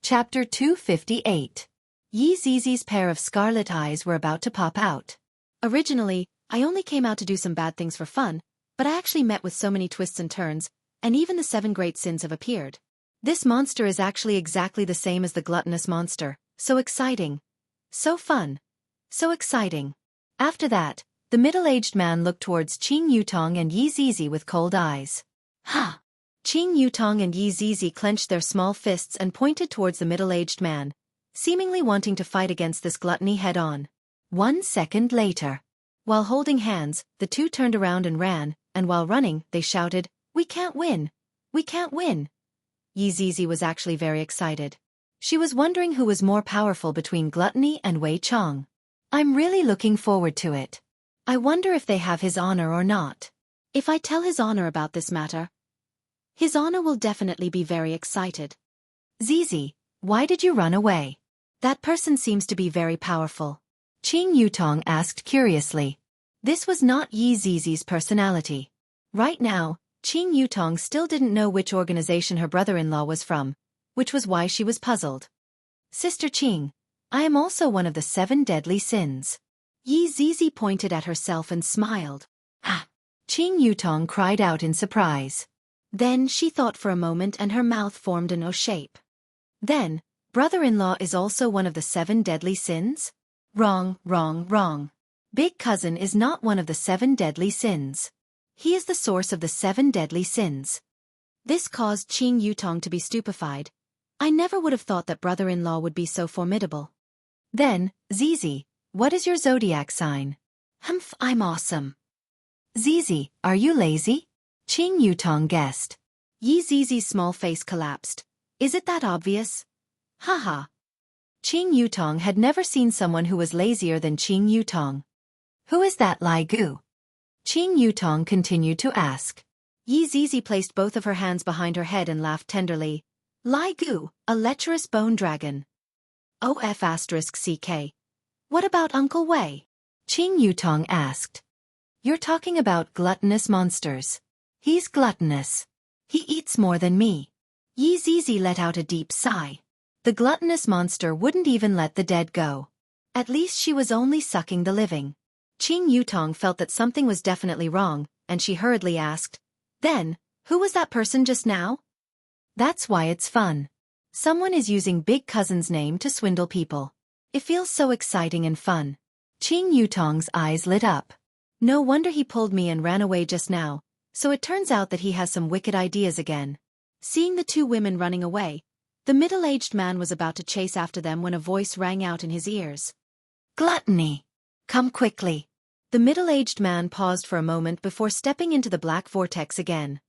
Chapter 258. Yi Zizi's pair of scarlet eyes were about to pop out. Originally, I only came out to do some bad things for fun, but I actually met with so many twists and turns, and even the 7 great sins have appeared. This monster is actually exactly the same as the gluttonous monster. So exciting. So fun. So exciting. After that, the middle-aged man looked towards Qing Yutong and Yi Zizi with cold eyes. Ha! Qing Yutong and Yi Zizi clenched their small fists and pointed towards the middle-aged man, seemingly wanting to fight against this gluttony head-on. 1 second later. While holding hands, the two turned around and ran, and while running, they shouted, "We can't win! We can't win!" Yi Zizi was actually very excited. She was wondering who was more powerful between Gluttony and Wei Chong. I'm really looking forward to it. I wonder if they have his honor or not. If I tell his honor about this matter, his honor will definitely be very excited. Zizi, why did you run away? That person seems to be very powerful. Qing Yutong asked curiously. This was not Yi Zizi's personality. Right now, Qing Yutong still didn't know which organization her brother-in-law was from, which was why she was puzzled. Sister Qing, I am also one of the 7 deadly sins. Yi Zizi pointed at herself and smiled. Ah! Qing Yutong cried out in surprise. Then she thought for a moment and her mouth formed an O shape. Then, brother-in-law is also one of the 7 deadly sins? Wrong, wrong, wrong. Big cousin is not one of the 7 deadly sins. He is the source of the 7 deadly sins. This caused Qing Yutong to be stupefied. I never would have thought that brother-in-law would be so formidable. Then, Zizi, what is your zodiac sign? Humph, I'm awesome. Zizi, are you lazy? Qing Yutong guessed. Yi Zizi's small face collapsed. Is it that obvious? Haha. Qing Yutong had never seen someone who was lazier than Qing Yutong. Who is that Lai Gu? Qing Yutong continued to ask. Yi Zizi placed both of her hands behind her head and laughed tenderly. Lai Gu, a lecherous bone dragon. OF*CK. What about Uncle Wei? Qing Yutong asked. You're talking about gluttonous monsters. He's gluttonous. He eats more than me. Yi Zizi let out a deep sigh. The gluttonous monster wouldn't even let the dead go. At least she was only sucking the living. Qing Yutong felt that something was definitely wrong, and she hurriedly asked, Then, who was that person just now? That's why it's fun. Someone is using Big Cousin's name to swindle people. It feels so exciting and fun. Qing Yutong's eyes lit up. No wonder he pulled me and ran away just now, so it turns out that he has some wicked ideas again. Seeing the 2 women running away, the middle-aged man was about to chase after them when a voice rang out in his ears. Gluttony! Come quickly. The middle-aged man paused for a moment before stepping into the black vortex again.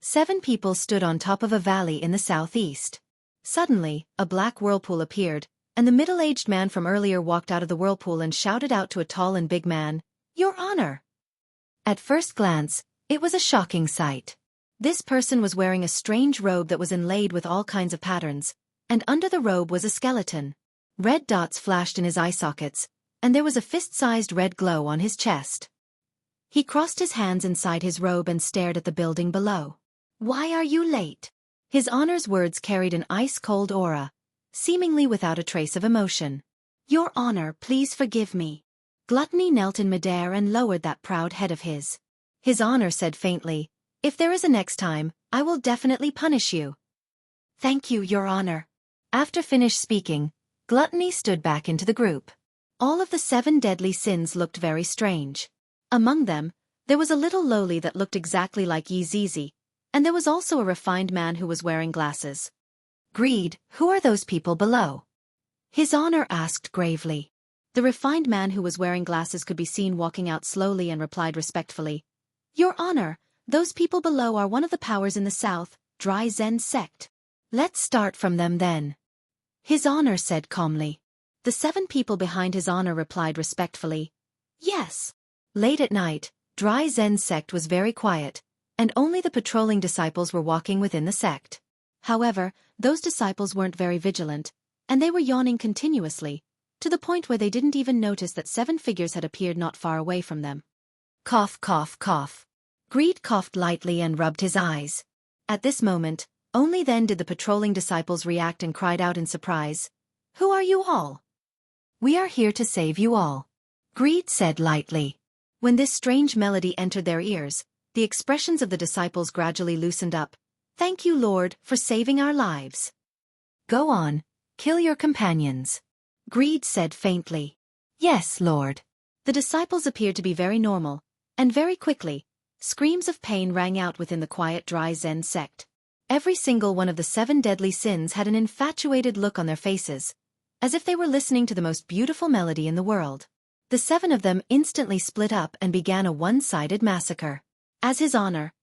7 people stood on top of a valley in the southeast. Suddenly, a black whirlpool appeared, and the middle-aged man from earlier walked out of the whirlpool and shouted out to a tall and big man, Your Honor! At first glance, it was a shocking sight. This person was wearing a strange robe that was inlaid with all kinds of patterns, and under the robe was a skeleton. Red dots flashed in his eye sockets, and there was a fist-sized red glow on his chest. He crossed his hands inside his robe and stared at the building below. Why are you late? His Honor's words carried an ice-cold aura, seemingly without a trace of emotion. Your Honor, please forgive me. Gluttony knelt in midair and lowered that proud head of his. His Honor said faintly, If there is a next time, I will definitely punish you. Thank you, Your Honor. After finished speaking, Gluttony stood back into the group. All of the 7 deadly sins looked very strange. Among them, there was a little lowly that looked exactly like Yi Zizi, and there was also a refined man who was wearing glasses. Greed, who are those people below? His Honor asked gravely. The refined man who was wearing glasses could be seen walking out slowly and replied respectfully, Your Honor, those people below are one of the powers in the south, Dry Zen sect. Let's start from them then. His Honor said calmly. The 7 people behind His Honor replied respectfully, Yes. Late at night, Dry Zen sect was very quiet, and only the patrolling disciples were walking within the sect. However, those disciples weren't very vigilant, and they were yawning continuously, to the point where they didn't even notice that 7 figures had appeared not far away from them. Cough, cough, cough. Greed coughed lightly and rubbed his eyes. At this moment, Only then did the patrolling disciples react and cried out in surprise, "Who are you all?" "We are here to save you all," Greed said lightly. When this strange melody entered their ears, the expressions of the disciples gradually loosened up. "Thank you, Lord, for saving our lives." "Go on, kill your companions," Greed said faintly. "Yes, Lord." The disciples appeared to be very normal, and very quickly, screams of pain rang out within the quiet dry Zen sect. Every single one of the 7 deadly sins had an infatuated look on their faces, as if they were listening to the most beautiful melody in the world. The 7 of them instantly split up and began a one-sided massacre. As his honor,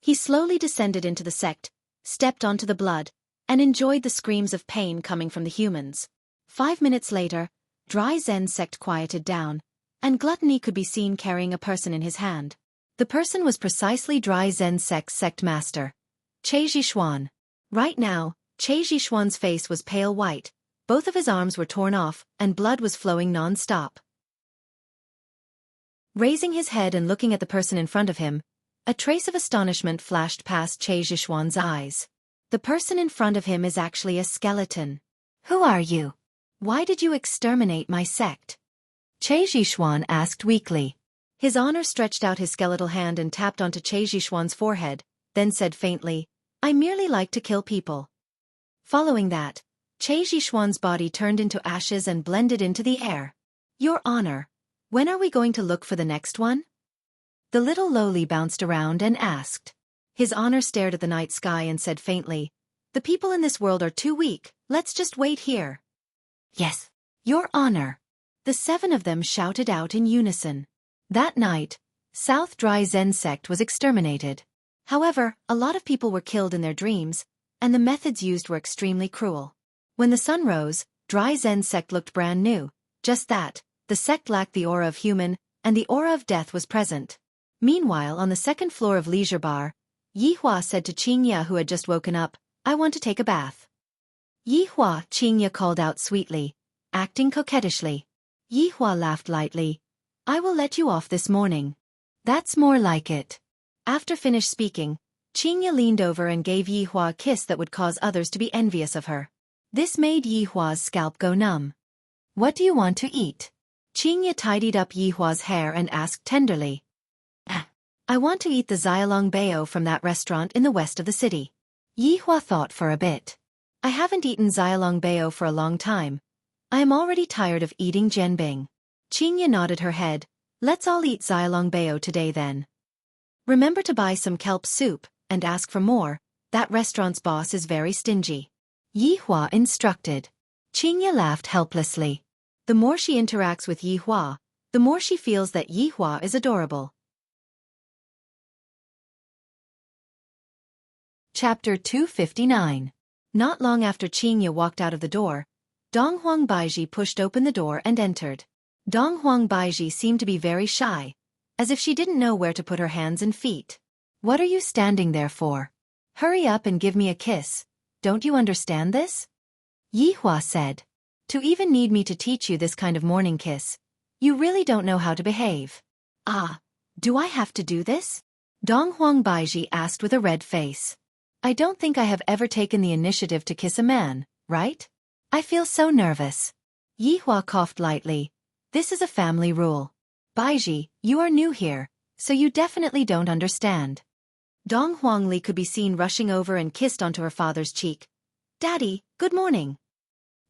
he slowly descended into the sect, stepped onto the blood, and enjoyed the screams of pain coming from the humans. 5 minutes later, dry Zen sect quieted down, and Gluttony could be seen carrying a person in his hand. The person was precisely dry Zen sect's sect master, Che Zhishuan. Right now, Che Zhishuan's face was pale white, both of his arms were torn off, and blood was flowing non-stop. Raising his head and looking at the person in front of him, a trace of astonishment flashed past Che Zhishuan's eyes. The person in front of him is actually a skeleton. "Who are you? Why did you exterminate my sect?" Che Zhishuan asked weakly. His honor stretched out his skeletal hand and tapped onto Che Zhishuan's forehead, then said faintly, "I merely like to kill people." Following that, Che Zhishuan's body turned into ashes and blended into the air. "Your honor, when are we going to look for the next one?" The little lowly bounced around and asked. His honor stared at the night sky and said faintly, "The people in this world are too weak, let's just wait here." "Yes, Your Honor," the 7 of them shouted out in unison. That night, South Dry Zen sect was exterminated. However, a lot of people were killed in their dreams, and the methods used were extremely cruel. When the sun rose, Dry Zen sect looked brand new. Just that, the sect lacked the aura of human, and the aura of death was present. Meanwhile, on the 2nd floor of Leisure Bar, Yihua said to Qingya, who had just woken up, "I want to take a bath." "Yihua," Qingya called out sweetly, acting coquettishly. Yihua laughed lightly. "I will let you off this morning." "That's more like it." After finished speaking, Qingya leaned over and gave Yihua a kiss that would cause others to be envious of her. This made Yihua's scalp go numb. "What do you want to eat?" Qingya tidied up Yihua's hair and asked tenderly. "I want to eat the Xiaolong Bao from that restaurant in the west of the city." Yihua thought for a bit. "I haven't eaten Xiaolong Bao for a long time. I am already tired of eating jianbing." Qingya nodded her head. "Let's all eat Xiaolong Bao today then. Remember to buy some kelp soup, and ask for more, that restaurant's boss is very stingy." Yihua instructed. Qingya laughed helplessly. The more she interacts with Yihua, the more she feels that Yihua is adorable. Chapter 259. Not long after Qingya walked out of the door, Donghuang Baiji pushed open the door and entered. Donghuang Baiji seemed to be very shy, as if she didn't know where to put her hands and feet. "What are you standing there for? Hurry up and give me a kiss. Don't you understand this?" Yihua said. "To even need me to teach you this kind of morning kiss, you really don't know how to behave." "Ah, do I have to do this?" Donghuang Baiji asked with a red face. "I don't think I have ever taken the initiative to kiss a man, right? I feel so nervous." Yihua coughed lightly. "This is a family rule. Baiji, you are new here, so you definitely don't understand." Donghuang Li could be seen rushing over and kissed onto her father's cheek. "Daddy, good morning."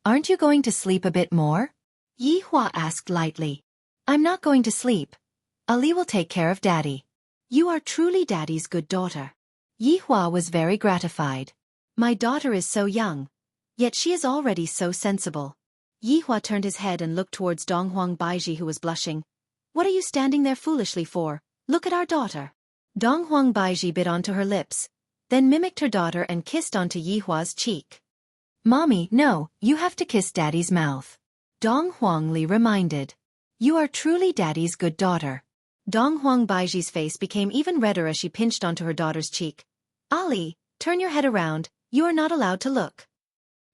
"Aren't you going to sleep a bit more?" Yihua asked lightly. "I'm not going to sleep. Ali will take care of Daddy." "You are truly Daddy's good daughter." Yihua was very gratified. "My daughter is so young, yet she is already so sensible." Yihua turned his head and looked towards Donghuang Baiji, who was blushing. "What are you standing there foolishly for? Look at our daughter." Donghuang Baiji bit onto her lips, then mimicked her daughter and kissed onto Yihua's cheek. "Mommy, no, you have to kiss Daddy's mouth," Donghuang Li reminded. "You are truly Daddy's good daughter." Donghuang Baiji's face became even redder as she pinched onto her daughter's cheek. "Ali, turn your head around, you are not allowed to look."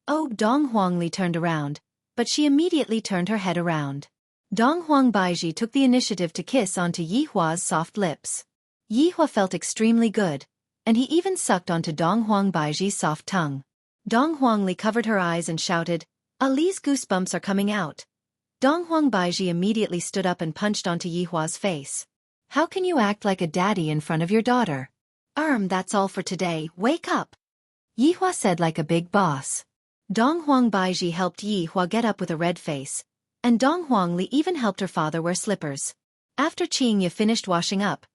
Oh, Donghuang Li turned around, but she immediately turned her head around. Donghuang Baiji took the initiative to kiss onto Yihua's soft lips. Yihua felt extremely good, and he even sucked onto Dong Huang Baiji's soft tongue. Dong Huangli covered her eyes and shouted, "Ali's goosebumps are coming out." Dong Huang Baiji immediately stood up and punched onto Yihua's face. How can you act like a daddy in front of your daughter? That's all for today, wake up," Yihua said like a big boss. Dong Huang Baiji helped Yihua get up with a red face, and Dong Huangli even helped her father wear slippers. After Qingye finished washing up,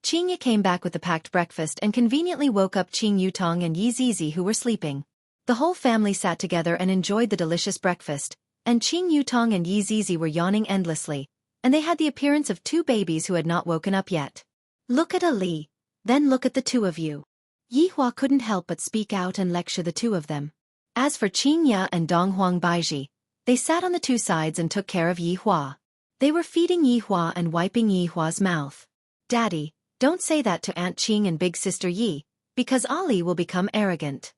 Qingye came back with the packed breakfast and conveniently woke up Qing Yutong and Yi Zizi who were sleeping. The whole family sat together and enjoyed the delicious breakfast, and Qing Yutong and Yi Zizi were yawning endlessly, and they had the appearance of two babies who had not woken up yet. "Look at Ali, then look at the two of you." Yihua couldn't help but speak out and lecture the two of them. As for Qingye and Dong Huang Baiji, they sat on the two sides and took care of Yihua. They were feeding Yihua and wiping Yihua's mouth. "Daddy, don't say that to Aunt Qing and big sister Yi, because Ali will become arrogant,"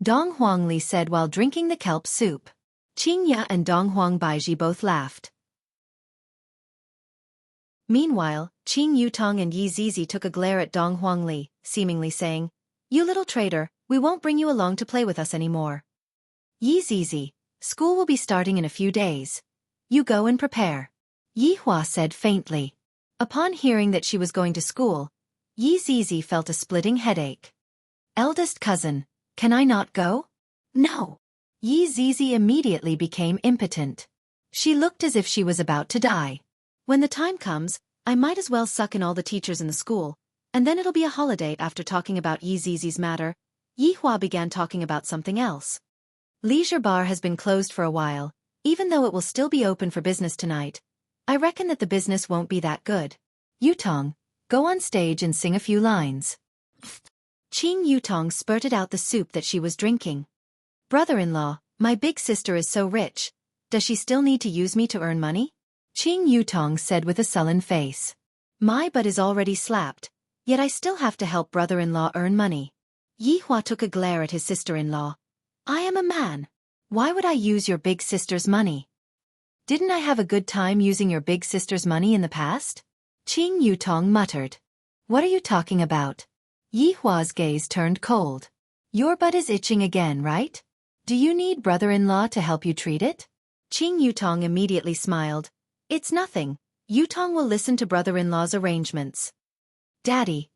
Dong Huangli said while drinking the kelp soup. Qingye and Dong Huang Baiji both laughed. Meanwhile, Qing Yutong and Yi Zizi took a glare at Dong Huangli, seemingly saying, "You little traitor, we won't bring you along to play with us anymore." "Yi Zizi, school will be starting in a few days. You go and prepare," Yihua said faintly. Upon hearing that she was going to school, Yi Zizi felt a splitting headache. "Eldest cousin, can I not go?" "No." Yi Zizi immediately became impotent. She looked as if she was about to die. "When the time comes, I might as well suck in all the teachers in the school, and then it'll be a holiday." After talking about Yi Zizi's matter, Yihua began talking about something else. "Leisure bar has been closed for a while, even though it will still be open for business tonight. I reckon that the business won't be that good. Yutong, go on stage and sing a few lines." Qing Yutong spurted out the soup that she was drinking. "Brother-in-law, my big sister is so rich. Does she still need to use me to earn money?" Qing Yutong said with a sullen face. "My butt is already slapped, yet I still have to help brother-in-law earn money." Yihua took a glare at his sister-in-law. "I am a man. Why would I use your big sister's money? Didn't I have a good time using your big sister's money in the past?" Qing Yutong muttered. "What are you talking about?" Yihua's gaze turned cold. "Your butt is itching again, right? Do you need brother-in-law to help you treat it?" Qing Yutong immediately smiled. "It's nothing. Yutong will listen to brother-in-law's arrangements." Daddy,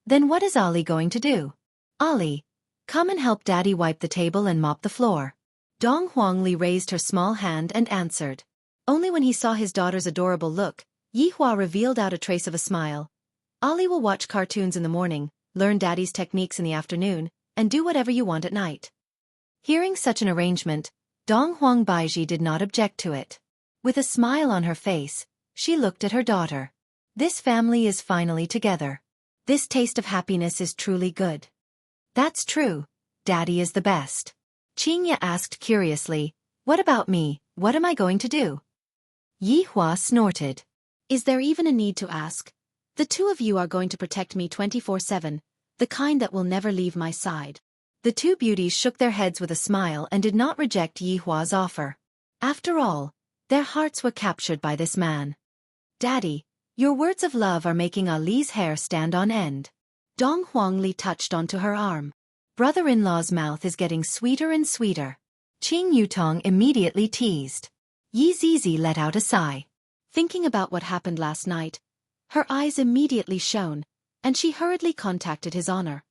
then what is Ali going to do?" "Ali, come and help Daddy wipe the table and mop the floor." Dong Huangli raised her small hand and answered. Only when he saw his daughter's adorable look, Yihua revealed out a trace of a smile. "Ali will watch cartoons in the morning, learn Daddy's techniques in the afternoon, and do whatever you want at night." Hearing such an arrangement, Dong Huang Baiji did not object to it. With a smile on her face, she looked at her daughter. This family is finally together. This taste of happiness is truly good. "That's true. Daddy is the best." Qingye asked curiously, "What about me, what am I going to do?" Yihua snorted. "Is there even a need to ask? The two of you are going to protect me 24/7, the kind that will never leave my side." The two beauties shook their heads with a smile and did not reject Yihua's offer. After all, their hearts were captured by this man. "Daddy, your words of love are making Ali's hair stand on end." Dong Huangli touched onto her arm. "Brother-in-law's mouth is getting sweeter and sweeter." Qing Yutong immediately teased. Yi Zizi let out a sigh. Thinking about what happened last night, her eyes immediately shone, and she hurriedly contacted His Honor.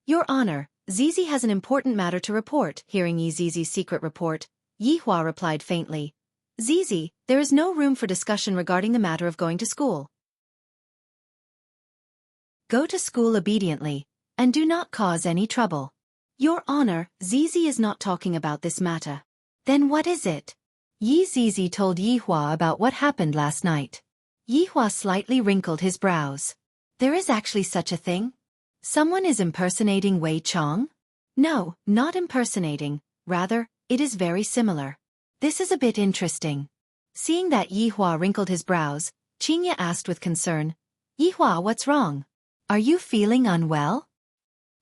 "Your Honor, Zizi has an important matter to report." Hearing Yi Zizi's secret report, Yihua replied faintly, "Zizi, there is no room for discussion regarding the matter of going to school. Go to school obediently, and do not cause any trouble." "Your Honor, Zizi is not talking about this matter." "Then what is it?" Yi Zizi told Yihua about what happened last night. Yihua slightly wrinkled his brows. "There is actually such a thing? Someone is impersonating Wei Chong?" "No, not impersonating, rather, it is very similar." "This is a bit interesting." Seeing that Yihua wrinkled his brows, Qingye asked with concern, "Yihua, what's wrong? Are you feeling unwell?"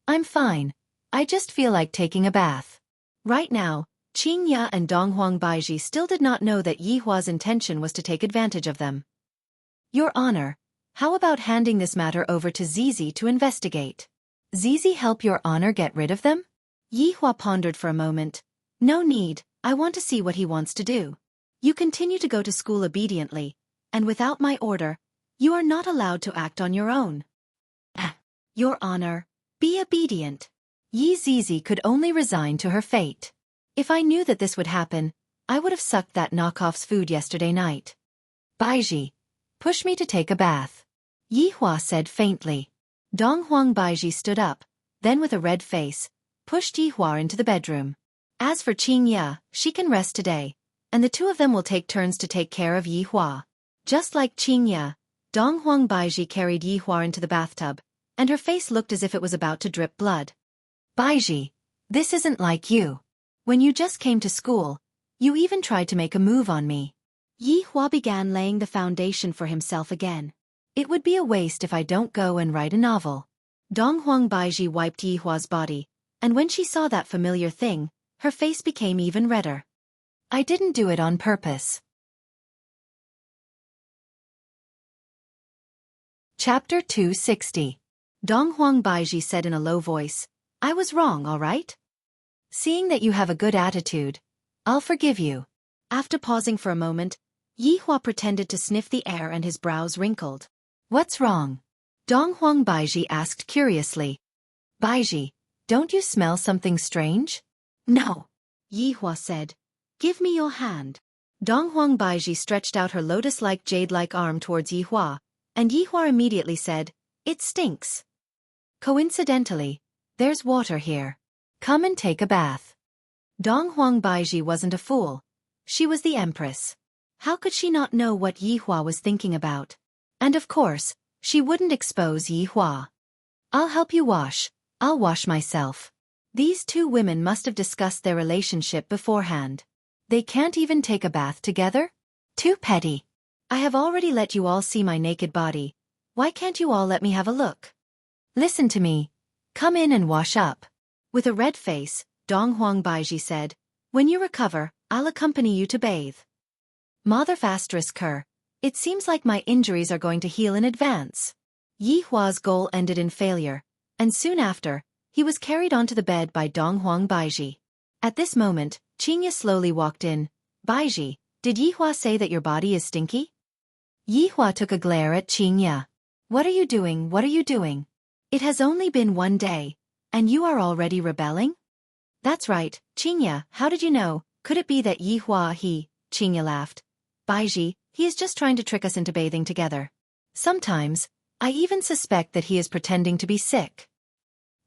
"I'm fine. I just feel like taking a bath." Right now, Qingye and Dong Huang Baiji still did not know that Yihua's intention was to take advantage of them. "Your Honor, how about handing this matter over to Zizi to investigate?" Zizi help your honor get rid of them? Yi Hua pondered for a moment. No need, I want to see what he wants to do. You continue to go to school obediently, and without my order, you are not allowed to act on your own. Your honor, be obedient. Yi Zizi could only resign to her fate. If I knew that this would happen, I would have sucked that knockoff's food yesterday night. Baiji, push me to take a bath. Yi Hua said faintly. Donghuang Baiji stood up, then with a red face, pushed Yi Hua into the bedroom. As for Qingya, she can rest today, and the two of them will take turns to take care of Yi Hua. Just like Qingya, Donghuang Baiji carried Yi Hua into the bathtub, and her face looked as if it was about to drip blood. Baiji, this isn't like you. When you just came to school, you even tried to make a move on me. Yi Hua began laying the foundation for himself again. It would be a waste if I don't go and write a novel. Donghuang Baiji wiped Yi Hua's body, and when she saw that familiar thing, her face became even redder. I didn't do it on purpose. Chapter 260. Donghuang Baiji said in a low voice, I was wrong, all right? Seeing that you have a good attitude, I'll forgive you. After pausing for a moment, Yi Hua pretended to sniff the air and his brows wrinkled. What's wrong? Donghuang Baiji asked curiously. Baiji, don't you smell something strange? No. Yi Hua said. Give me your hand. Donghuang Baiji stretched out her lotus-like jade-like arm towards Yi Hua, and Yi Hua immediately said, It stinks. Coincidentally, there's water here. Come and take a bath. Donghuang Baiji wasn't a fool. She was the empress. How could she not know what Yi Hua was thinking about? And of course, she wouldn't expose Yi Hua. I'll help you wash. I'll wash myself. These two women must have discussed their relationship beforehand. They can't even take a bath together? Too petty. I have already let you all see my naked body. Why can't you all let me have a look? Listen to me. Come in and wash up. With a red face, Donghuang Baiji said, When you recover, I'll accompany you to bathe. Mother asterisk her. It seems like my injuries are going to heal in advance. Yi Hua's goal ended in failure, and soon after, he was carried onto the bed by Donghuang Baiji. At this moment, Qingya slowly walked in. Baiji, did Yi Hua say that your body is stinky? Yi Hua took a glare at Qingya. What are you doing? What are you doing? It has only been one day, and you are already rebelling? That's right, Qingya, how did you know? Could it be that Yi Hua Qingya laughed. Baiji, he is just trying to trick us into bathing together. Sometimes, I even suspect that he is pretending to be sick.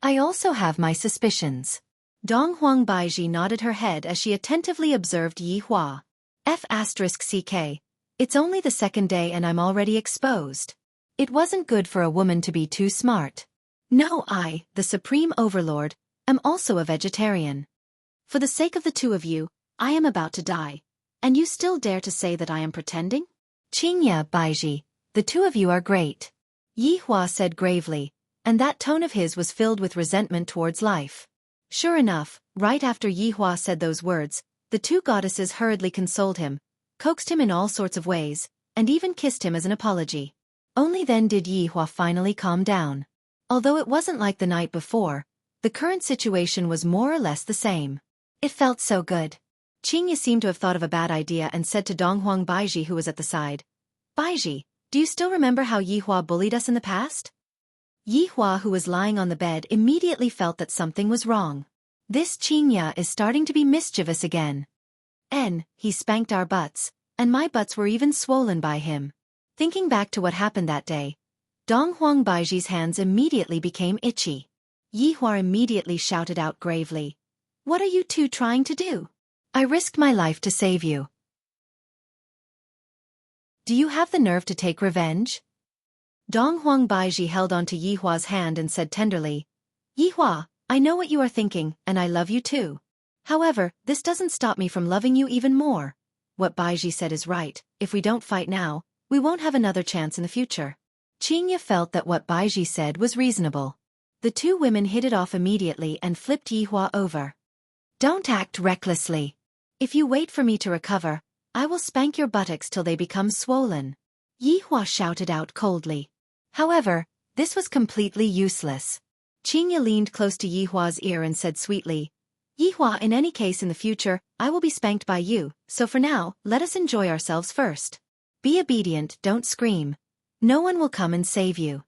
I also have my suspicions. Donghuang Baiji nodded her head as she attentively observed Yi Hua. F***ck. It's only the second day and I'm already exposed. It wasn't good for a woman to be too smart. No, I, the Supreme Overlord, am also a vegetarian. For the sake of the two of you, I am about to die. And you still dare to say that I am pretending? Qingya, Baiji, the two of you are great. Yi Hua said gravely, and that tone of his was filled with resentment towards life. Sure enough, right after Yi Hua said those words, the two goddesses hurriedly consoled him, coaxed him in all sorts of ways, and even kissed him as an apology. Only then did Yi Hua finally calm down. Although it wasn't like the night before, the current situation was more or less the same. It felt so good. Qingya seemed to have thought of a bad idea and said to Donghuang Baiji who was at the side, Baiji, do you still remember how Yi Hua bullied us in the past? Yi Hua, who was lying on the bed, immediately felt that something was wrong. This Qingya is starting to be mischievous again. He spanked our butts, and my butts were even swollen by him. Thinking back to what happened that day, Donghuang Baiji's hands immediately became itchy. Yi Hua immediately shouted out gravely, What are you two trying to do? I risked my life to save you. Do you have the nerve to take revenge? Donghuang Baiji held onto Yi Hua's hand and said tenderly, Yi Hua, I know what you are thinking, and I love you too. However, this doesn't stop me from loving you even more. What Baiji said is right, if we don't fight now, we won't have another chance in the future. Qingya felt that what Baiji said was reasonable. The two women hit it off immediately and flipped Yi Hua over. Don't act recklessly. If you wait for me to recover, I will spank your buttocks till they become swollen. Yi Hua shouted out coldly. However, this was completely useless. Qingya leaned close to Yihua's ear and said sweetly, Yihua, in any case in the future, I will be spanked by you, so for now, let us enjoy ourselves first. Be obedient, don't scream. No one will come and save you.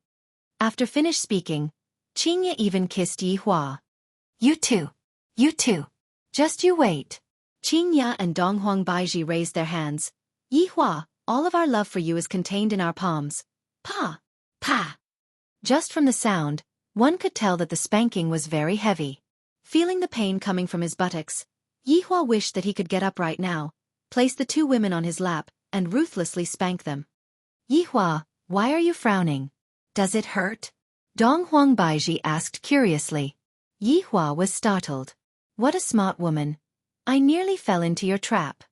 After finished speaking, Qingya even kissed Yihua. You too. You too. Just you wait. Qingya and Donghuang Baiji raised their hands. Yihua, all of our love for you is contained in our palms. Pa! Pa! Just from the sound, one could tell that the spanking was very heavy. Feeling the pain coming from his buttocks, Yihua wished that he could get up right now, place the two women on his lap, and ruthlessly spank them. Yihua, why are you frowning? Does it hurt? Donghuang Baiji asked curiously. Yihua was startled. What a smart woman. I nearly fell into your trap.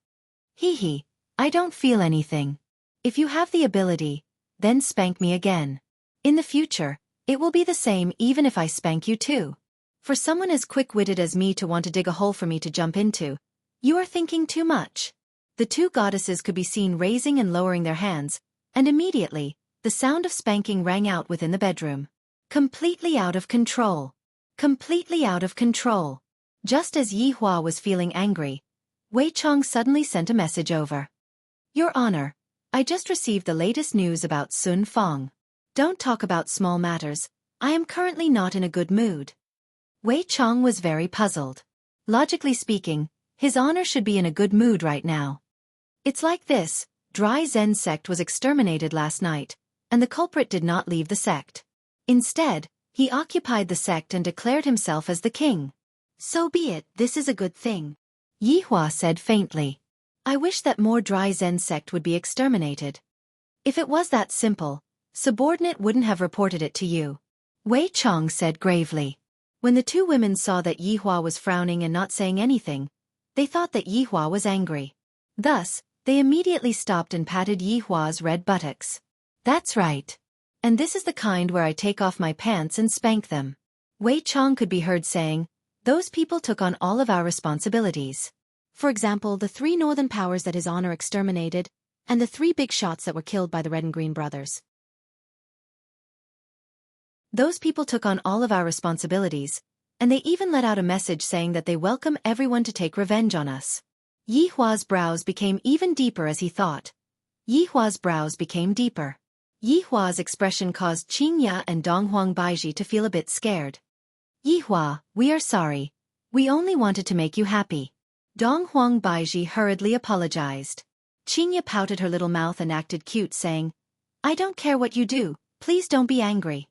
Hee, I don't feel anything. If you have the ability, then spank me again. In the future, it will be the same even if I spank you too. For someone as quick-witted as me to want to dig a hole for me to jump into, you are thinking too much. The two goddesses could be seen raising and lowering their hands, and immediately, the sound of spanking rang out within the bedroom. Completely out of control. Completely out of control. Just as Yihua was feeling angry, Wei Chong suddenly sent a message over. Your Honor, I just received the latest news about Sun Fong. Don't talk about small matters, I am currently not in a good mood. Wei Chong was very puzzled. Logically speaking, His Honor should be in a good mood right now. It's like this, Dry Zen sect was exterminated last night, and the culprit did not leave the sect. Instead, he occupied the sect and declared himself as the king. So be it, this is a good thing. Yihua said faintly. I wish that more Dry Zen sect would be exterminated. If it was that simple, subordinate wouldn't have reported it to you. Wei Chong said gravely. When the two women saw that Yihua was frowning and not saying anything, they thought that Yihua was angry. Thus, they immediately stopped and patted Yihua's red buttocks. That's right. And this is the kind where I take off my pants and spank them. Wei Chong could be heard saying, those people took on all of our responsibilities. For example, the 3 northern powers that His Honor exterminated, and the 3 big shots that were killed by the Red and Green brothers. Those people took on all of our responsibilities, and they even let out a message saying that they welcome everyone to take revenge on us. Yihua's brows became even deeper as he thought. Yihua's brows became deeper. Yihua's expression caused Qingya and Donghuang Baiji to feel a bit scared. Yihua, we are sorry. We only wanted to make you happy. Donghuang Baiji hurriedly apologized. Qingya pouted her little mouth and acted cute, saying, I don't care what you do, please don't be angry.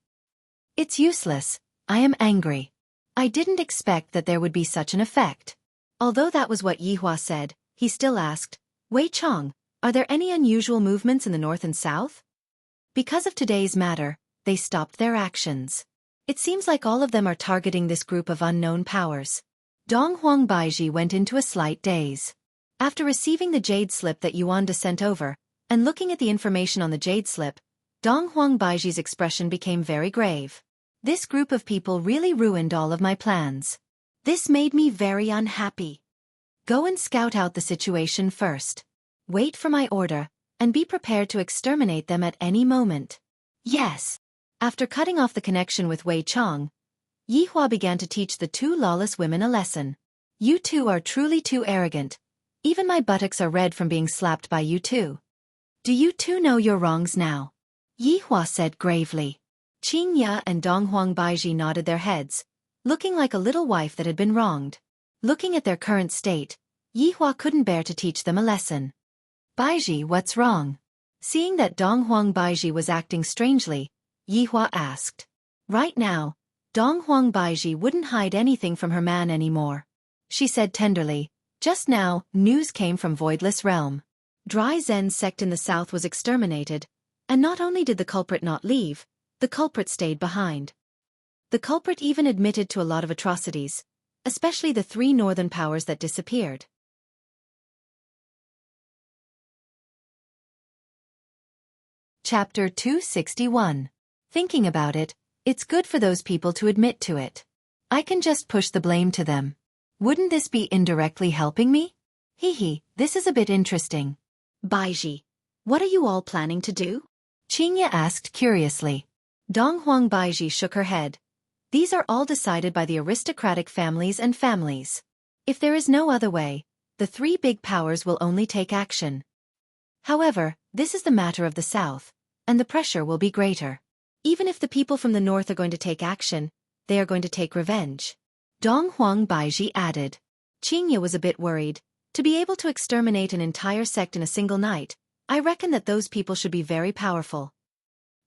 It's useless, I am angry. I didn't expect that there would be such an effect. Although that was what Yihua said, he still asked, Wei Chong, are there any unusual movements in the north and south? Because of today's matter, they stopped their actions. It seems like all of them are targeting this group of unknown powers. Donghuang Baiji went into a slight daze. After receiving the jade slip that Yuanda sent over, and looking at the information on the jade slip, Donghuang Baiji's expression became very grave. This group of people really ruined all of my plans. This made me very unhappy. Go and scout out the situation first. Wait for my order, and be prepared to exterminate them at any moment. Yes. After cutting off the connection with Wei Chong, Yihua began to teach the 2 lawless women a lesson. You two are truly too arrogant. Even my buttocks are red from being slapped by you two. Do you two know your wrongs now? Yihua said gravely. Qingya and Donghuang Baiji nodded their heads, looking like a little wife that had been wronged. Looking at their current state, Yihua couldn't bear to teach them a lesson. Baiji, what's wrong? Seeing that Donghuang Baiji was acting strangely, Yihua asked. Right now, Donghuang Baiji wouldn't hide anything from her man anymore. She said tenderly, just now, news came from Voidless Realm. Dry Zen sect in the south was exterminated, and not only did the culprit not leave, the culprit stayed behind. The culprit even admitted to a lot of atrocities, especially the 3 northern powers that disappeared. Chapter 261. Thinking about it, it's good for those people to admit to it. I can just push the blame to them. Wouldn't this be indirectly helping me? This is a bit interesting. Baiji, what are you all planning to do? Qingya asked curiously. Donghuang Baiji shook her head. These are all decided by the aristocratic families and families. If there is no other way, the three big powers will only take action. However, this is the matter of the South, and the pressure will be greater. Even if the people from the North are going to take action, they are going to take revenge. Dong Huang Baiji added. Qingye was a bit worried. To be able to exterminate an entire sect in a single night, I reckon that those people should be very powerful.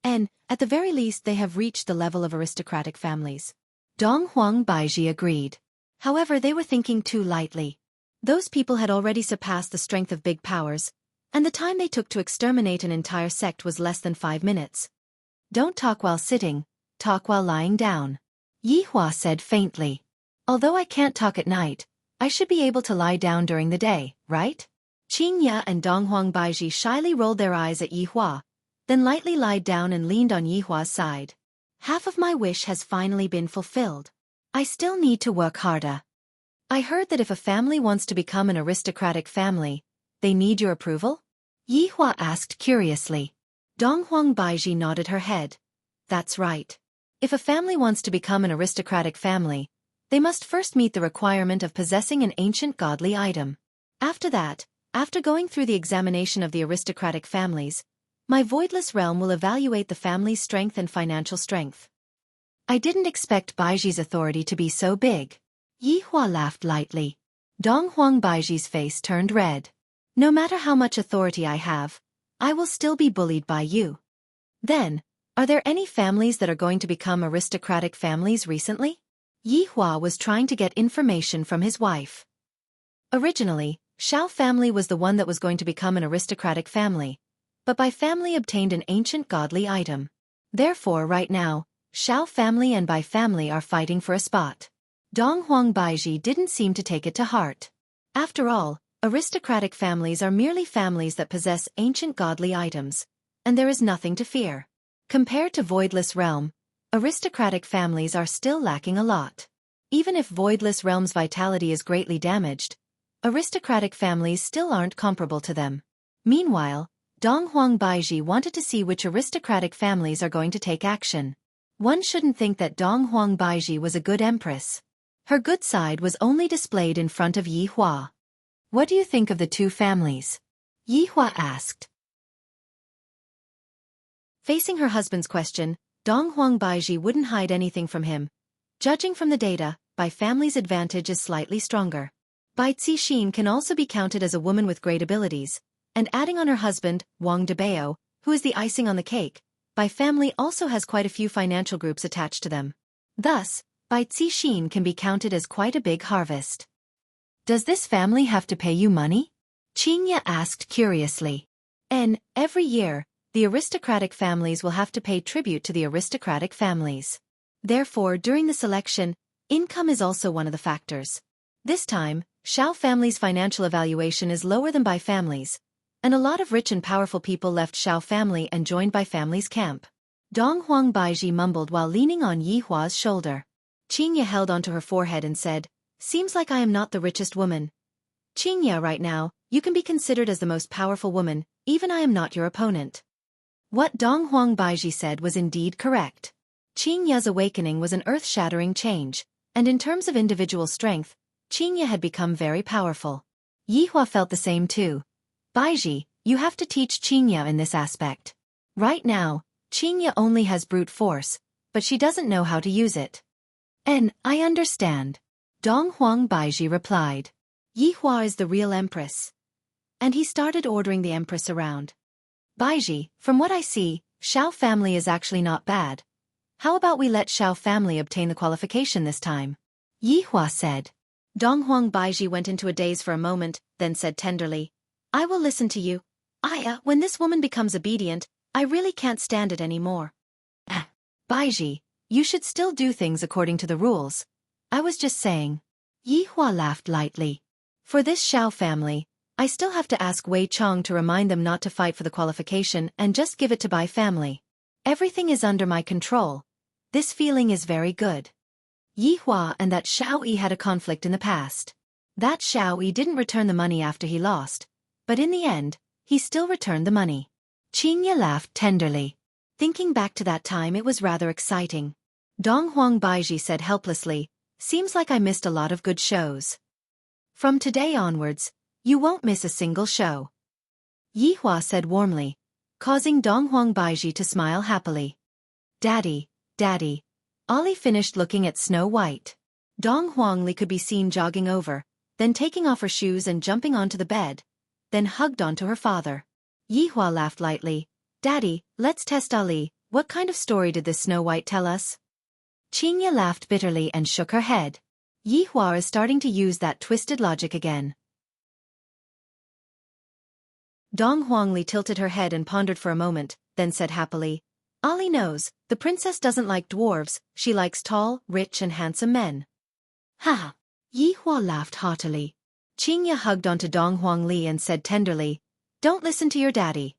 And, at the very least, they have reached the level of aristocratic families. Dong Huang Baiji agreed. However, they were thinking too lightly. Those people had already surpassed the strength of big powers, and the time they took to exterminate an entire sect was less than 5 minutes. Don't talk while sitting, talk while lying down. Yi Hua said faintly. Although I can't talk at night, I should be able to lie down during the day, right? Qingye and Dong Huang Baiji shyly rolled their eyes at Yi Hua, then lightly lied down and leaned on Yi Hua's side. Half of my wish has finally been fulfilled. I still need to work harder. I heard that if a family wants to become an aristocratic family, they need your approval? Yi Hua asked curiously. Dong Huang Baiji nodded her head. That's right. If a family wants to become an aristocratic family, they must first meet the requirement of possessing an ancient godly item. After that, after going through the examination of the aristocratic families, my voidless realm will evaluate the family's strength and financial strength. I didn't expect Baiji's authority to be so big. Yi Hua laughed lightly. Dong Huang Baiji's face turned red. No matter how much authority I have, I will still be bullied by you. Then, are there any families that are going to become aristocratic families recently? Yi Hua was trying to get information from his wife. Originally, Xiao family was the one that was going to become an aristocratic family, but Bai family obtained an ancient godly item. Therefore right now, Xiao family and Bai family are fighting for a spot. Dong Huang Baiji didn't seem to take it to heart. After all, aristocratic families are merely families that possess ancient godly items, and there is nothing to fear. Compared to Voidless Realm, aristocratic families are still lacking a lot. Even if Voidless Realm's vitality is greatly damaged, aristocratic families still aren't comparable to them. Meanwhile, Dong Huang Baiji wanted to see which aristocratic families are going to take action. One shouldn't think that Dong Huang Baiji was a good empress. Her good side was only displayed in front of Yi Hua. What do you think of the two families? Yi Hua asked. Facing her husband's question, Dong Huang Baiji wouldn't hide anything from him. Judging from the data, Bai family's advantage is slightly stronger. Bai Cixin can also be counted as a woman with great abilities, and adding on her husband, Wang Debao, who is the icing on the cake, Bai family also has quite a few financial groups attached to them. Thus, Bai Cixin can be counted as quite a big harvest. Does this family have to pay you money? Qingye asked curiously. Every year, the aristocratic families will have to pay tribute to the aristocratic families. Therefore, during the selection, income is also one of the factors. This time, Xiao family's financial evaluation is lower than Bai family's, and a lot of rich and powerful people left Xiao family and joined Bai family's camp. Dong Huang Baiji mumbled while leaning on Yi Hua's shoulder. Qingye held onto her forehead and said, Seems like I am not the richest woman. Qingye, right now, you can be considered as the most powerful woman, even I am not your opponent. What Dong Huang Baiji said was indeed correct. Qingye's awakening was an earth-shattering change, and in terms of individual strength, Qingye had become very powerful. Yi Hua felt the same too. Baiji, you have to teach Qingye in this aspect. Right now, Qingye only has brute force, but she doesn't know how to use it. I understand. Dong Huang Baiji replied. Yi Hua is the real empress. And he started ordering the empress around. Baiji, from what I see, Xiao family is actually not bad. How about we let Xiao family obtain the qualification this time? Yi Hua said. Dong Huang Baiji went into a daze for a moment, then said tenderly, I will listen to you. When this woman becomes obedient, I really can't stand it anymore. Baiji, you should still do things according to the rules. I was just saying. Yi Hua laughed lightly. For this Xiao family, I still have to ask Wei Chong to remind them not to fight for the qualification and just give it to Bai family. Everything is under my control. This feeling is very good. Yi Hua and that Xiao Yi had a conflict in the past. That Xiao Yi didn't return the money after he lost, but in the end, he still returned the money. Qingye laughed tenderly. Thinking back to that time, it was rather exciting. Dong Huang Baiji said helplessly, seems like I missed a lot of good shows. From today onwards, you won't miss a single show. Yi Hua said warmly, causing Dong Huang Baiji to smile happily. Daddy, Daddy. Ollie finished looking at Snow White. Dong Huangli could be seen jogging over, then taking off her shoes and jumping onto the bed, then hugged onto her father. Yi Hua laughed lightly. Daddy, let's test Ali. What kind of story did this Snow White tell us? Qingya laughed bitterly and shook her head. Yi Hua is starting to use that twisted logic again. Dong Huangli tilted her head and pondered for a moment, then said happily, Ali knows, the princess doesn't like dwarves, she likes tall, rich and handsome men. Ha! Yi Hua laughed heartily. Qingya hugged onto Dong Huangli and said tenderly, don't listen to your daddy.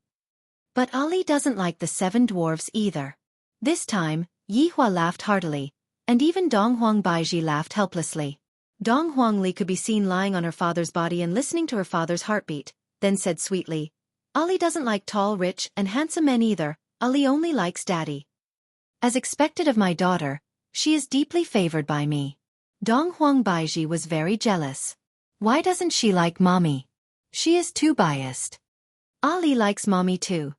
But Ali doesn't like the 7 dwarves either. This time, Yi Hua laughed heartily, and even Dong Huang Baiji laughed helplessly. Dong Huangli could be seen lying on her father's body and listening to her father's heartbeat, then said sweetly, Ali doesn't like tall, rich, and handsome men either, Ali only likes daddy. As expected of my daughter, she is deeply favored by me. Dong Huang Baiji was very jealous. Why doesn't she like mommy? She is too biased. Ali likes mommy too.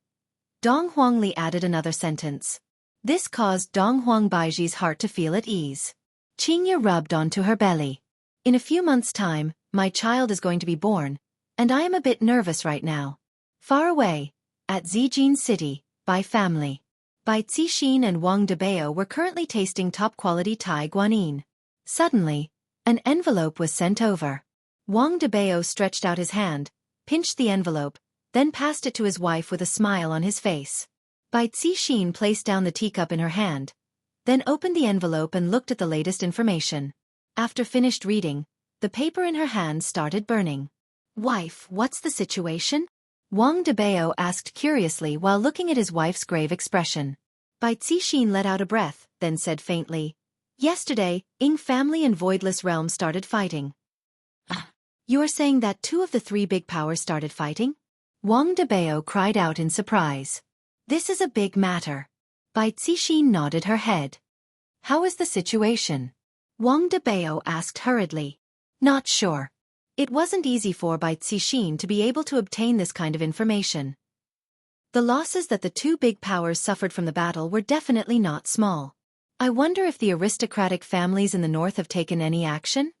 Dong Huangli added another sentence. This caused Dong Huang Baiji's heart to feel at ease. Qingya rubbed onto her belly. In a few months' time, my child is going to be born, and I am a bit nervous right now. Far away, at Zijin City, by family. Bai Cixin and Wang Debao were currently tasting top-quality Thai guanyin. Suddenly, an envelope was sent over. Wang Debao stretched out his hand, pinched the envelope, then passed it to his wife with a smile on his face. Bai Cixin placed down the teacup in her hand, then opened the envelope and looked at the latest information. After finished reading, the paper in her hand started burning. Wife, what's the situation? Wang Debao asked curiously while looking at his wife's grave expression. Bai Cixin let out a breath, then said faintly, yesterday, Ying family and Voidless Realm started fighting. You are saying that 2 of the 3 big powers started fighting? Wang Debao cried out in surprise. This is a big matter. Bai Cixin nodded her head. How is the situation? Wang Debao asked hurriedly. Not sure. It wasn't easy for Bai Cixin to be able to obtain this kind of information. The losses that the 2 big powers suffered from the battle were definitely not small. I wonder if the aristocratic families in the north have taken any action?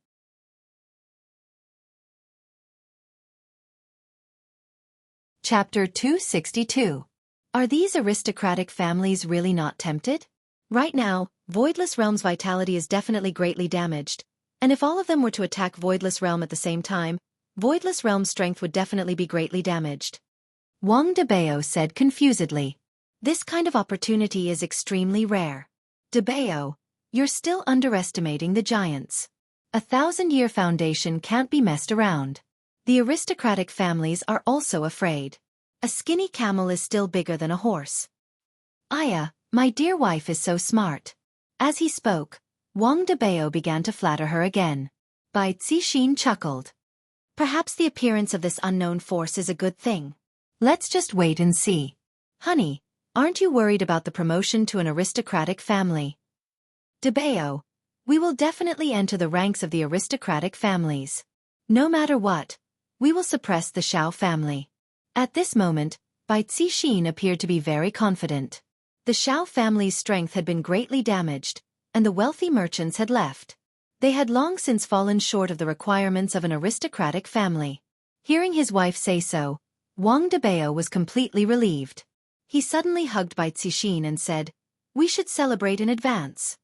Chapter 262. Are these aristocratic families really not tempted? Right now, Voidless Realm's vitality is definitely greatly damaged, and if all of them were to attack Voidless Realm at the same time, Voidless Realm's strength would definitely be greatly damaged. Wang Debao said confusedly. This kind of opportunity is extremely rare. Debao, you're still underestimating the giants. 1,000-year foundation can't be messed around. The aristocratic families are also afraid. A skinny camel is still bigger than a horse. Aya, my dear wife is so smart. As he spoke, Wang Debao began to flatter her again. Bai Cixin chuckled. Perhaps the appearance of this unknown force is a good thing. Let's just wait and see. Honey, aren't you worried about the promotion to an aristocratic family? Debao, we will definitely enter the ranks of the aristocratic families. No matter what, we will suppress the Xiao family. At this moment, Bai Cixin appeared to be very confident. The Xiao family's strength had been greatly damaged, and the wealthy merchants had left. They had long since fallen short of the requirements of an aristocratic family. Hearing his wife say so, Wang Debao was completely relieved. He suddenly hugged Bai Cixin and said, we should celebrate in advance.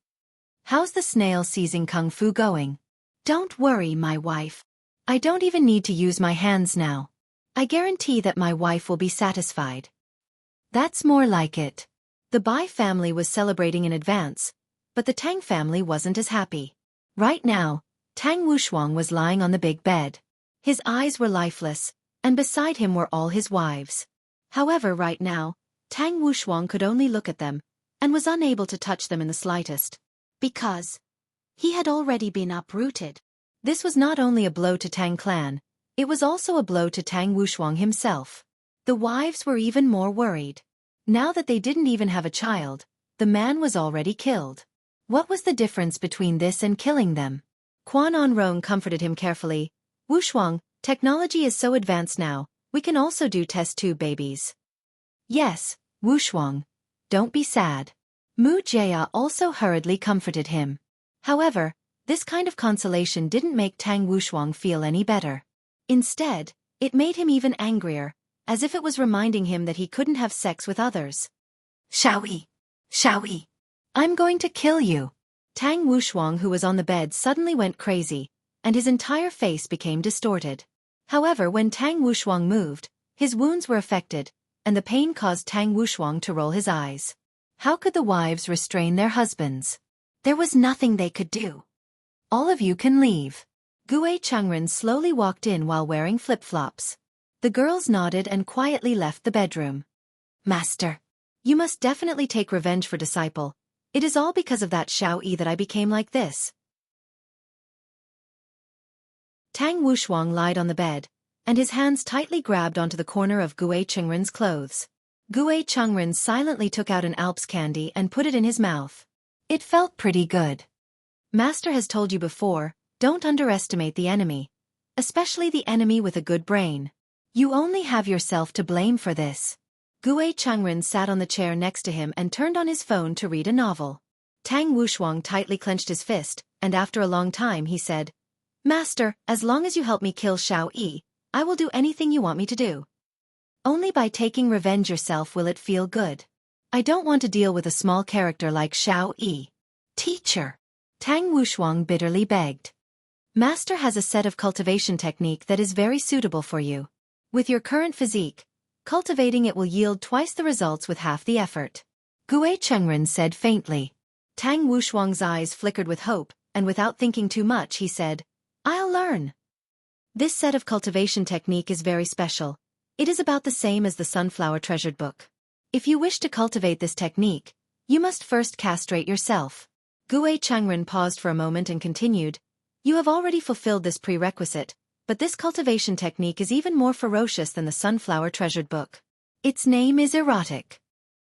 How's the snail seizing kung fu going? Don't worry, my wife. I don't even need to use my hands now. I guarantee that my wife will be satisfied. That's more like it. The Bai family was celebrating in advance, but the Tang family wasn't as happy. Right now, Tang Wushuang was lying on the big bed. His eyes were lifeless, and beside him were all his wives. However, right now, Tang Wushuang could only look at them, and was unable to touch them in the slightest. Because he had already been uprooted. This was not only a blow to Tang clan, it was also a blow to Tang Wushuang himself. The wives were even more worried. Now that they didn't even have a child, the man was already killed. What was the difference between this and killing them? Quan On Rong comforted him carefully. Wushuang, technology is so advanced now, we can also do test tube babies. Yes, Wushuang. Don't be sad. Mu Jia also hurriedly comforted him. However, this kind of consolation didn't make Tang Wushuang feel any better. Instead, it made him even angrier, as if it was reminding him that he couldn't have sex with others. Xiaoyi! Xiaoyi! I'm going to kill you! Tang Wushuang, who was on the bed, suddenly went crazy, and his entire face became distorted. However, when Tang Wushuang moved, his wounds were affected, and the pain caused Tang Wushuang to roll his eyes. How could the wives restrain their husbands? There was nothing they could do. All of you can leave. Gue Changren slowly walked in while wearing flip-flops. The girls nodded and quietly left the bedroom. Master, you must definitely take revenge for disciple. It is all because of that Xiaoyi that I became like this. Tang Wushuang lied on the bed, and his hands tightly grabbed onto the corner of Gue Changren's clothes. Gue Changren silently took out an Alps candy and put it in his mouth. It felt pretty good. Master has told you before, don't underestimate the enemy. Especially the enemy with a good brain. You only have yourself to blame for this. Gue Changren sat on the chair next to him and turned on his phone to read a novel. Tang Wushuang tightly clenched his fist, and after a long time he said, Master, as long as you help me kill Xiaoyi, I will do anything you want me to do. Only by taking revenge yourself will it feel good. I don't want to deal with a small character like Xiaoyi. Teacher. Tang Wushuang bitterly begged. Master has a set of cultivation technique that is very suitable for you. With your current physique, cultivating it will yield twice the results with half the effort. Gue Chengren said faintly. Tang Wushuang's eyes flickered with hope, and without thinking too much he said, I'll learn. This set of cultivation technique is very special. It is about the same as the Sunflower Treasured Book. If you wish to cultivate this technique, you must first castrate yourself. Gue Changren paused for a moment and continued, You have already fulfilled this prerequisite, but this cultivation technique is even more ferocious than the Sunflower Treasured Book. Its name is erotic.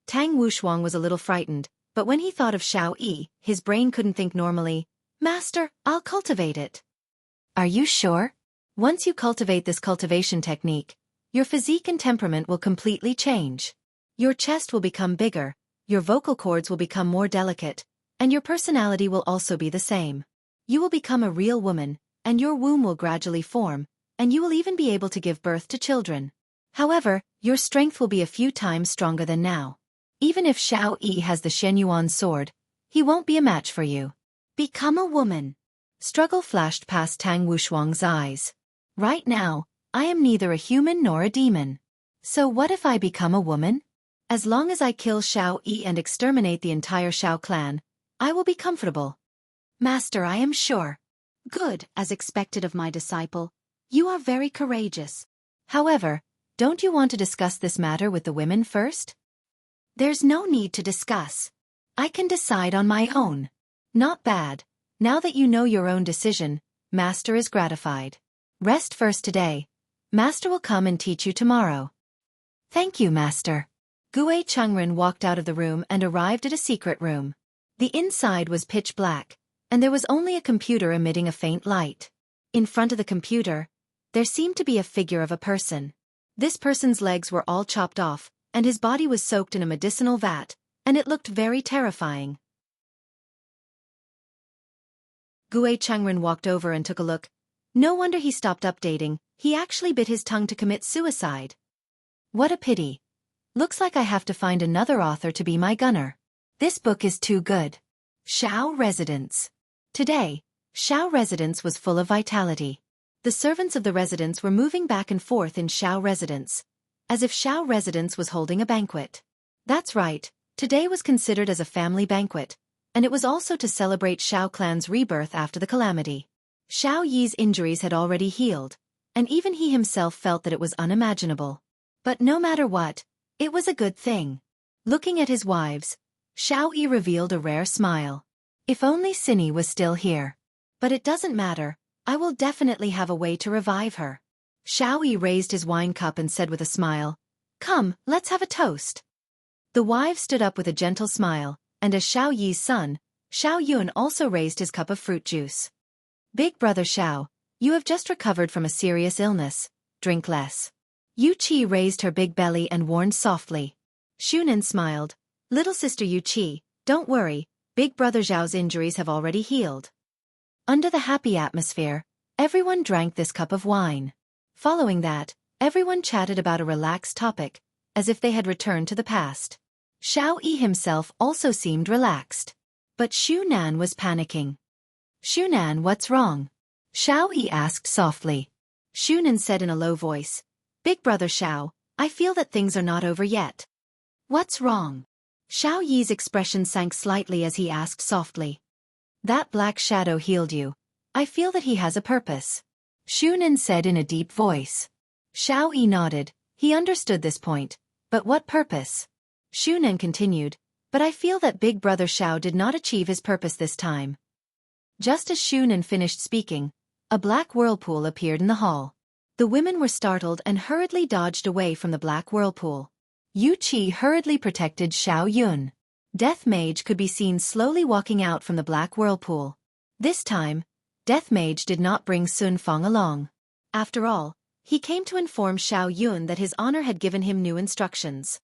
Tang Wushuang was a little frightened, but when he thought of Xiaoyi, his brain couldn't think normally. Master, I'll cultivate it. Are you sure? Once you cultivate this cultivation technique, your physique and temperament will completely change. Your chest will become bigger, your vocal cords will become more delicate, and your personality will also be the same. You will become a real woman, and your womb will gradually form, and you will even be able to give birth to children. However, your strength will be a few times stronger than now. Even if Xiaoyi has the Shenyuan sword, he won't be a match for you. Become a woman. Struggle flashed past Tang Wushuang's eyes. Right now, I am neither a human nor a demon. So what if I become a woman? As long as I kill Xiaoyi and exterminate the entire Xiao clan, I will be comfortable. Master, I am sure. Good, as expected of my disciple. You are very courageous. However, don't you want to discuss this matter with the women first? There's no need to discuss. I can decide on my own. Not bad. Now that you know your own decision, Master is gratified. Rest first today. Master will come and teach you tomorrow. Thank you, Master. Gue Changren walked out of the room and arrived at a secret room. The inside was pitch black, and there was only a computer emitting a faint light. In front of the computer, there seemed to be a figure of a person. This person's legs were all chopped off, and his body was soaked in a medicinal vat, and it looked very terrifying. Gue Changren walked over and took a look. No wonder he stopped updating, he actually bit his tongue to commit suicide. What a pity. Looks like I have to find another author to be my gunner. This book is too good. Xiao Residence. Today, Xiao Residence was full of vitality. The servants of the residence were moving back and forth in Xiao Residence, as if Xiao Residence was holding a banquet. That's right, today was considered as a family banquet, and it was also to celebrate Xiao clan's rebirth after the calamity. Xiao Yi's injuries had already healed, and even he himself felt that it was unimaginable. But no matter what, it was a good thing. Looking at his wives, Xiao Yi revealed a rare smile. If only Cindy was still here. But it doesn't matter, I will definitely have a way to revive her. Xiao Yi raised his wine cup and said with a smile, Come, let's have a toast. The wives stood up with a gentle smile, and as Xiao Yi's son, Xiao Yun also raised his cup of fruit juice. Big brother Xiao, you have just recovered from a serious illness. Drink less. Yu Qi raised her big belly and warned softly. Shunan smiled. Little sister Yu Qi, don't worry, big brother Zhao's injuries have already healed. Under the happy atmosphere, everyone drank this cup of wine. Following that, everyone chatted about a relaxed topic, as if they had returned to the past. Xiao Yi himself also seemed relaxed. But Shu Nan was panicking. Shu Nan, what's wrong? Xiao Yi asked softly. Shu Nan said in a low voice, Big brother Xiao, I feel that things are not over yet. What's wrong? Xiao Yi's expression sank slightly as he asked softly. That black shadow healed you. I feel that he has a purpose. Shu Nan said in a deep voice. Xiao Yi nodded. He understood this point. But what purpose? Shu Nan continued. But I feel that big brother Xiao did not achieve his purpose this time. Just as Shu Nan finished speaking, a black whirlpool appeared in the hall. The women were startled and hurriedly dodged away from the black whirlpool. Yu Qi hurriedly protected Xiao Yun. Death Mage could be seen slowly walking out from the black whirlpool. This time, Death Mage did not bring Sun Fang along. After all, he came to inform Xiao Yun that his honor had given him new instructions.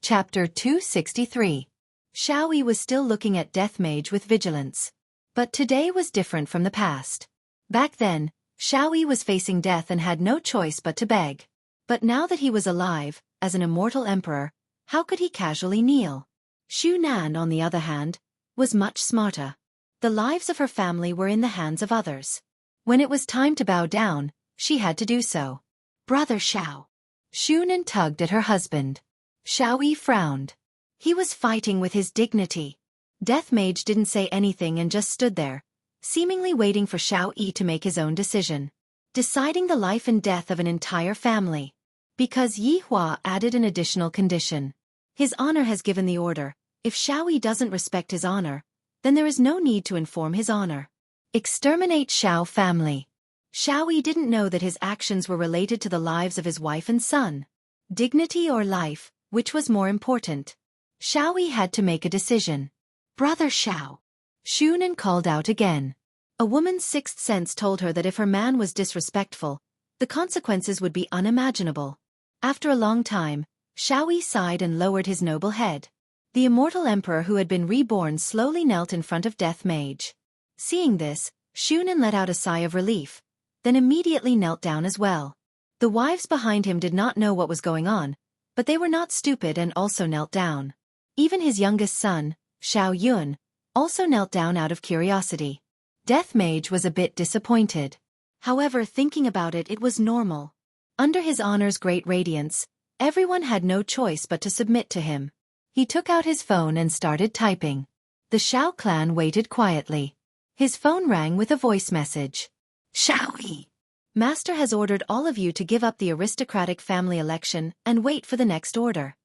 Chapter 263. Xiao Yi was still looking at Death Mage with vigilance. But today was different from the past. Back then, Xiao Yi was facing death and had no choice but to beg. But now that he was alive, as an immortal emperor, how could he casually kneel? Shu Nan, on the other hand, was much smarter. The lives of her family were in the hands of others. When it was time to bow down, she had to do so. Brother Xiao. Shu Nan tugged at her husband. Xiao Yi frowned. He was fighting with his dignity. Death Mage didn't say anything and just stood there, seemingly waiting for Xiao Yi to make his own decision. Deciding the life and death of an entire family. Because Yi Hua added an additional condition. His honor has given the order. If Xiao Yi doesn't respect his honor, then there is no need to inform his honor. Exterminate Xiao family. Xiao Yi didn't know that his actions were related to the lives of his wife and son. Dignity or life, which was more important? Xiao Yi had to make a decision. Brother Xiao. Shu Nan called out again. A woman's sixth sense told her that if her man was disrespectful, the consequences would be unimaginable. After a long time, Xiao Yi sighed and lowered his noble head. The immortal emperor who had been reborn slowly knelt in front of Death Mage. Seeing this, Shu Nan let out a sigh of relief, then immediately knelt down as well. The wives behind him did not know what was going on, but they were not stupid and also knelt down. Even his youngest son, Xiao Yun, also knelt down out of curiosity. Death Mage was a bit disappointed. However, thinking about it, it was normal. Under his honor's great radiance, everyone had no choice but to submit to him. He took out his phone and started typing. The Xiao clan waited quietly. His phone rang with a voice message. Xiao Yi. Master has ordered all of you to give up the aristocratic family election and wait for the next order.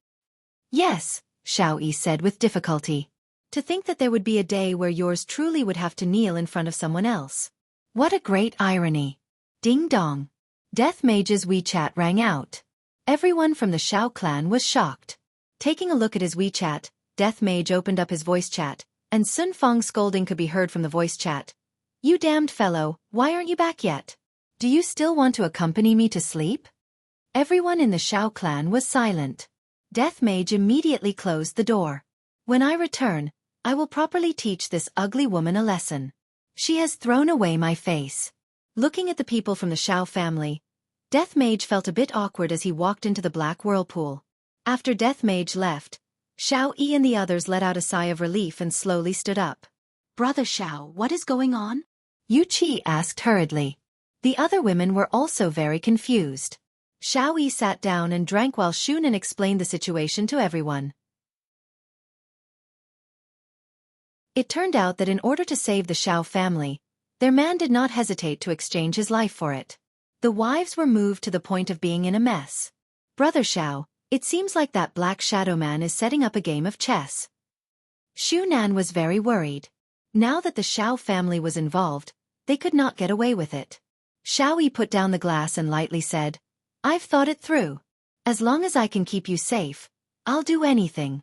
Yes, Xiao Yi said with difficulty. To think that there would be a day where yours truly would have to kneel in front of someone else. What a great irony. Ding dong. Death Mage's WeChat rang out. Everyone from the Xiao clan was shocked. Taking a look at his WeChat, Death Mage opened up his voice chat, and Sun Fang's scolding could be heard from the voice chat. You damned fellow, why aren't you back yet? Do you still want to accompany me to sleep? Everyone in the Xiao clan was silent. Death Mage immediately closed the door. When I return, I will properly teach this ugly woman a lesson. She has thrown away my face. Looking at the people from the Xiao family, Death Mage felt a bit awkward as he walked into the black whirlpool. After Death Mage left, Xiao Yi and the others let out a sigh of relief and slowly stood up. Brother Xiao, what is going on? Yu Qi asked hurriedly. The other women were also very confused. Xiao Yi sat down and drank while Shu Nan explained the situation to everyone. It turned out that in order to save the Xiao family, their man did not hesitate to exchange his life for it. The wives were moved to the point of being in a mess. Brother Xiao, it seems like that black shadow man is setting up a game of chess. Shu Nan was very worried. Now that the Xiao family was involved, they could not get away with it. Xiao Yi put down the glass and lightly said, I've thought it through. As long as I can keep you safe, I'll do anything.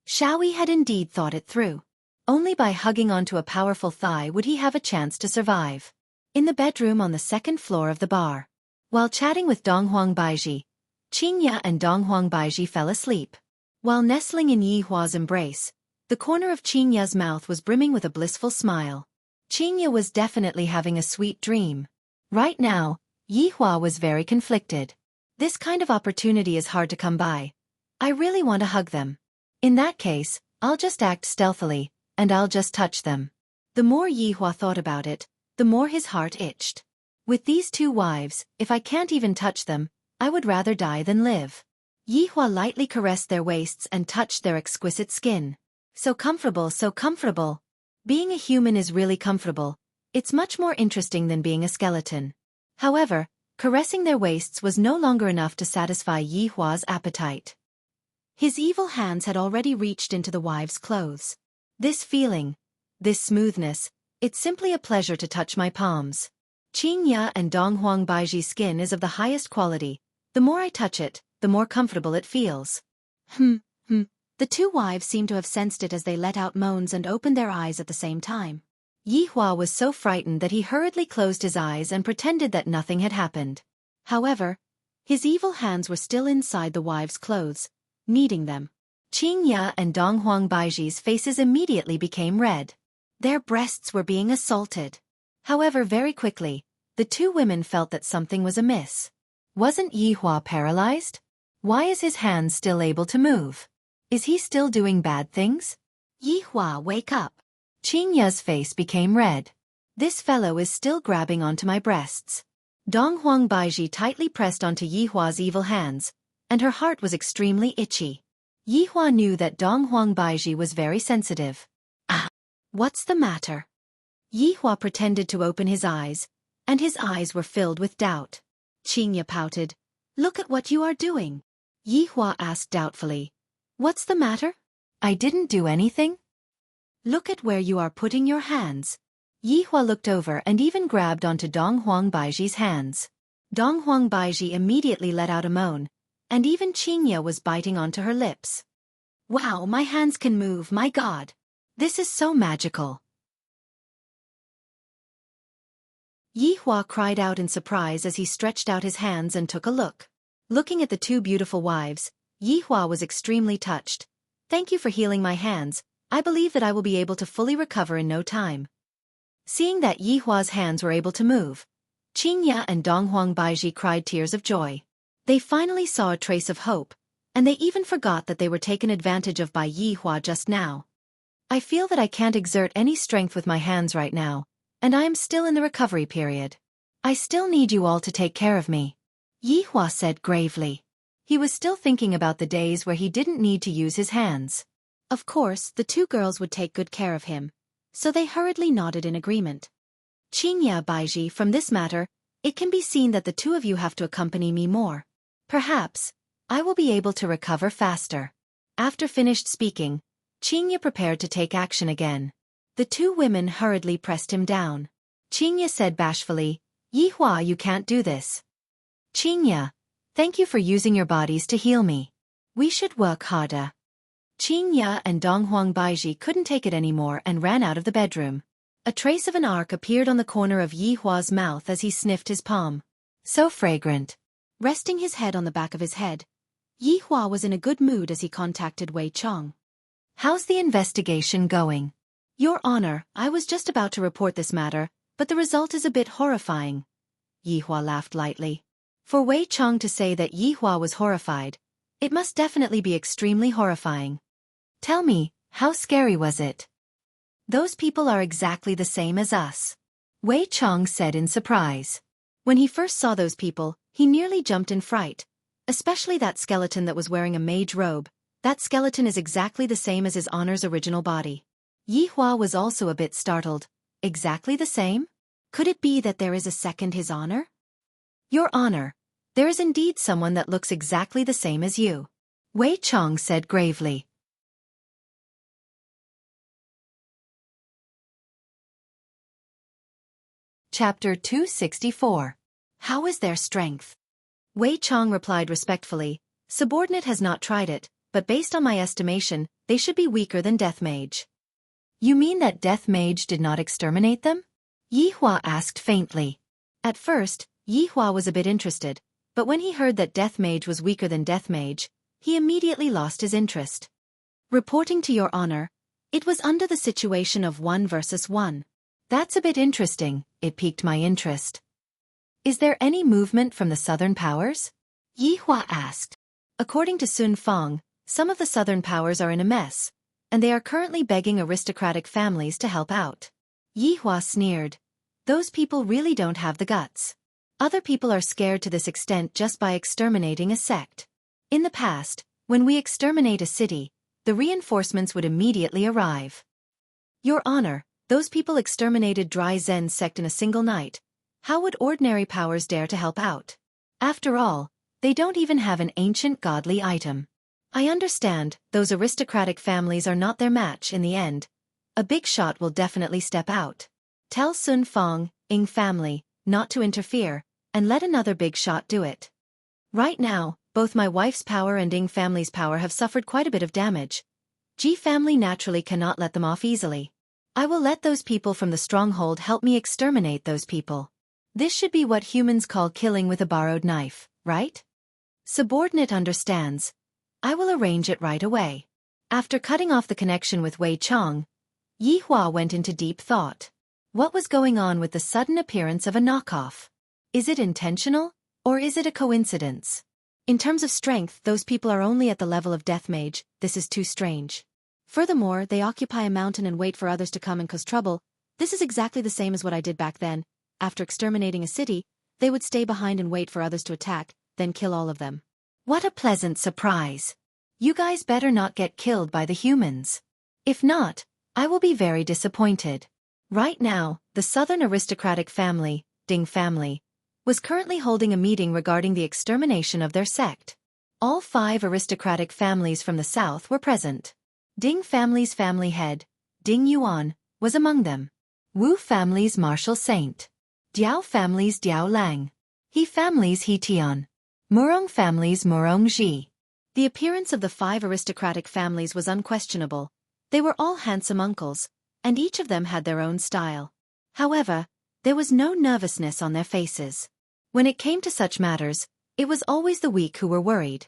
Xiaofan had indeed thought it through. Only by hugging onto a powerful thigh would he have a chance to survive. In the bedroom on the second floor of the bar, while chatting with Donghuang Baiji, Qingya and Donghuang Baiji fell asleep. While nestling in Yihua's embrace, the corner of Qingya's mouth was brimming with a blissful smile. Qingya was definitely having a sweet dream. Right now, Yihua was very conflicted. This kind of opportunity is hard to come by. I really want to hug them. In that case, I'll just act stealthily, and I'll just touch them. The more Yihua thought about it, the more his heart itched. With these two wives, if I can't even touch them, I would rather die than live. Yihua lightly caressed their waists and touched their exquisite skin. So comfortable, so comfortable. Being a human is really comfortable. It's much more interesting than being a skeleton. However, caressing their waists was no longer enough to satisfy Yihua's appetite. His evil hands had already reached into the wives' clothes. This feeling, this smoothness, it's simply a pleasure to touch my palms. Qingya and Donghuang Baiji's skin is of the highest quality. The more I touch it, the more comfortable it feels. The two wives seemed to have sensed it as they let out moans and opened their eyes at the same time. Yihua was so frightened that he hurriedly closed his eyes and pretended that nothing had happened. However, his evil hands were still inside the wives' clothes, kneading them. Qingya and Donghuang Baiji's faces immediately became red. Their breasts were being assaulted. However, very quickly, the two women felt that something was amiss. Wasn't Yihua paralyzed? Why is his hands still able to move? Is he still doing bad things? Yihua, wake up. Qingya's face became red. This fellow is still grabbing onto my breasts. Donghuang Baiji tightly pressed onto Yihua's evil hands, and her heart was extremely itchy. Yihua knew that Donghuang Baiji was very sensitive. What's the matter? Yihua pretended to open his eyes, and his eyes were filled with doubt. Qingya pouted. Look at what you are doing. Yihua asked doubtfully. What's the matter? I didn't do anything. Look at where you are putting your hands. Yihua looked over and even grabbed onto Donghuang Baiji's hands. Donghuang Baiji immediately let out a moan, and even Qingya was biting onto her lips. Wow, my hands can move, my God. This is so magical. Yihua cried out in surprise as he stretched out his hands and took a look. Looking at the two beautiful wives, Yihua was extremely touched. Thank you for healing my hands. I believe that I will be able to fully recover in no time. Seeing that Yihua's hands were able to move, Qingya and Donghuang Baiji cried tears of joy. They finally saw a trace of hope, and they even forgot that they were taken advantage of by Yihua just now. I feel that I can't exert any strength with my hands right now, and I am still in the recovery period. I still need you all to take care of me. Yihua said gravely. He was still thinking about the days where he didn't need to use his hands. Of course, the two girls would take good care of him, so they hurriedly nodded in agreement. Qingya, Baiji, from this matter, it can be seen that the two of you have to accompany me more. Perhaps, I will be able to recover faster. After finished speaking, Qingya prepared to take action again. The two women hurriedly pressed him down. Qingya said bashfully, Yihua, you can't do this. Qingya, thank you for using your bodies to heal me. We should work harder. Qingya and Donghuang Baiji couldn't take it anymore and ran out of the bedroom. A trace of an arc appeared on the corner of Yihua's mouth as he sniffed his palm. So fragrant. Resting his head on the back of his head, Yihua was in a good mood as he contacted Wei Chong. How's the investigation going? Your Honor, I was just about to report this matter, but the result is a bit horrifying. Yihua laughed lightly. For Wei Chong to say that Yihua was horrified, it must definitely be extremely horrifying. Tell me, how scary was it? Those people are exactly the same as us. Wei Chong said in surprise. When he first saw those people, he nearly jumped in fright, especially that skeleton that was wearing a mage robe. That skeleton is exactly the same as his Honor's original body. Yihua was also a bit startled. Exactly the same? Could it be that there is a second His Honor? Your Honor, there is indeed someone that looks exactly the same as you. Wei Chong said gravely. Chapter 264. How is their strength? Wei Chong replied respectfully, Subordinate has not tried it, but based on my estimation, they should be weaker than Death Mage. You mean that Death Mage did not exterminate them? Yihua asked faintly. At first, Yihua was a bit interested, but when he heard that Death Mage was weaker than Death Mage, he immediately lost his interest. Reporting to your honor, it was under the situation of 1 versus 1. That's a bit interesting, it piqued my interest. Is there any movement from the southern powers? Yihua asked. According to Sun Fang, some of the southern powers are in a mess, and they are currently begging aristocratic families to help out. Yihua sneered. Those people really don't have the guts. Other people are scared to this extent just by exterminating a sect. In the past, when we exterminate a city, the reinforcements would immediately arrive. Your honor, those people exterminated Dry Zen sect in a single night. How would ordinary powers dare to help out? After all, they don't even have an ancient godly item. I understand, those aristocratic families are not their match in the end. A big shot will definitely step out. Tell Sun Fang, Ying family, not to interfere, and let another big shot do it. Right now, both my wife's power and Ying family's power have suffered quite a bit of damage. Ji family naturally cannot let them off easily. I will let those people from the stronghold help me exterminate those people. This should be what humans call killing with a borrowed knife, right? Subordinate understands. I will arrange it right away. After cutting off the connection with Wei Chong, Yihua went into deep thought. What was going on with the sudden appearance of a knockoff? Is it intentional, or is it a coincidence? In terms of strength, those people are only at the level of Death Mage. This is too strange. Furthermore, they occupy a mountain and wait for others to come and cause trouble. This is exactly the same as what I did back then. After exterminating a city, they would stay behind and wait for others to attack, then kill all of them. What a pleasant surprise. You guys better not get killed by the humans. If not, I will be very disappointed. Right now, the southern aristocratic family, Ding family, was currently holding a meeting regarding the extermination of their sect. All 5 aristocratic families from the south were present. Ding family's family head, Ding Yuan, was among them. Wu family's martial saint. Diao family's Diao Lang. He family's He Tian. Murong family's Murong Ji. The appearance of the 5 aristocratic families was unquestionable. They were all handsome uncles, and each of them had their own style. However, there was no nervousness on their faces. When it came to such matters, it was always the weak who were worried.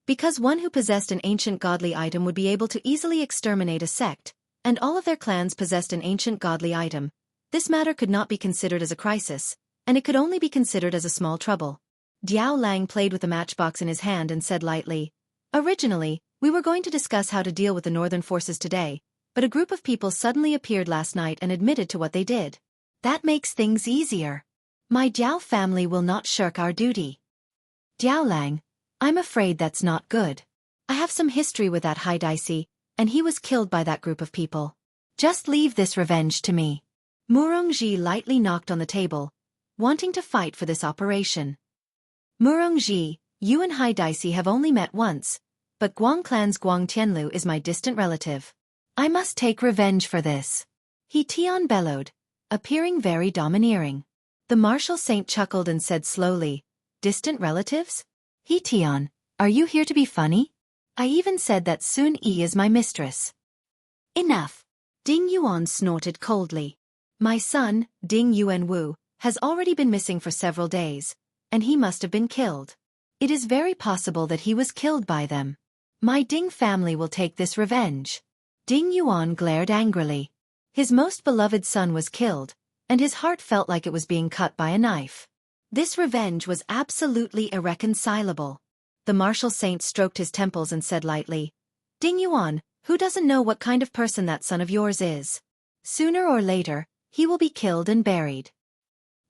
Because one who possessed an ancient godly item would be able to easily exterminate a sect, and all of their clans possessed an ancient godly item, this matter could not be considered as a crisis, and it could only be considered as a small trouble. Diao Lang played with a matchbox in his hand and said lightly, Originally, we were going to discuss how to deal with the northern forces today, but a group of people suddenly appeared last night and admitted to what they did. That makes things easier. My Diao family will not shirk our duty. Diao Lang, I'm afraid that's not good. I have some history with that Hai Daisy, and he was killed by that group of people. Just leave this revenge to me. Murong Ji lightly knocked on the table, wanting to fight for this operation. Murong Ji, you and Hai Daisy have only met once, but Guang clan's Guang Tianlu is my distant relative. I must take revenge for this. He Tian bellowed, appearing very domineering. The martial saint chuckled and said slowly, Distant relatives? He Tian, are you here to be funny? I even said that Sun Yi is my mistress. Enough. Ding Yuan snorted coldly. My son, Ding Yuan Wu, has already been missing for several days, and he must have been killed. It is very possible that he was killed by them. My Ding family will take this revenge. Ding Yuan glared angrily. His most beloved son was killed, and his heart felt like it was being cut by a knife. This revenge was absolutely irreconcilable. The martial saint stroked his temples and said lightly, Ding Yuan, who doesn't know what kind of person that son of yours is? Sooner or later, he will be killed and buried.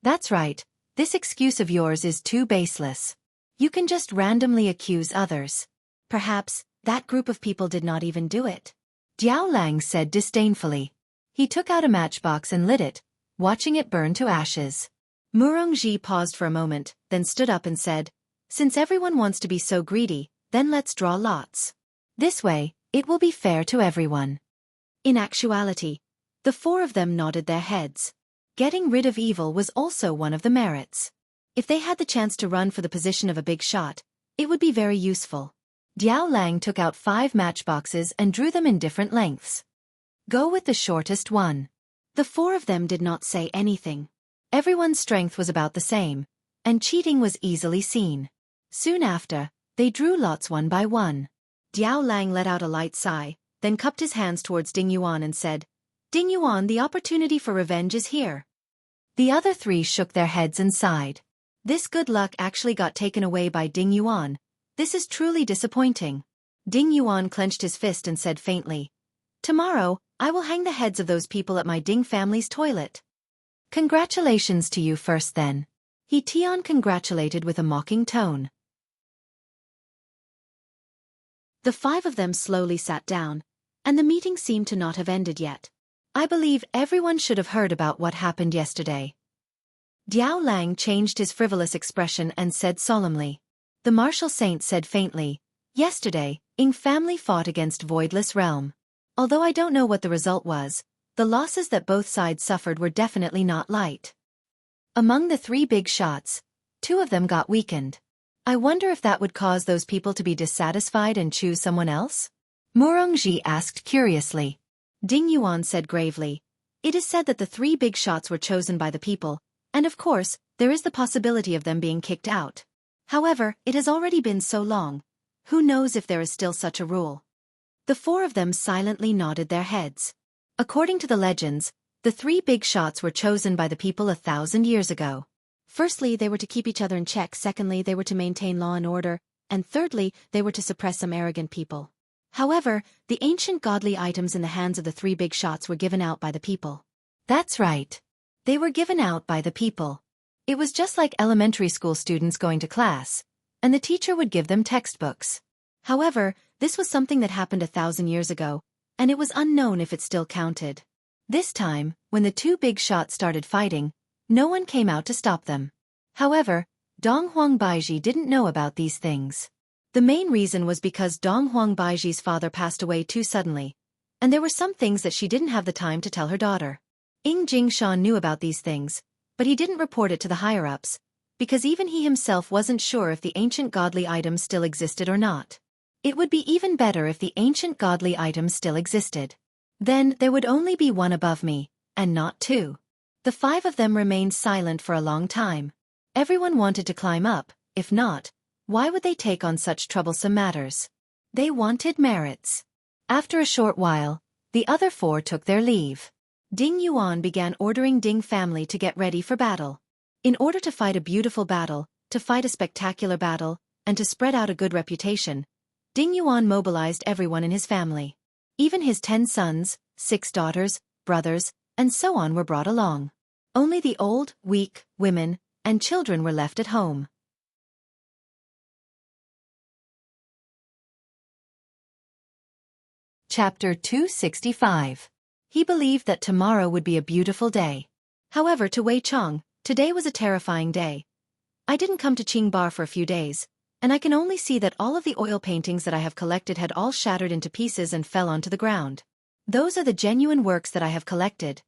That's right, this excuse of yours is too baseless. You can just randomly accuse others. Perhaps, that group of people did not even do it. Diao Lang said disdainfully. He took out a matchbox and lit it, watching it burn to ashes. Murong Ji paused for a moment, then stood up and said, Since everyone wants to be so greedy, then let's draw lots. This way, it will be fair to everyone. In actuality, the 4 of them nodded their heads. Getting rid of evil was also one of the merits. If they had the chance to run for the position of a big shot, it would be very useful. Diao Lang took out 5 matchboxes and drew them in different lengths. Go with the shortest one. The 4 of them did not say anything. Everyone's strength was about the same, and cheating was easily seen. Soon after, they drew lots one by one. Diao Lang let out a light sigh, then cupped his hands towards Ding Yuan and said, "Ding Yuan, the opportunity for revenge is here." The other 3 shook their heads and sighed. This good luck actually got taken away by Ding Yuan. This is truly disappointing. Ding Yuan clenched his fist and said faintly, "Tomorrow, I will hang the heads of those people at my Ding family's toilet." Congratulations to you first then. He Tian congratulated with a mocking tone. The 5 of them slowly sat down, and the meeting seemed to not have ended yet. I believe everyone should have heard about what happened yesterday. Diao Lang changed his frivolous expression and said solemnly. The martial saint said faintly, "Yesterday, Ying family fought against Voidless Realm. Although I don't know what the result was, the losses that both sides suffered were definitely not light. Among the 3 big shots, 2 of them got weakened. I wonder if that would cause those people to be dissatisfied and choose someone else?" Murongji asked curiously. Ding Yuan said gravely, "It is said that the 3 big shots were chosen by the people, and of course, there is the possibility of them being kicked out. However, it has already been so long. Who knows if there is still such a rule?" The 4 of them silently nodded their heads. According to the legends, the 3 big shots were chosen by the people 1,000 years ago. Firstly, they were to keep each other in check. Secondly, they were to maintain law and order. And thirdly, they were to suppress some arrogant people. However, the ancient godly items in the hands of the 3 big shots were given out by the people. That's right. They were given out by the people. It was just like elementary school students going to class, and the teacher would give them textbooks. However, this was something that happened 1,000 years ago, and it was unknown if it still counted. This time, when the 2 big shots started fighting, no one came out to stop them. However, Dong Huang Baiji didn't know about these things. The main reason was because Dong Huang Baiji's father passed away too suddenly, and there were some things that she didn't have the time to tell her daughter. Ying Jingshan knew about these things, but he didn't report it to the higher-ups, because even he himself wasn't sure if the ancient godly items still existed or not. It would be even better if the ancient godly items still existed. Then there would only be one above me, and not 2. The 5 of them remained silent for a long time. Everyone wanted to climb up. If not, why would they take on such troublesome matters? They wanted merits. After a short while, the other 4 took their leave. Ding Yuan began ordering Ding family to get ready for battle. In order to fight a beautiful battle, to fight a spectacular battle, and to spread out a good reputation, Ding Yuan mobilized everyone in his family. Even his 10 sons, 6 daughters, brothers, and so on were brought along. Only the old, weak, women, and children were left at home. Chapter 265. He believed that tomorrow would be a beautiful day. However, to Wei Chong, today was a terrifying day. I didn't come to Qingbar for a few days, and I can only see that all of the oil paintings that I have collected had all shattered into pieces and fell onto the ground. Those are the genuine works that I have collected.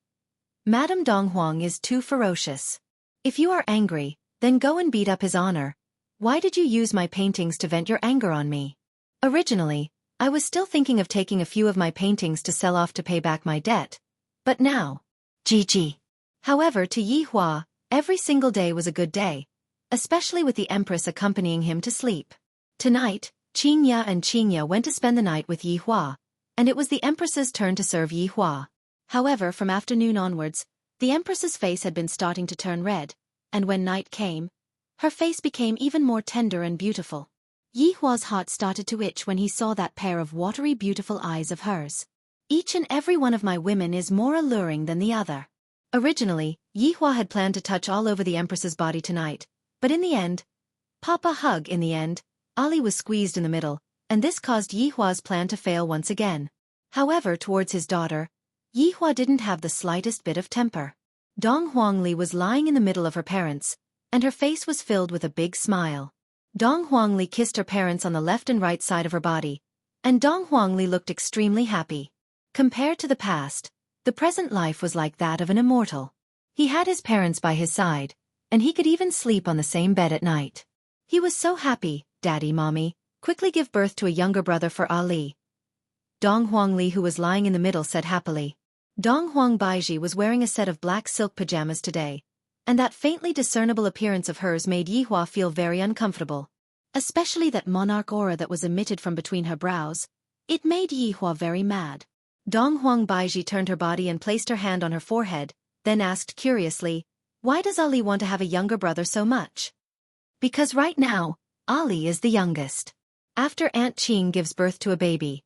Madame Dong Huang is too ferocious. If you are angry, then go and beat up his honor. Why did you use my paintings to vent your anger on me? Originally, I was still thinking of taking a few of my paintings to sell off to pay back my debt. But now, GG. However, to Yi Hua, every single day was a good day, especially with the Empress accompanying him to sleep. Tonight, Qingya and Qingya went to spend the night with Yi Hua, and it was the Empress's turn to serve Yi Hua. However, from afternoon onwards, the Empress's face had been starting to turn red, and when night came, her face became even more tender and beautiful. Yi Hua's heart started to itch when he saw that pair of watery beautiful eyes of hers. Each and every one of my women is more alluring than the other. Originally, Yi Hua had planned to touch all over the Empress's body tonight, but in the end, Ali was squeezed in the middle, and this caused Yi Hua's plan to fail once again. However, towards his daughter, Yi Hua didn't have the slightest bit of temper. Dong Huangli was lying in the middle of her parents, and her face was filled with a big smile. Dong Huangli kissed her parents on the left and right side of her body, and Dong Huangli looked extremely happy. Compared to the past, the present life was like that of an immortal. He had his parents by his side, and he could even sleep on the same bed at night. He was so happy. Daddy, Mommy, quickly give birth to a younger brother for Ali. Dong Huangli, who was lying in the middle, said happily. Dong Huang Baiji was wearing a set of black silk pajamas today, and that faintly discernible appearance of hers made Yihua feel very uncomfortable. Especially that monarch aura that was emitted from between her brows. It made Yihua very mad. Dong Huang Baiji turned her body and placed her hand on her forehead, then asked curiously, "Why does Ali want to have a younger brother so much?" "Because right now, Ali is the youngest. After Aunt Qing gives birth to a baby,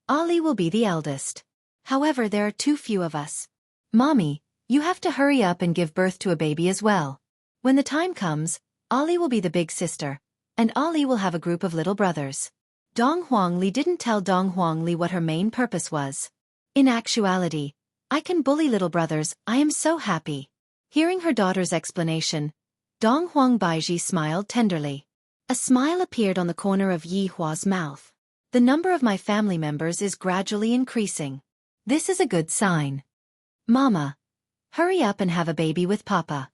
Ali will be the eldest. However, there are too few of us. Mommy, you have to hurry up and give birth to a baby as well. When the time comes, Ali will be the big sister, and Ali will have a group of little brothers." Dong Huangli didn't tell Dong Huangli what her main purpose was. "In actuality, I can bully little brothers. I am so happy." Hearing her daughter's explanation, Dong Huang Baiji smiled tenderly. A smile appeared on the corner of Yihua's mouth. "The number of my family members is gradually increasing. This is a good sign. Mama, hurry up and have a baby with Papa."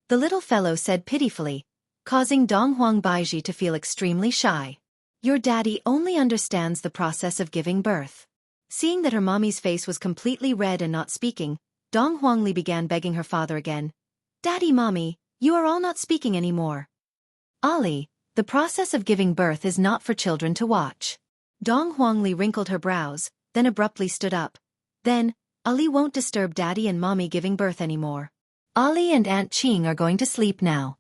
The little fellow said pitifully, causing Dong Huang Baiji to feel extremely shy. "Your daddy only understands the process of giving birth." Seeing that her mommy's face was completely red and not speaking, Dong Huangli began begging her father again. "Daddy, Mommy, you are all not speaking anymore. Ali, the process of giving birth is not for children to watch." Dong Huangli wrinkled her brows, then abruptly stood up. "Then, Ali won't disturb Daddy and Mommy giving birth anymore. Ali and Aunt Qing are going to sleep now."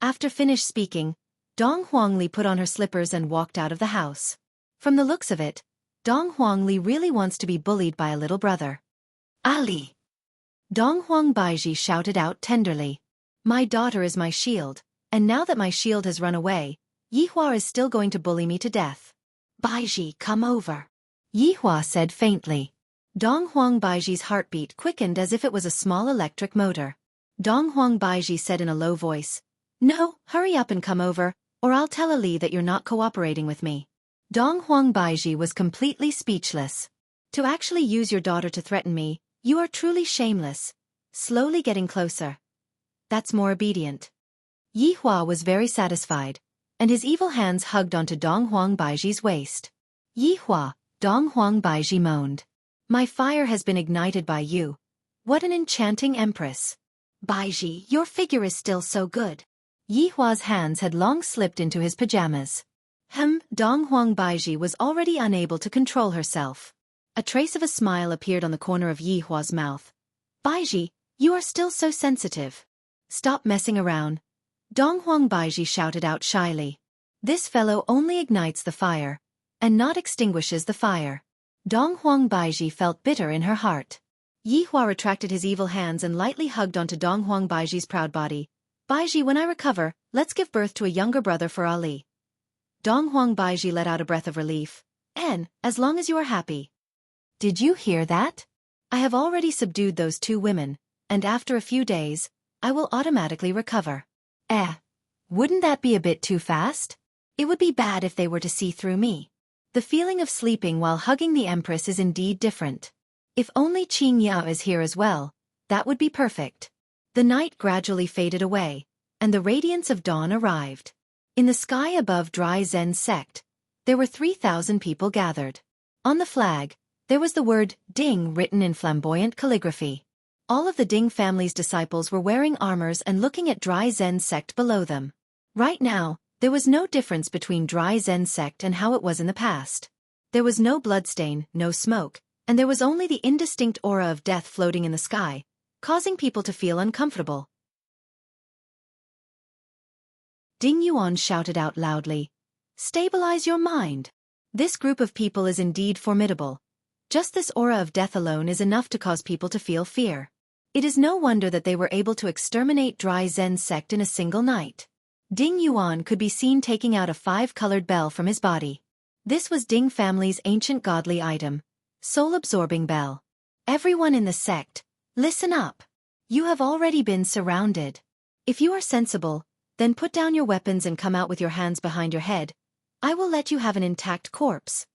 After finished speaking, Dong Huangli put on her slippers and walked out of the house. From the looks of it, Dong Huangli really wants to be bullied by a little brother. "Ali!" Dong Huang Baiji shouted out tenderly. "My daughter is my shield, and now that my shield has run away, Yihua is still going to bully me to death." "Baiji, come over," Yihua said faintly. Dong Huang Baiji's heartbeat quickened as if it was a small electric motor. Dong Huang Baiji said in a low voice, "No, hurry up and come over, or I'll tell Ali that you're not cooperating with me." Dong Huang Baiji was completely speechless. "To actually use your daughter to threaten me, you are truly shameless." Slowly getting closer. "That's more obedient." Yihua was very satisfied, and his evil hands hugged onto Dong Huang Baiji's waist. "Yihua," Dong Huang Baiji moaned. "My fire has been ignited by you. What an enchanting empress." "Baiji, your figure is still so good." Yihua's hands had long slipped into his pajamas. Dong Huang Baiji was already unable to control herself. A trace of a smile appeared on the corner of Yihua's mouth. "Baiji, you are still so sensitive. Stop messing around." Dong Huang Baiji shouted out shyly. "This fellow only ignites the fire, and not extinguishes the fire." Dong Huang Baiji felt bitter in her heart. Yihua retracted his evil hands and lightly hugged onto Dong Huang Baiji's proud body. "Baiji, when I recover, let's give birth to a younger brother for Ali." Dong Huang Baiji let out a breath of relief. As long as you are happy." "Did you hear that? I have already subdued those two women, and after a few days, I will automatically recover." Wouldn't that be a bit too fast? It would be bad if they were to see through me. The feeling of sleeping while hugging the Empress is indeed different. If only Qing Yao is here as well, that would be perfect. The night gradually faded away, and the radiance of dawn arrived. In the sky above Dry Zen sect, there were 3,000 people gathered. On the flag, there was the word Ding written in flamboyant calligraphy. All of the Ding family's disciples were wearing armors and looking at Dry Zen sect below them. Right now, there was no difference between Dry Zen sect and how it was in the past. There was no bloodstain, no smoke, and there was only the indistinct aura of death floating in the sky, causing people to feel uncomfortable. Ding Yuan shouted out loudly, "Stabilize your mind. This group of people is indeed formidable. Just this aura of death alone is enough to cause people to feel fear. It is no wonder that they were able to exterminate Dry Zen sect in a single night." Ding Yuan could be seen taking out a 5-colored bell from his body. This was Ding family's ancient godly item, soul-absorbing bell. "Everyone in the sect, listen up. You have already been surrounded. If you are sensible, then put down your weapons and come out with your hands behind your head. I will let you have an intact corpse."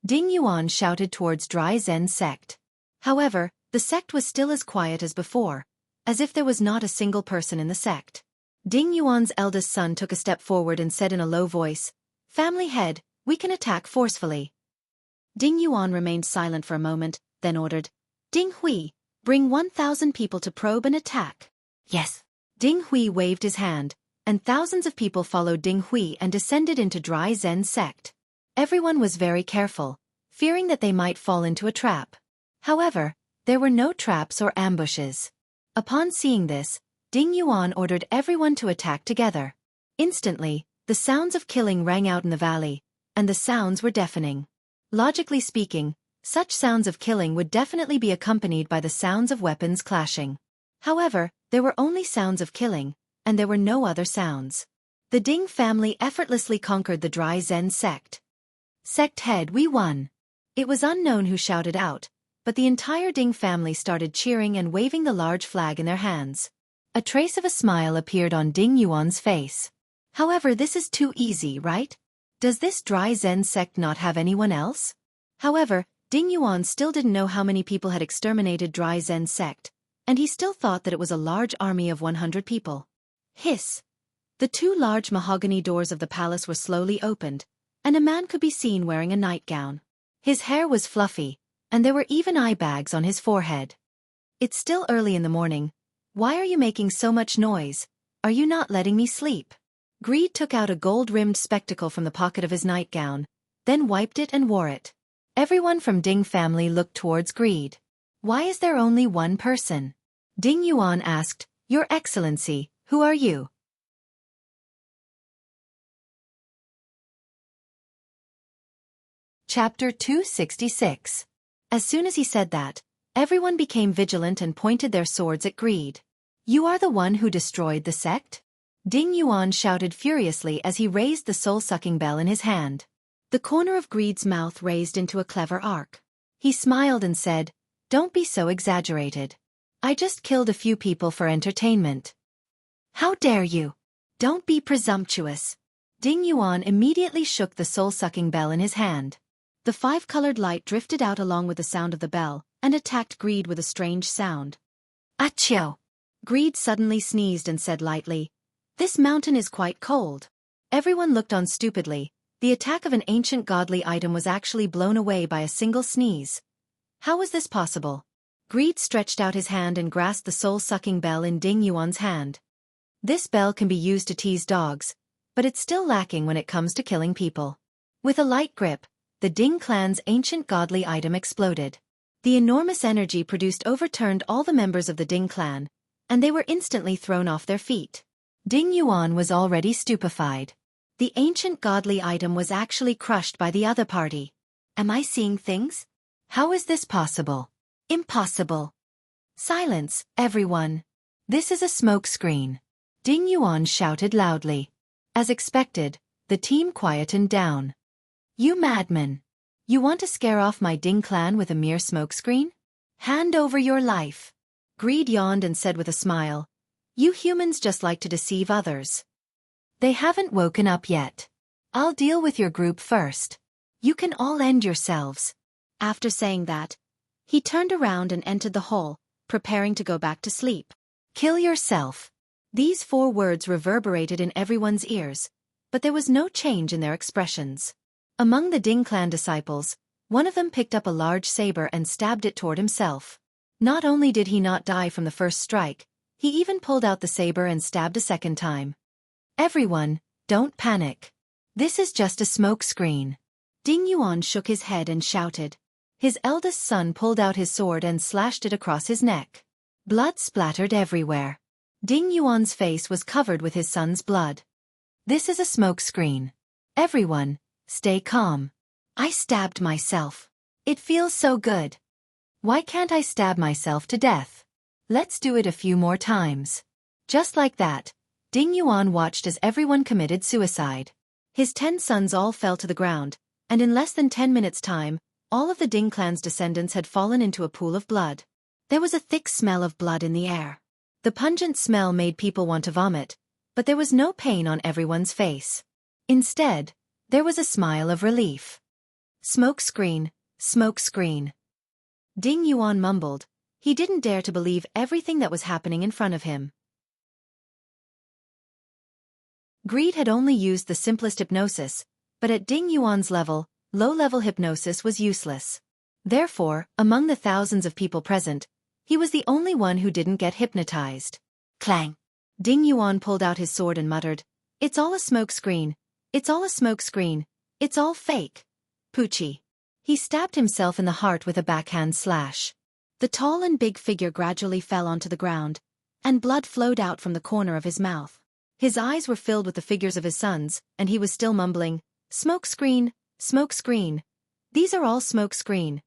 Ding Yuan shouted towards Dry Zen sect. However, the sect was still as quiet as before, as if there was not a single person in the sect. Ding Yuan's eldest son took a step forward and said in a low voice, "Family head, we can attack forcefully." Ding Yuan remained silent for a moment, then ordered, "Ding Hui, bring 1,000 people to probe and attack." Yes. Ding Hui waved his hand, and thousands of people followed Ding Hui and descended into Dry Zen sect. Everyone was very careful, fearing that they might fall into a trap. However, there were no traps or ambushes. Upon seeing this, Ding Yuan ordered everyone to attack together. Instantly, the sounds of killing rang out in the valley, and the sounds were deafening. Logically speaking, such sounds of killing would definitely be accompanied by the sounds of weapons clashing. However, there were only sounds of killing, and there were no other sounds. The Ding family effortlessly conquered the Dry Zen sect. "Sect head, we won!" It was unknown who shouted out, but the entire Ding family started cheering and waving the large flag in their hands. A trace of a smile appeared on Ding Yuan's face. "However, this is too easy, right? Does this Dry Zen sect not have anyone else?" However, Ding Yuan still didn't know how many people had exterminated Dry Zen sect, and he still thought that it was a large army of 100 people. Hiss! The two large mahogany doors of the palace were slowly opened, and a man could be seen wearing a nightgown. His hair was fluffy, and there were even eye bags on his forehead. "It's still early in the morning. Why are you making so much noise? Are you not letting me sleep?" Greed took out a gold-rimmed spectacle from the pocket of his nightgown, then wiped it and wore it. Everyone from Ding family looked towards Greed. "Why is there only one person?" Ding Yuan asked, "Your Excellency, who are you?" Chapter 266. As soon as he said that, everyone became vigilant and pointed their swords at Greed. "You are the one who destroyed the sect?" Ding Yuan shouted furiously as he raised the soul-sucking bell in his hand. The corner of Greed's mouth raised into a clever arc. He smiled and said, "Don't be so exaggerated. I just killed a few people for entertainment." "How dare you? Don't be presumptuous." Ding Yuan immediately shook the soul-sucking bell in his hand. The five-colored light drifted out along with the sound of the bell, and attacked Greed with a strange sound. "Achoo!" Greed suddenly sneezed and said lightly, "This mountain is quite cold." Everyone looked on stupidly. The attack of an ancient godly item was actually blown away by a single sneeze. How was this possible? Greed stretched out his hand and grasped the soul-sucking bell in Ding Yuan's hand. This bell can be used to tease dogs, but it's still lacking when it comes to killing people. With a light grip, the Ding clan's ancient godly item exploded. The enormous energy produced overturned all the members of the Ding clan, and they were instantly thrown off their feet. Ding Yuan was already stupefied. The ancient godly item was actually crushed by the other party. Am I seeing things? How is this possible? Impossible. Silence, everyone. This is a smoke screen. Ding Yuan shouted loudly. As expected, the team quietened down. You madman. You want to scare off my Ding clan with a mere smokescreen? Hand over your life. Greed yawned and said with a smile, "You humans just like to deceive others. They haven't woken up yet. I'll deal with your group first. You can all end yourselves." After saying that, he turned around and entered the hall, preparing to go back to sleep. "Kill yourself." These 4 words reverberated in everyone's ears, but there was no change in their expressions. Among the Ding clan disciples, one of them picked up a large saber and stabbed it toward himself. Not only did he not die from the first strike, he even pulled out the saber and stabbed a second time. "Everyone, don't panic. This is just a smoke screen." Ding Yuan shook his head and shouted. His eldest son pulled out his sword and slashed it across his neck. Blood splattered everywhere. Ding Yuan's face was covered with his son's blood. "This is a smoke screen. Everyone, stay calm. I stabbed myself. It feels so good. Why can't I stab myself to death? Let's do it a few more times." Just like that, Ding Yuan watched as everyone committed suicide. His 10 sons all fell to the ground, and in less than 10 minutes' time, all of the Ding clan's descendants had fallen into a pool of blood. There was a thick smell of blood in the air. The pungent smell made people want to vomit, but there was no pain on everyone's face. Instead, there was a smile of relief. Smoke screen, smoke screen. Ding Yuan mumbled, He didn't dare to believe everything that was happening in front of him. Greed had only used the simplest hypnosis, but at Ding Yuan's level, low-level hypnosis was useless. Therefore, among the thousands of people present, he was the only one who didn't get hypnotized. Clang! Ding Yuan pulled out his sword and muttered, "It's all a smoke screen. It's all a smoke screen. It's all fake. Poochie." He stabbed himself in the heart with a backhand slash. The tall and big figure gradually fell onto the ground, and blood flowed out from the corner of his mouth. His eyes were filled with the figures of his sons, and he was still mumbling, "Smoke screen, smoke screen. These are all smoke screen."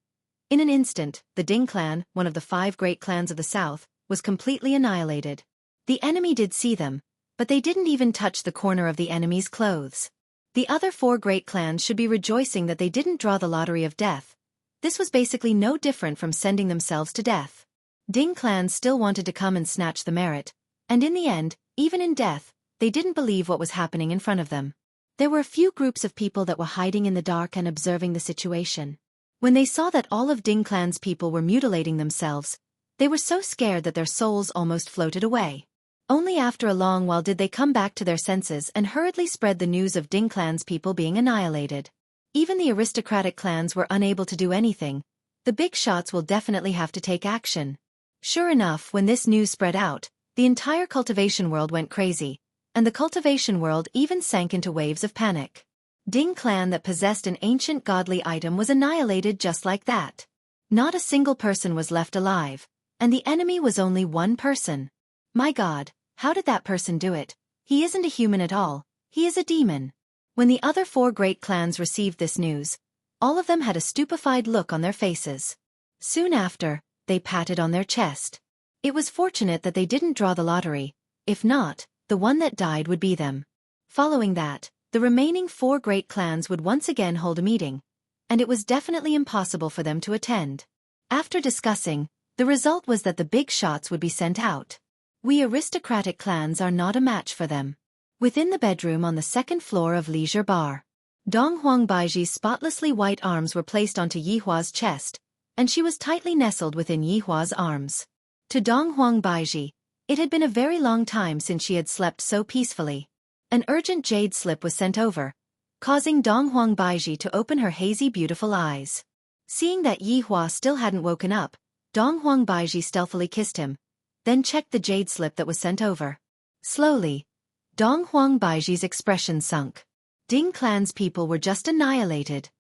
In an instant, the Ding clan, one of the 5 great clans of the south, was completely annihilated. The enemy did see them, but they didn't even touch the corner of the enemy's clothes. The other 4 great clans should be rejoicing that they didn't draw the lottery of death. This was basically no different from sending themselves to death. Ding clans still wanted to come and snatch the merit, and in the end, even in death, they didn't believe what was happening in front of them. There were a few groups of people that were hiding in the dark and observing the situation. When they saw that all of Ding clan's people were mutilating themselves, they were so scared that their souls almost floated away. Only after a long while did they come back to their senses and hurriedly spread the news of Ding clan's people being annihilated. Even the aristocratic clans were unable to do anything. The big shots will definitely have to take action. Sure enough, when this news spread out, the entire cultivation world went crazy, and the cultivation world even sank into waves of panic. Ding clan that possessed an ancient godly item was annihilated just like that. Not a single person was left alive, and the enemy was only one person. My God, how did that person do it? He isn't a human at all, he is a demon. When the other 4 great clans received this news, all of them had a stupefied look on their faces. Soon after, they patted on their chest. It was fortunate that they didn't draw the lottery. If not, the one that died would be them. Following that, the remaining 4 great clans would once again hold a meeting, and it was definitely impossible for them to attend. After discussing, the result was that the big shots would be sent out. We aristocratic clans are not a match for them. Within the bedroom on the 2nd floor of Leisure Bar, Dong Huang Baiji's spotlessly white arms were placed onto Yihua's chest, and she was tightly nestled within Yihua's arms. To Dong Huang Baiji, it had been a very long time since she had slept so peacefully. An urgent jade slip was sent over, causing Dong Huang Baiji to open her hazy beautiful eyes. Seeing that Yihua still hadn't woken up, Dong Huang Baiji stealthily kissed him, then checked the jade slip that was sent over. Slowly, Dong Huang Baiji's expression sunk. Ding clan's people were just annihilated.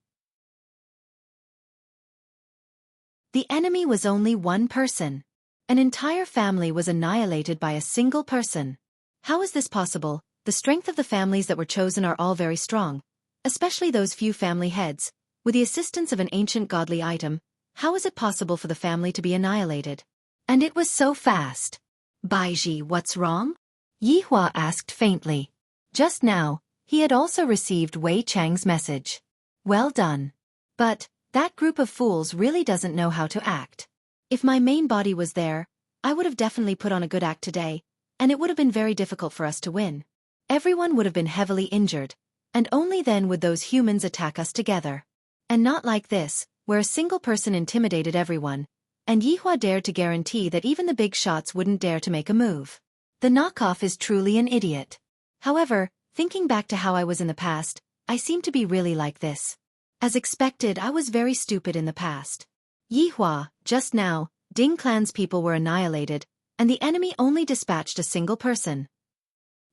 The enemy was only one person. An entire family was annihilated by a single person. How is this possible? The strength of the families that were chosen are all very strong, especially those few family heads. With the assistance of an ancient godly item, how is it possible for the family to be annihilated? And it was so fast. Baiji, what's wrong? Yihua asked faintly. Just now, he had also received Wei Chang's message. Well done. But, that group of fools really doesn't know how to act. If my main body was there, I would have definitely put on a good act today, and it would have been very difficult for us to win. Everyone would have been heavily injured, and only then would those humans attack us together. And not like this, where a single person intimidated everyone, and Yihua dared to guarantee that even the big shots wouldn't dare to make a move. The knockoff is truly an idiot. However, thinking back to how I was in the past, I seem to be really like this. As expected, I was very stupid in the past. Yihua, just now, Ding clan's people were annihilated, and the enemy only dispatched a single person.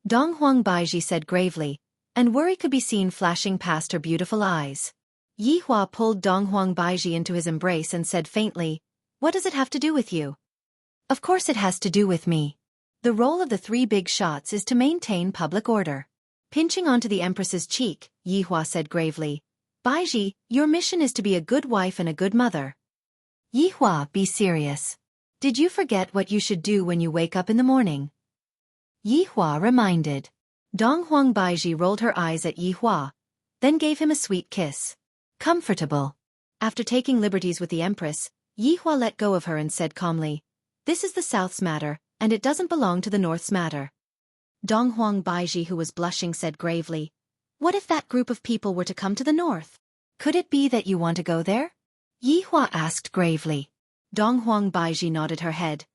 Dong Huang Baiji said gravely, and worry could be seen flashing past her beautiful eyes. Yihua pulled Dong Huang Baiji into his embrace and said faintly, "What does it have to do with you?" Of course it has to do with me. The role of the 3 big shots is to maintain public order. Pinching onto the Empress's cheek, Yihua said gravely, "Baiji, your mission is to be a good wife and a good mother." Yihua, be serious. Did you forget what you should do when you wake up in the morning? Yihua reminded. Dong Huang Baiji rolled her eyes at Yihua, then gave him a sweet kiss. Comfortable. After taking liberties with the Empress, Yihua let go of her and said calmly, "This is the South's matter, and it doesn't belong to the North's matter." Dong Huang Baiji, who was blushing, said gravely, "What if that group of people were to come to the North? Could it be that you want to go there?" Yihua asked gravely. Donghuang Baiji nodded her head.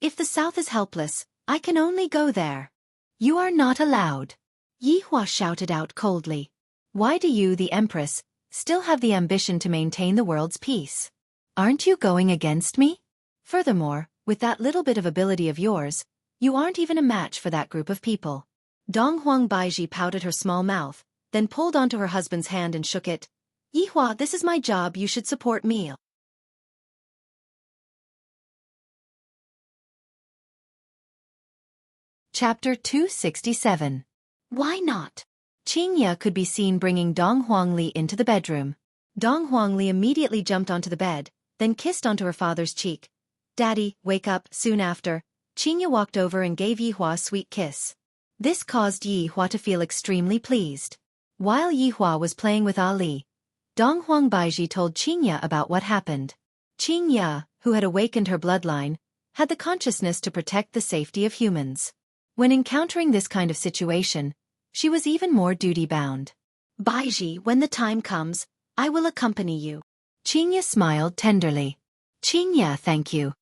If the south is helpless, I can only go there. You are not allowed. Yihua shouted out coldly. Why do you, the Empress, still have the ambition to maintain the world's peace? Aren't you going against me? Furthermore, with that little bit of ability of yours, you aren't even a match for that group of people. Donghuang Baiji pouted her small mouth, then pulled onto her husband's hand and shook it. Yihua, this is my job, you should support me. Chapter 267. Why not? Qingya could be seen bringing Dong Huangli into the bedroom. Dong Huangli immediately jumped onto the bed, then kissed onto her father's cheek. Daddy, wake up. Soon after, Qingya walked over and gave Yihua a sweet kiss. This caused Yihua to feel extremely pleased. While Yihua was playing with Ali, Donghuang Baiji told Qingya about what happened. Qingya, who had awakened her bloodline, had the consciousness to protect the safety of humans. When encountering this kind of situation, she was even more duty-bound. Baiji, when the time comes, I will accompany you. Qingya smiled tenderly. Qingya, thank you.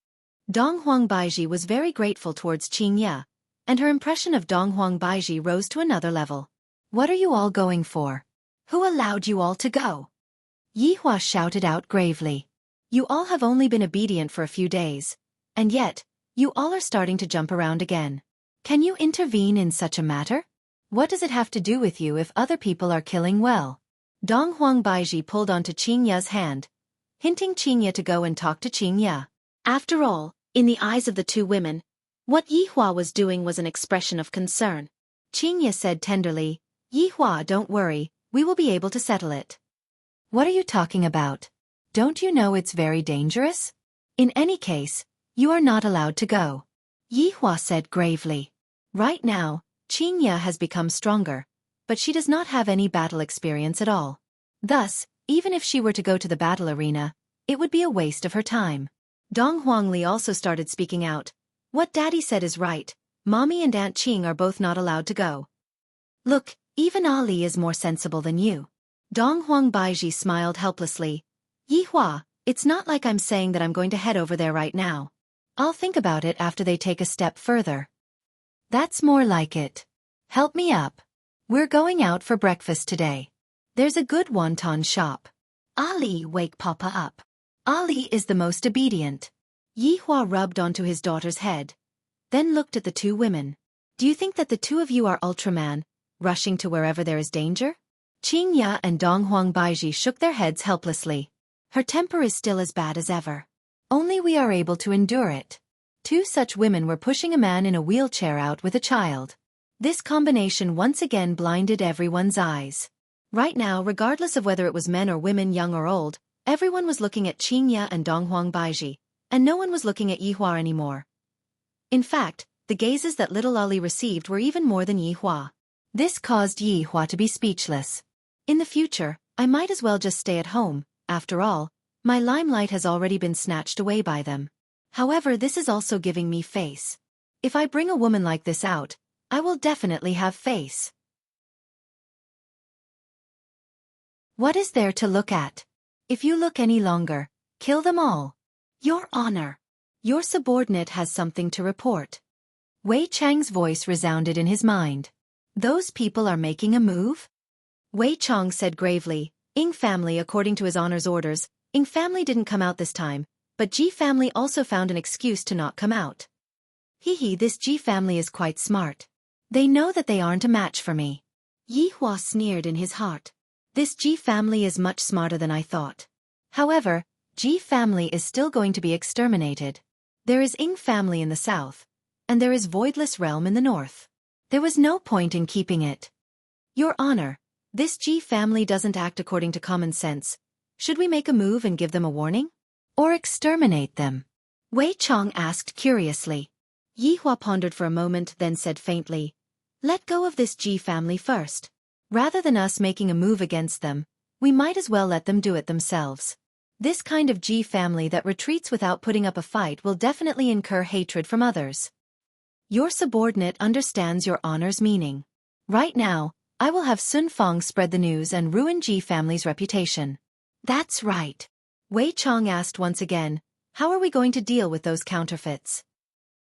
Donghuang Baiji was very grateful towards Qingya, and her impression of Donghuang Baiji rose to another level. What are you all going for? Who allowed you all to go? Yihua shouted out gravely. You all have only been obedient for a few days, and yet, you all are starting to jump around again. Can you intervene in such a matter? What does it have to do with you if other people are killing well? Donghuang Baiji pulled onto Qingya's hand, hinting Qingya to go and talk to Qingya. After all, in the eyes of the two women, what Yihua was doing was an expression of concern. Qingya said tenderly, Yihua, don't worry, we will be able to settle it. What are you talking about? Don't you know it's very dangerous? In any case, you are not allowed to go. Yihua said gravely. Right now, Qingya has become stronger, but she does not have any battle experience at all. Thus, even if she were to go to the battle arena, it would be a waste of her time. Dong Huangli also started speaking out. What Daddy said is right. Mommy and Aunt Qing are both not allowed to go. Look, even Ali is more sensible than you. Donghuang Baiji smiled helplessly. Yihua, it's not like I'm saying that I'm going to head over there right now. I'll think about it after they take a step further. That's more like it. Help me up. We're going out for breakfast today. There's a good wonton shop. Ali, wake Papa up. Ali is the most obedient. Yihua rubbed onto his daughter's head, then looked at the two women. Do you think that the two of you are Ultraman, rushing to wherever there is danger? Qingya and Donghuang Baiji shook their heads helplessly. Her temper is still as bad as ever. Only we are able to endure it. Two such women were pushing a man in a wheelchair out with a child. This combination once again blinded everyone's eyes. Right now, regardless of whether it was men or women, young or old, everyone was looking at Qingya and Donghuang Baiji, and no one was looking at Yihua anymore. In fact, the gazes that little Ali received were even more than Yihua. This caused Yihua to be speechless. In the future, I might as well just stay at home. After all, my limelight has already been snatched away by them. However, this is also giving me face. If I bring a woman like this out, I will definitely have face. What is there to look at? If you look any longer, kill them all. Your Honor. Your subordinate has something to report. Wei Chang's voice resounded in his mind. Those people are making a move? Wei Chang said gravely, Ying family, according to his Honor's orders, Ying family didn't come out this time, but Ji family also found an excuse to not come out. This Ji family is quite smart. They know that they aren't a match for me. Yihua sneered in his heart. This Ji family is much smarter than I thought. However, Ji family is still going to be exterminated. There is Ying family in the south, and there is Voidless Realm in the north. There was no point in keeping it. Your Honor, this Ji family doesn't act according to common sense. Should we make a move and give them a warning? Or exterminate them? Wei Chang asked curiously. Yihua pondered for a moment, then said faintly, let go of this Ji family first. Rather than us making a move against them, we might as well let them do it themselves. This kind of Ji family that retreats without putting up a fight will definitely incur hatred from others. Your subordinate understands Your Honor's meaning. Right now, I will have Sun Fong spread the news and ruin Ji family's reputation. That's right. Wei Chang asked once again, How are we going to deal with those counterfeits?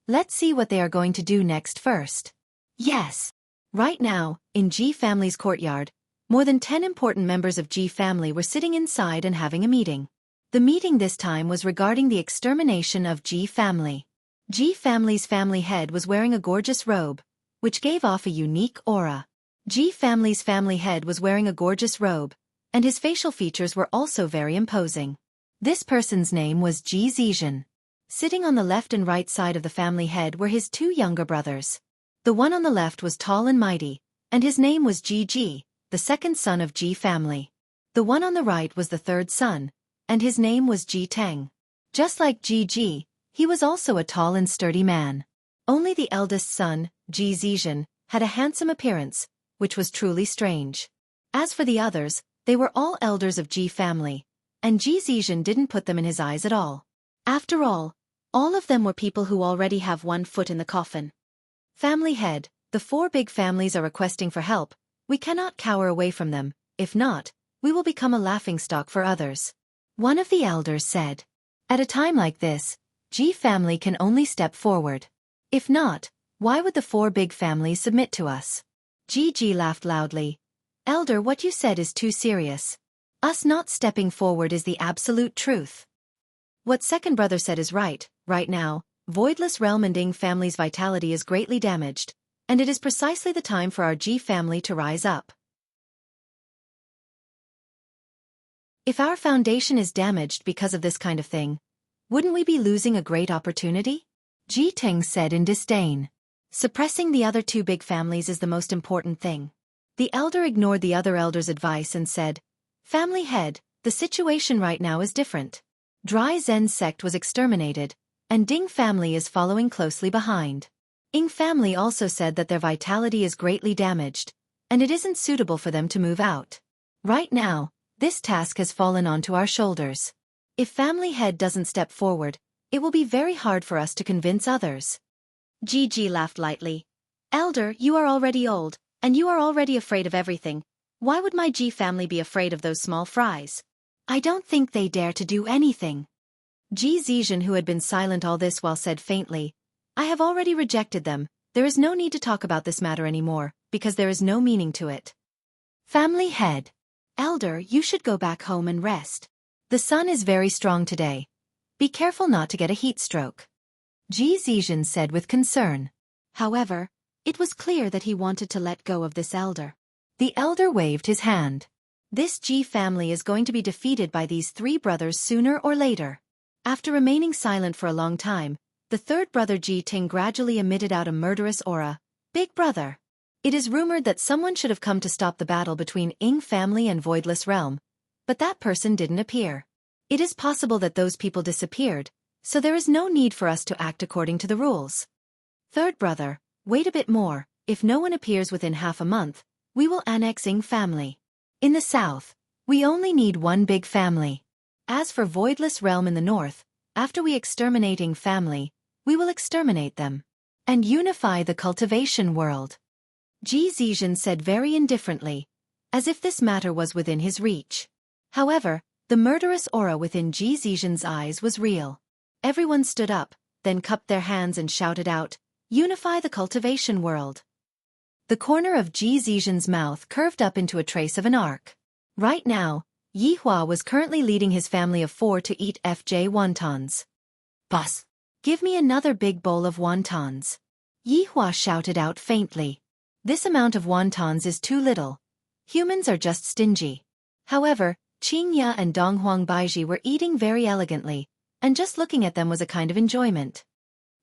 Let's see what they are going to do next first. Yes. Right now, in Ji family's courtyard, more than 10 important members of Ji family were sitting inside and having a meeting. The meeting this time was regarding the extermination of Ji family. Ji family's family head was wearing a gorgeous robe, which gave off a unique aura. Ji family's family head was wearing a gorgeous robe, and his facial features were also very imposing. This person's name was Ji Zizhen. Sitting on the left and right side of the family head were his two younger brothers. The one on the left was tall and mighty, and his name was Ji Ji, the second son of Ji family. The one on the right was the third son, and his name was Ji Teng. Just like Ji Ji, he was also a tall and sturdy man. Only the eldest son, Ji Zizhen, had a handsome appearance, which was truly strange. As for the others, they were all elders of Ji family, and Ji Zizhen didn't put them in his eyes at all. After all of them were people who already have one foot in the coffin. Family head, the four big families are requesting for help. We cannot cower away from them, if not, we will become a laughingstock for others. One of the elders said. At a time like this, Ji family can only step forward. If not, why would the four big families submit to us? Ji Ji laughed loudly. Elder, what you said is too serious. Us not stepping forward is the absolute truth. What second brother said is right. Right now, Voidless Realm and Ing family's vitality is greatly damaged, and it is precisely the time for our Ji family to rise up. If our foundation is damaged because of this kind of thing, wouldn't we be losing a great opportunity? Ji Teng said in disdain. Suppressing the other two big families is the most important thing. The elder ignored the other elder's advice and said, Family head, the situation right now is different. Dry Zen sect was exterminated, and Ding family is following closely behind. Ing family also said that their vitality is greatly damaged, and it isn't suitable for them to move out. Right now, this task has fallen onto our shoulders. If family head doesn't step forward, it will be very hard for us to convince others. Ji Ji laughed lightly. Elder, you are already old, and you are already afraid of everything. Why would my Ji family be afraid of those small fries? I don't think they dare to do anything. Ji Zizhen, who had been silent all this while, said faintly, I have already rejected them. There is no need to talk about this matter anymore, because there is no meaning to it. Family head. Elder, you should go back home and rest. The sun is very strong today. Be careful not to get a heat stroke. Ji Zizhen said with concern. However, it was clear that he wanted to let go of this elder. The elder waved his hand. This Ji family is going to be defeated by these three brothers sooner or later. After remaining silent for a long time, the third brother Ji Ting gradually emitted out a murderous aura. Big brother. It is rumored that someone should have come to stop the battle between Ing family and Voidless Realm, but that person didn't appear. It is possible that those people disappeared, so there is no need for us to act according to the rules. Third brother, wait a bit more. If no one appears within half a month, we will annex Ing family. In the south, we only need one big family. As for Voidless Realm in the north, after we exterminate Ing family, we will exterminate them and unify the cultivation world. Ji Zizhen said very indifferently, as if this matter was within his reach. However, the murderous aura within Ji Zizhen's eyes was real. Everyone stood up, then cupped their hands and shouted out, Unify the cultivation world. The corner of Ji Zizhen's mouth curved up into a trace of an arc. Right now, Yi Hua was currently leading his family of 4 to eat FJ wontons. Boss, give me another big bowl of wontons. Yi Hua shouted out faintly. This amount of wontons is too little. Humans are just stingy. However, Qing Ya and Donghuang Baiji were eating very elegantly, and just looking at them was a kind of enjoyment.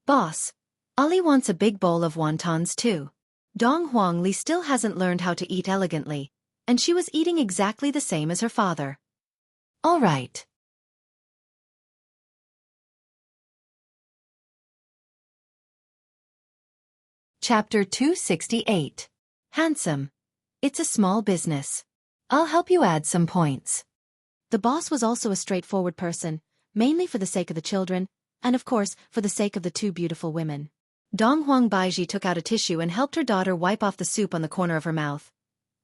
Boss, Ali wants a big bowl of wontons too. Donghuang Li still hasn't learned how to eat elegantly, and she was eating exactly the same as her father. All right. Chapter 268. Handsome. It's a small business. I'll help you add some points. The boss was also a straightforward person, mainly for the sake of the children, and of course, for the sake of the two beautiful women. Donghuang Baiji took out a tissue and helped her daughter wipe off the soup on the corner of her mouth.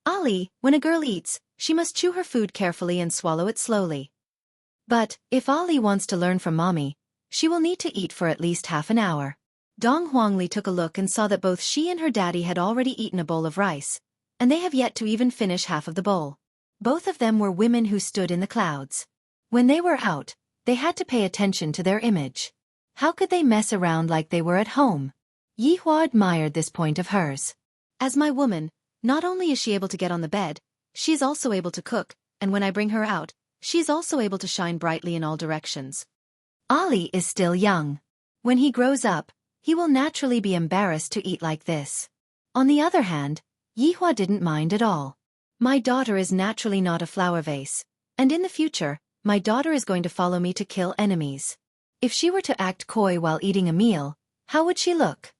Ali, when a girl eats, she must chew her food carefully and swallow it slowly. But, if Ali wants to learn from mommy, She will need to eat for at least half an hour. Dong Huangli took a look and saw that both she and her daddy had already eaten a bowl of rice, and they have yet to even finish half of the bowl. Both of them were women who stood in the clouds. When they were out, they had to pay attention to their image. How could they mess around like they were at home? Yihua admired this point of hers. As my woman, not only is she able to get on the bed, she is also able to cook, and when I bring her out, she is also able to shine brightly in all directions. Ali is still young. When he grows up, he will naturally be embarrassed to eat like this. On the other hand, Yihua didn't mind at all. My daughter is naturally not a flower vase, and in the future, my daughter is going to follow me to kill enemies. If she were to act coy while eating a meal, how would she look?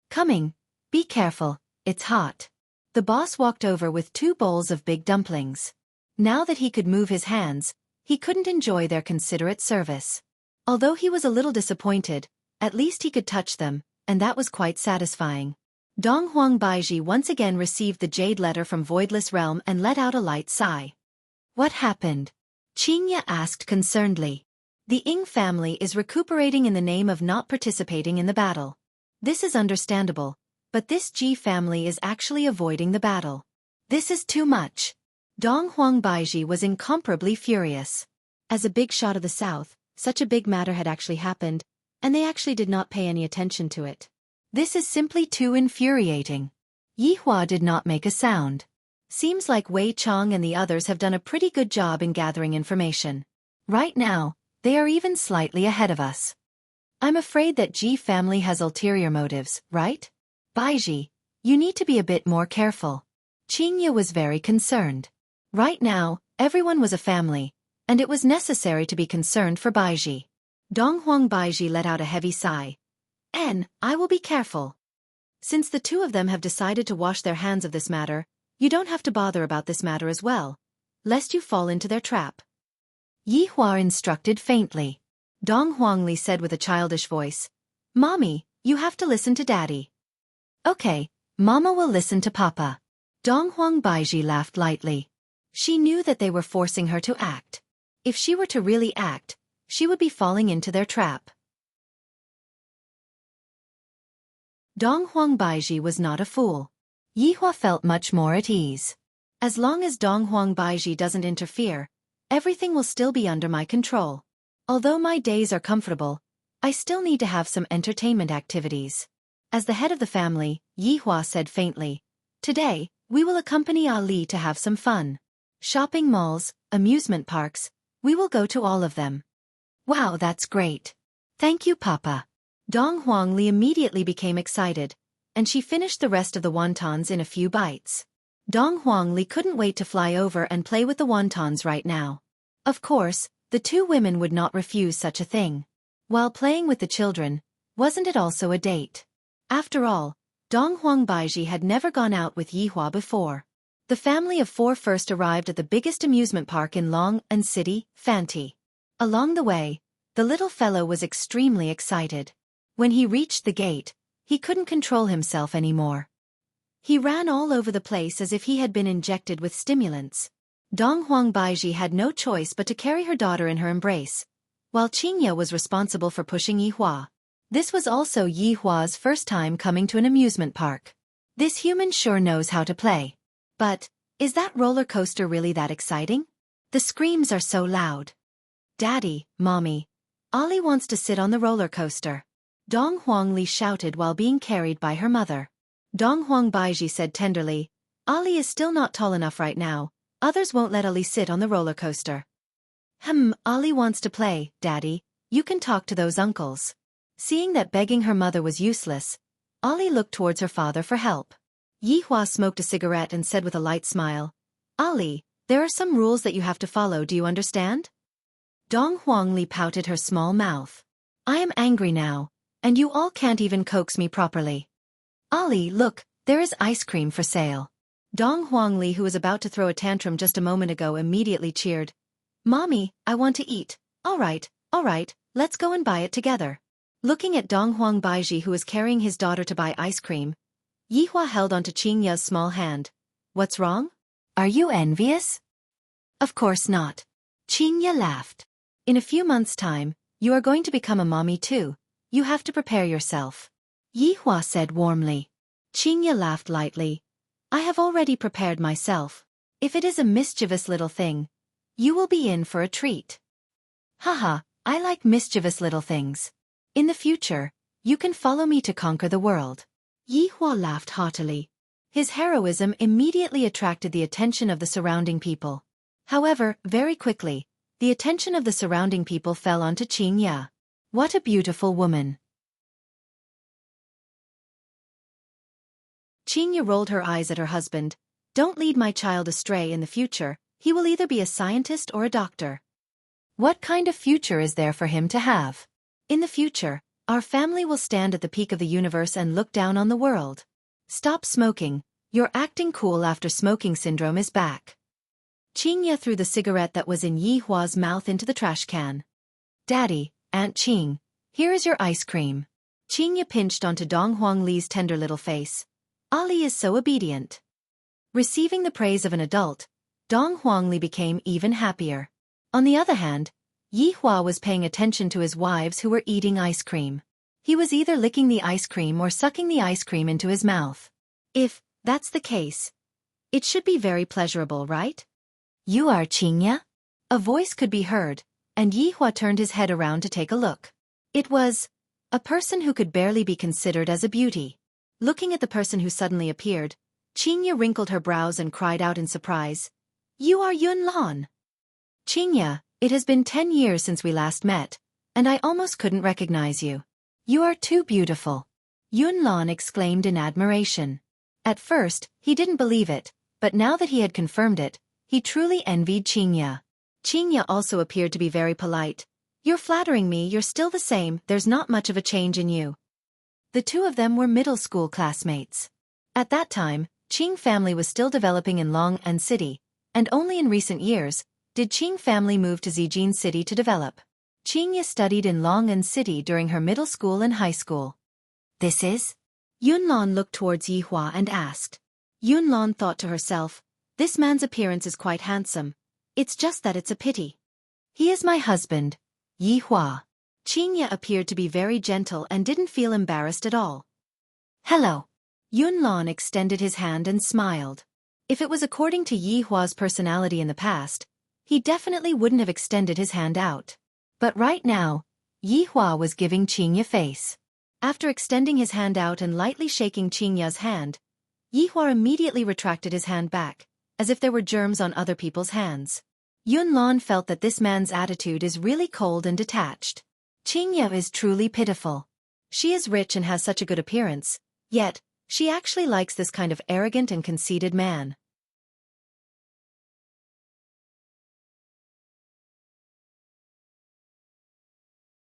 Coming. Be careful, it's hot. The boss walked over with 2 bowls of big dumplings. Now that he could move his hands, he couldn't enjoy their considerate service. Although he was a little disappointed, at least he could touch them, and that was quite satisfying. Dong Huang Baiji once again received the jade letter from Voidless Realm and let out a light sigh. What happened? Qingya asked concernedly. The Ying family is recuperating in the name of not participating in the battle. This is understandable, but this Ji family is actually avoiding the battle. This is too much. Dong Huang Baiji was incomparably furious. As a big shot of the south, such a big matter had actually happened, and they actually did not pay any attention to it. This is simply too infuriating. Yihua did not make a sound. Seems like Wei Chong and the others have done a pretty good job in gathering information. Right now, they are even slightly ahead of us. I'm afraid that Ji family has ulterior motives, right? Baiji, you need to be a bit more careful. Qingya was very concerned. Right now, everyone was a family, and it was necessary to be concerned for Baiji. Dong Huang Baiji let out a heavy sigh. I will be careful. Since the 2 of them have decided to wash their hands of this matter, you don't have to bother about this matter as well, lest you fall into their trap. Yihua instructed faintly. Dong Huangli said with a childish voice, Mommy, you have to listen to Daddy. Okay, Mama will listen to Papa. Dong Huang Baiji laughed lightly. She knew that they were forcing her to act. If she were to really act, she would be falling into their trap. Dong Huang Baiji was not a fool. Yihua felt much more at ease. As long as Dong Huang Baiji doesn't interfere, everything will still be under my control. Although my days are comfortable, I still need to have some entertainment activities. As the head of the family, Yihua said faintly, Today, we will accompany Ali to have some fun. Shopping malls, amusement parks, we will go to all of them. Wow, that's great. Thank you, Papa. Dong Huangli immediately became excited, and she finished the rest of the wontons in a few bites. Dong Huangli couldn't wait to fly over and play with the wontons right now. Of course, the 2 women would not refuse such a thing. While playing with the children, wasn't it also a date? After all, Dong Huang Baiji had never gone out with Yihua before. The family of 4 first arrived at the biggest amusement park in Long An City, Fanti. Along the way, the little fellow was extremely excited. When he reached the gate, he couldn't control himself anymore. He ran all over the place as if he had been injected with stimulants. Dong Huang Baiji had no choice but to carry her daughter in her embrace, while Qingya was responsible for pushing Yihua. This was also Yihua's first time coming to an amusement park. This human sure knows how to play. But, is that roller coaster really that exciting? The screams are so loud. Daddy, Mommy, Ali wants to sit on the roller coaster. Dong Huangli shouted while being carried by her mother. Dong Huang Baiji said tenderly, Ali is still not tall enough right now, others won't let Ali sit on the roller coaster. Ali wants to play, Daddy, you can talk to those uncles. Seeing that begging her mother was useless, Ali looked towards her father for help. Yihua smoked a cigarette and said with a light smile, Ali, there are some rules that you have to follow, do you understand? Dong Huangli pouted her small mouth. I am angry now, and you all can't even coax me properly. Ali, look, there is ice cream for sale. Dong Huangli, who was about to throw a tantrum just a moment ago, immediately cheered. Mommy, I want to eat. All right, let's go and buy it together. Looking at Dong Huang Baiji, who was carrying his daughter to buy ice cream, Yihua held onto Qingya's small hand. What's wrong? Are you envious? Of course not. Qingya laughed. In a few months' time, You are going to become a mommy too. You have to prepare yourself. Yihua said warmly. Qingya laughed lightly. I have already prepared myself. If it is a mischievous little thing, you will be in for a treat. Haha, I like mischievous little things. In the future, you can follow me to conquer the world. Yihua laughed haughtily. His heroism immediately attracted the attention of the surrounding people. However, very quickly, the attention of the surrounding people fell onto Qingya. What a beautiful woman. Qingya rolled her eyes at her husband. Don't lead my child astray in the future. He will either be a scientist or a doctor. What kind of future is there for him to have? In the future, our family will stand at the peak of the universe and look down on the world. Stop smoking. You're acting cool after smoking syndrome is back. Qingya threw the cigarette that was in Yihua's mouth into the trash can. Daddy, Aunt Qing, here is your ice cream. Qingya pinched onto Dong Huangli's tender little face. Ali is so obedient. Receiving the praise of an adult, Dong Huangli became even happier. On the other hand, Yihua was paying attention to his wives who were eating ice cream. He was either licking the ice cream or sucking the ice cream into his mouth. If that's the case, it should be very pleasurable, right? You are Qingya? A voice could be heard, and Yihua turned his head around to take a look. It was a person who could barely be considered as a beauty. Looking at the person who suddenly appeared, Qingya wrinkled her brows and cried out in surprise. You are Yunlan. Qingya, it has been 10 years since we last met, and I almost couldn't recognize you. You are too beautiful. Yunlan exclaimed in admiration. At first, he didn't believe it, but now that he had confirmed it, he truly envied Qingya. Qingya also appeared to be very polite. You're flattering me, you're still the same, there's not much of a change in you. The two of them were middle school classmates. At that time, Qing family was still developing in Long'an City, and only in recent years did Qing family move to Zijin City to develop. Qingya studied in Long'an City during her middle school and high school. This is? Yunlan looked towards Yihua and asked. Yunlan thought to herself, this man's appearance is quite handsome. It's just that it's a pity. He is my husband, Yihua. Qingya appeared to be very gentle and didn't feel embarrassed at all. Hello. Yunlan extended his hand and smiled. If it was according to Yihua's personality in the past, he definitely wouldn't have extended his hand out. But right now, Yihua was giving Qingya face. After extending his hand out and lightly shaking Qingya's hand, Yihua immediately retracted his hand back, as if there were germs on other people's hands. Yunlan felt that this man's attitude is really cold and detached. Qingya is truly pitiful. She is rich and has such a good appearance, yet, she actually likes this kind of arrogant and conceited man.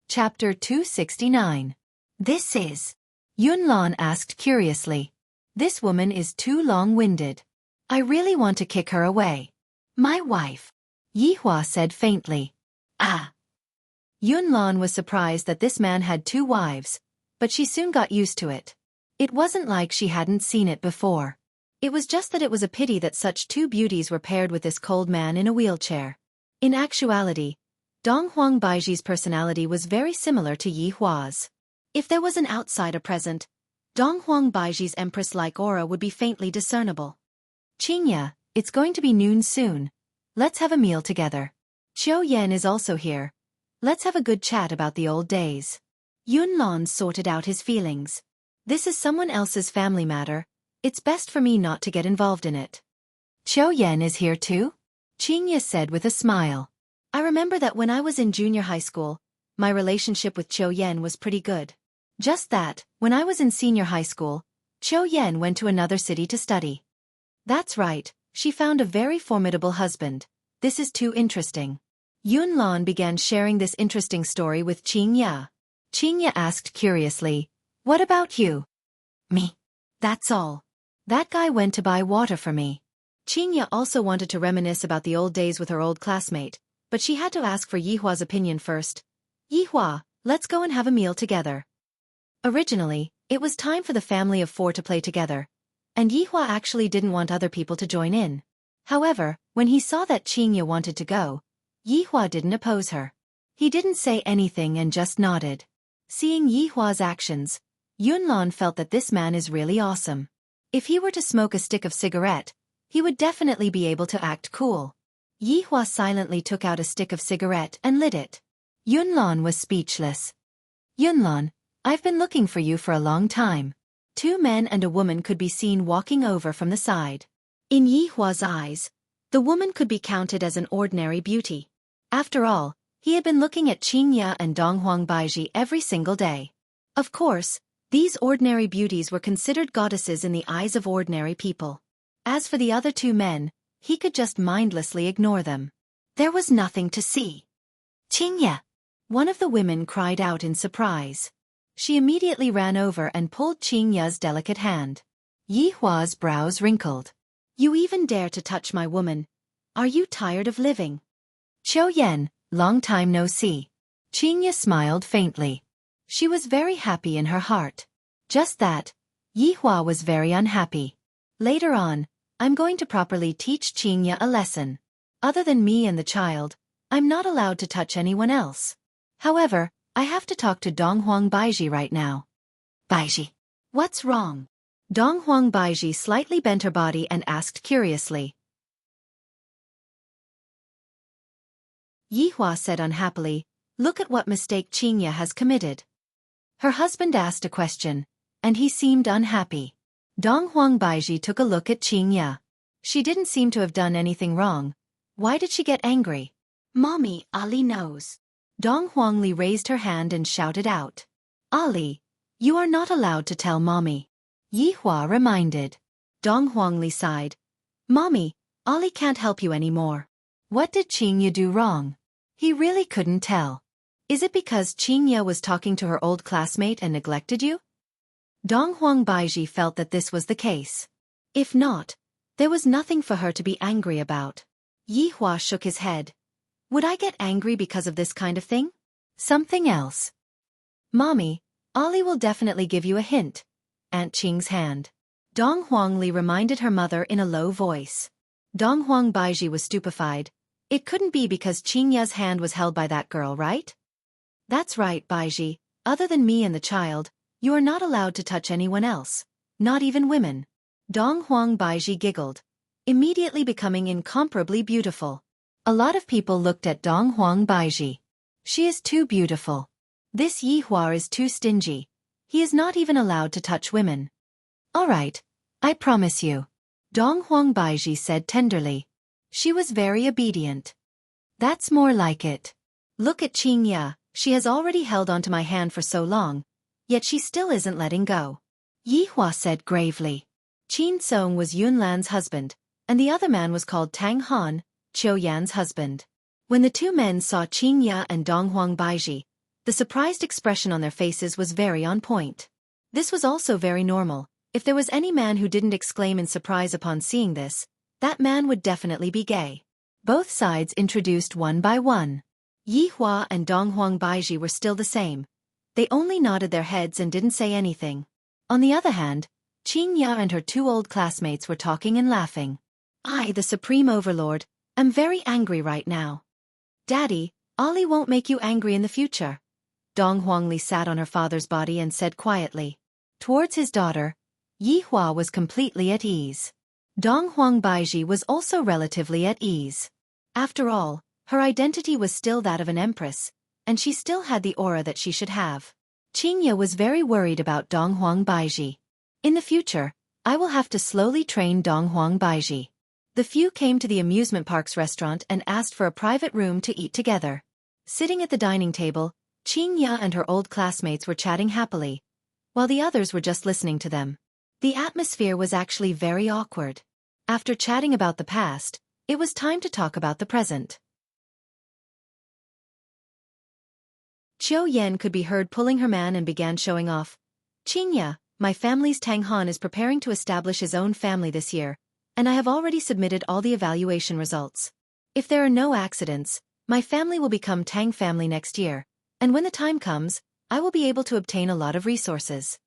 Chapter 269. This is? Yunlan asked curiously. This woman is too long-winded. I really want to kick her away. My wife. Yihua said faintly. Ah. Yunlan was surprised that this man had 2 wives, but she soon got used to it. It wasn't like she hadn't seen it before. It was just that it was a pity that such 2 beauties were paired with this cold man in a wheelchair. In actuality, Dong Huangbaiji's personality was very similar to Yihua's. If there was an outsider present, Dong Huangbaiji's empress-like aura would be faintly discernible. Qingya, it's going to be noon soon. Let's have a meal together. Qiu Yan is also here. Let's have a good chat about the old days. Yunlan sorted out his feelings. This is someone else's family matter. It's best for me not to get involved in it. Qiu Yan is here too? Qingya said with a smile. I remember that when I was in junior high school, my relationship with Qiu Yan was pretty good. Just that, when I was in senior high school, Qiu Yan went to another city to study. That's right, she found a very formidable husband. This is too interesting. Yunlan began sharing this interesting story with Qingya. Qingya asked curiously, what about you? Me. That's all. That guy went to buy water for me. Qingya also wanted to reminisce about the old days with her old classmate, but she had to ask for Yihua's opinion first. Yihua, let's go and have a meal together. Originally, it was time for the family of 4 to play together, and Yihua actually didn't want other people to join in. However, when he saw that Qingya wanted to go, Yihua didn't oppose her. He didn't say anything and just nodded. Seeing Yi Hua's actions, Yunlan felt that this man is really awesome. If he were to smoke a stick of cigarette, he would definitely be able to act cool. Yi Hua silently took out a stick of cigarette and lit it. Yunlan was speechless. Yunlan, I've been looking for you for a long time. Two men and a woman could be seen walking over from the side. In Yi Hua's eyes, the woman could be counted as an ordinary beauty. After all, he had been looking at Qingya and Donghuang Baiji every single day. Of course, these ordinary beauties were considered goddesses in the eyes of ordinary people. As for the other two men, he could just mindlessly ignore them. There was nothing to see. Qingya! One of the women cried out in surprise. She immediately ran over and pulled Qingya's delicate hand. Yi Hua's brows wrinkled. You even dare to touch my woman. Are you tired of living? Qiu Yan, long time no see. Qingya smiled faintly. She was very happy in her heart. Just that, Yi Hua was very unhappy. Later on, I'm going to properly teach Qingya a lesson. Other than me and the child, I'm not allowed to touch anyone else. However, I have to talk to Donghuang Baiji right now. Baiji. What's wrong? Donghuang Baiji slightly bent her body and asked curiously. Yi Hua said unhappily, look at what mistake Qingya has committed. Her husband asked a question, and he seemed unhappy. Donghuang Baiji took a look at Qingya. She didn't seem to have done anything wrong. Why did she get angry? Mommy, Ali knows. Donghuang Li raised her hand and shouted out. Ali, you are not allowed to tell Mommy. Yi Hua reminded. Donghuang Li sighed. Mommy, Ali can't help you anymore. What did Qingya do wrong? He really couldn't tell. Is it because Qingya was talking to her old classmate and neglected you? Donghuang Baiji felt that this was the case. If not, there was nothing for her to be angry about. Yi Hua shook his head. Would I get angry because of this kind of thing? Something else. Mommy, Ali will definitely give you a hint. Aunt Qing's hand. Donghuang Li reminded her mother in a low voice. Donghuang Baiji was stupefied. It couldn't be because Qingya's hand was held by that girl, right? That's right, Baiji. Other than me and the child, you are not allowed to touch anyone else. Not even women. Donghuang Baiji giggled, immediately becoming incomparably beautiful. A lot of people looked at Donghuang Baiji. She is too beautiful. This Yi Hua is too stingy. He is not even allowed to touch women. All right, I promise you. Donghuang Baiji said tenderly. She was very obedient. That's more like it. Look at Qingya, she has already held onto my hand for so long, yet she still isn't letting go. Yi Hua said gravely. Qin Song was Yunlan's husband, and the other man was called Tang Han, Qiu Yan's husband. When the two men saw Qingya and Donghuang Baiji, the surprised expression on their faces was very on point. This was also very normal. If there was any man who didn't exclaim in surprise upon seeing this, that man would definitely be gay. Both sides introduced one by one. Yi Hua and Donghuang Baiji were still the same. They only nodded their heads and didn't say anything. On the other hand, Qingya and her two old classmates were talking and laughing. I, the Supreme Overlord, am very angry right now. Daddy, Ali won't make you angry in the future. Donghuang Li sat on her father's body and said quietly. Towards his daughter, Yi Hua was completely at ease. Donghuang Baiji was also relatively at ease. After all, her identity was still that of an empress, and she still had the aura that she should have. Qingya was very worried about Donghuang Baiji. In the future, I will have to slowly train Donghuang Baiji. The few came to the amusement park's restaurant and asked for a private room to eat together. Sitting at the dining table, Qingya and her old classmates were chatting happily, while the others were just listening to them. The atmosphere was actually very awkward. After chatting about the past, it was time to talk about the present. Qiu Yan could be heard pulling her man and began showing off. Qingya, my family's Tang Han is preparing to establish his own family this year, and I have already submitted all the evaluation results. If there are no accidents, my family will become Tang family next year, and when the time comes, I will be able to obtain a lot of resources.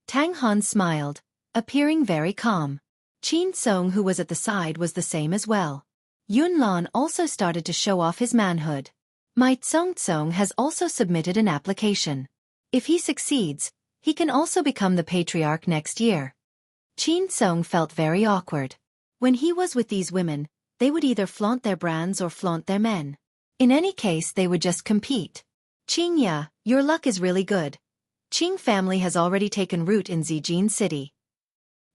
Tang Han smiled, appearing very calm. Qin Song, who was at the side, was the same as well. Yun Lan also started to show off his manhood. My Tsong has also submitted an application. If he succeeds, he can also become the patriarch next year. Qin Song felt very awkward. When he was with these women, they would either flaunt their brands or flaunt their men. In any case, they would just compete. Qing Ya, your luck is really good. Qing family has already taken root in Zijin City.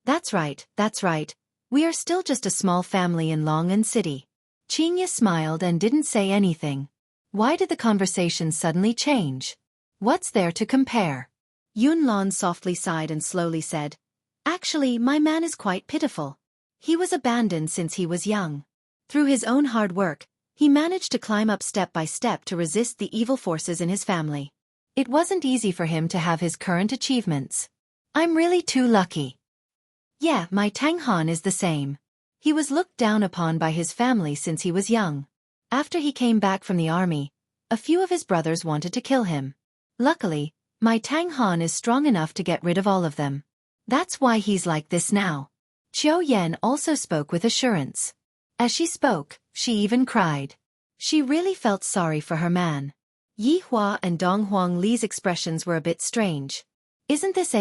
That's right. We are still just a small family in Long'an City. Qing Ya smiled and didn't say anything. Why did the conversation suddenly change? What's there to compare? Yunlon softly sighed and slowly said, Actually, my man is quite pitiful. He was abandoned since he was young. Through his own hard work, he managed to climb up step by step to resist the evil forces in his family. It wasn't easy for him to have his current achievements. I'm really too lucky. Yeah, my Tang Han is the same. He was looked down upon by his family since he was young. After he came back from the army, a few of his brothers wanted to kill him. Luckily, my Tang Han is strong enough to get rid of all of them. That's why he's like this now. Qiao Yan also spoke with assurance. As she spoke, she even cried. She really felt sorry for her man. Yi Hua and Dong Huang Li's expressions were a bit strange. Isn't this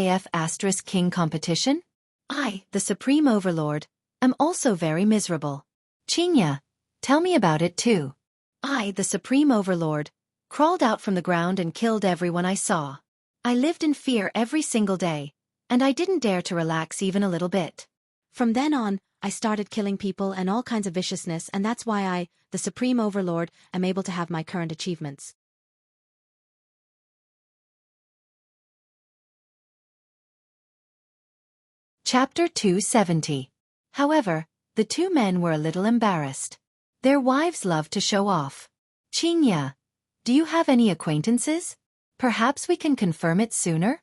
King competition? I, the Supreme Overlord, am also very miserable. Qingya, tell me about it too. I, the Supreme Overlord, crawled out from the ground and killed everyone I saw. I lived in fear every single day, and I didn't dare to relax even a little bit. From then on, I started killing people and all kinds of viciousness, and that's why I, the Supreme Overlord, am able to have my current achievements. Chapter 270. However, the two men were a little embarrassed. Their wives loved to show off. Qingya, do you have any acquaintances? Perhaps we can confirm it sooner?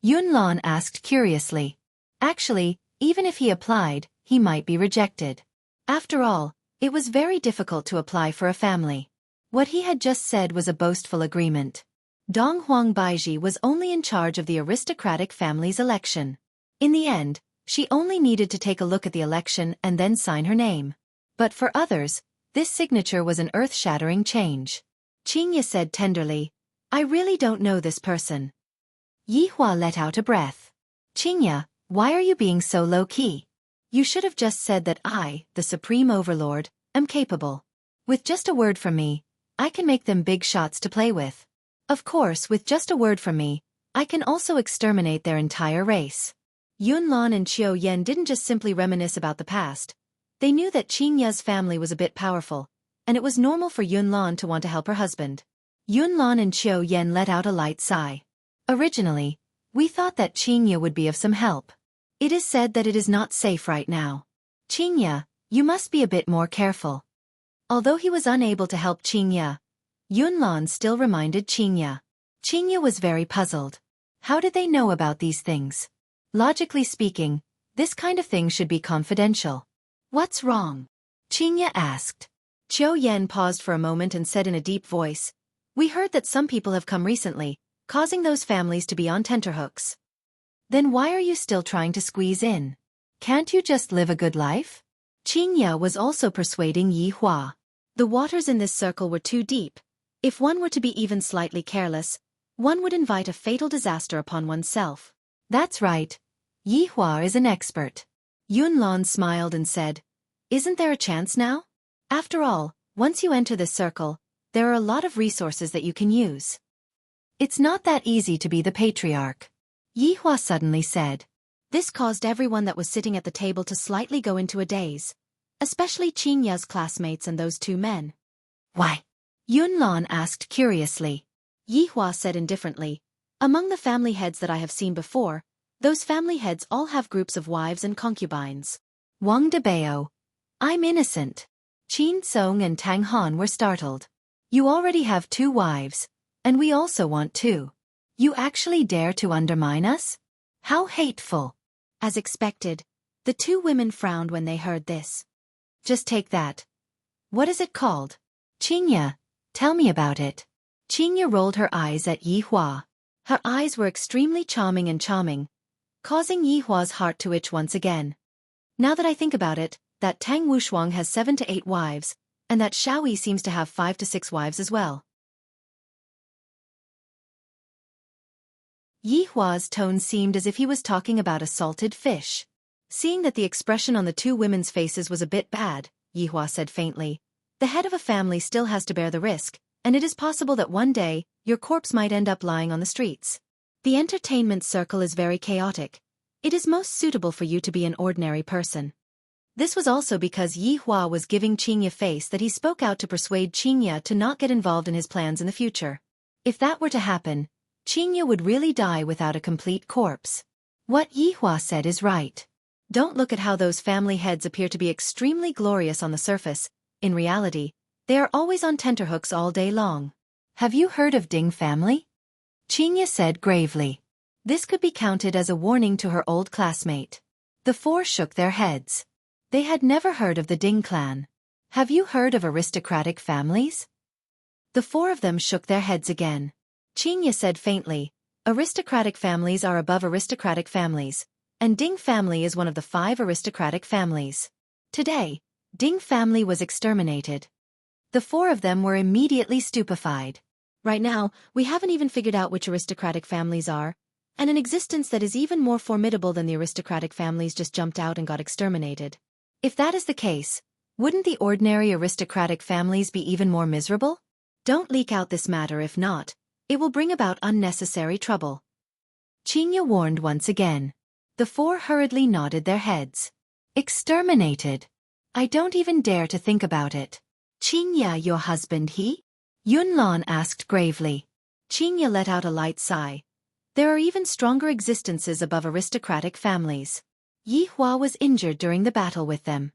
Yunlon asked curiously. Actually, even if he applied, he might be rejected. After all, it was very difficult to apply for a family. What he had just said was a boastful agreement. Dong Huang Baiji was only in charge of the aristocratic family's election. In the end, she only needed to take a look at the election and then sign her name. But for others, this signature was an earth-shattering change. Qingya said tenderly, I really don't know this person. Yi Hua let out a breath. Qingya, why are you being so low-key? You should have just said that I, the Supreme Overlord, am capable. With just a word from me, I can make them big shots to play with. Of course, with just a word from me, I can also exterminate their entire race. Yunlon and Qiao Yan didn't just simply reminisce about the past. They knew that Qingya's family was a bit powerful, and it was normal for Yunlon to want to help her husband. Yunlon and Qiao Yan let out a light sigh. Originally, we thought that Qingya would be of some help. It is said that it is not safe right now. Qingya, you must be a bit more careful. Although he was unable to help Qingya, Yunlon still reminded Qingya. Qingya was very puzzled. How did they know about these things? Logically speaking, this kind of thing should be confidential. What's wrong? Qingya asked. Qiao Yan paused for a moment and said in a deep voice, We heard that some people have come recently, causing those families to be on tenterhooks. Then why are you still trying to squeeze in? Can't you just live a good life? Qingya was also persuading Yi Hua. The waters in this circle were too deep. If one were to be even slightly careless, one would invite a fatal disaster upon oneself. That's right. Yi Hua is an expert. Yunlon smiled and said, Isn't there a chance now? After all, once you enter this circle, there are a lot of resources that you can use. It's not that easy to be the patriarch. Yi Hua suddenly said. This caused everyone that was sitting at the table to slightly go into a daze, especially Qingya's classmates and those two men. Why? Yunlon asked curiously. Yi Hua said indifferently, Among the family heads that I have seen before, those family heads all have groups of wives and concubines. Wang Debao. I'm innocent. Qin Song and Tang Han were startled. You already have 2 wives, and we also want 2. You actually dare to undermine us? How hateful. As expected, the 2 women frowned when they heard this. Just take that. What is it called? Qingya, tell me about it. Qingya rolled her eyes at Yi Hua. Her eyes were extremely charming, causing Yi Hua's heart to itch once again. Now that I think about it, that Tang Wushuang has 7 to 8 wives, and that Xiaoyi seems to have 5 to 6 wives as well. Yi Hua's tone seemed as if he was talking about a salted fish. Seeing that the expression on the two women's faces was a bit bad, Yi Hua said faintly, "The head of a family still has to bear the risk, and it is possible that one day, your corpse might end up lying on the streets. The entertainment circle is very chaotic. It is most suitable for you to be an ordinary person." This was also because Yi Hua was giving Qingye face that he spoke out to persuade Qingye to not get involved in his plans in the future. If that were to happen, Qingye would really die without a complete corpse. What Yi Hua said is right. Don't look at how those family heads appear to be extremely glorious on the surface. In reality, they are always on tenterhooks all day long. Have you heard of Ding family? Qingye said gravely. This could be counted as a warning to her old classmate. The four shook their heads. They had never heard of the Ding clan. Have you heard of aristocratic families? The four of them shook their heads again. Qingye said faintly, aristocratic families are above aristocratic families, and Ding family is one of the 5 aristocratic families. Today, Ding family was exterminated. The four of them were immediately stupefied. Right now, we haven't even figured out which aristocratic families are, and an existence that is even more formidable than the aristocratic families just jumped out and got exterminated. If that is the case, wouldn't the ordinary aristocratic families be even more miserable? Don't leak out this matter. If not, it will bring about unnecessary trouble. Qingye warned once again. The four hurriedly nodded their heads. Exterminated. I don't even dare to think about it. Qingye, your husband he? Yunlan asked gravely. Qingye let out a light sigh. There are even stronger existences above aristocratic families. Yi Hua was injured during the battle with them.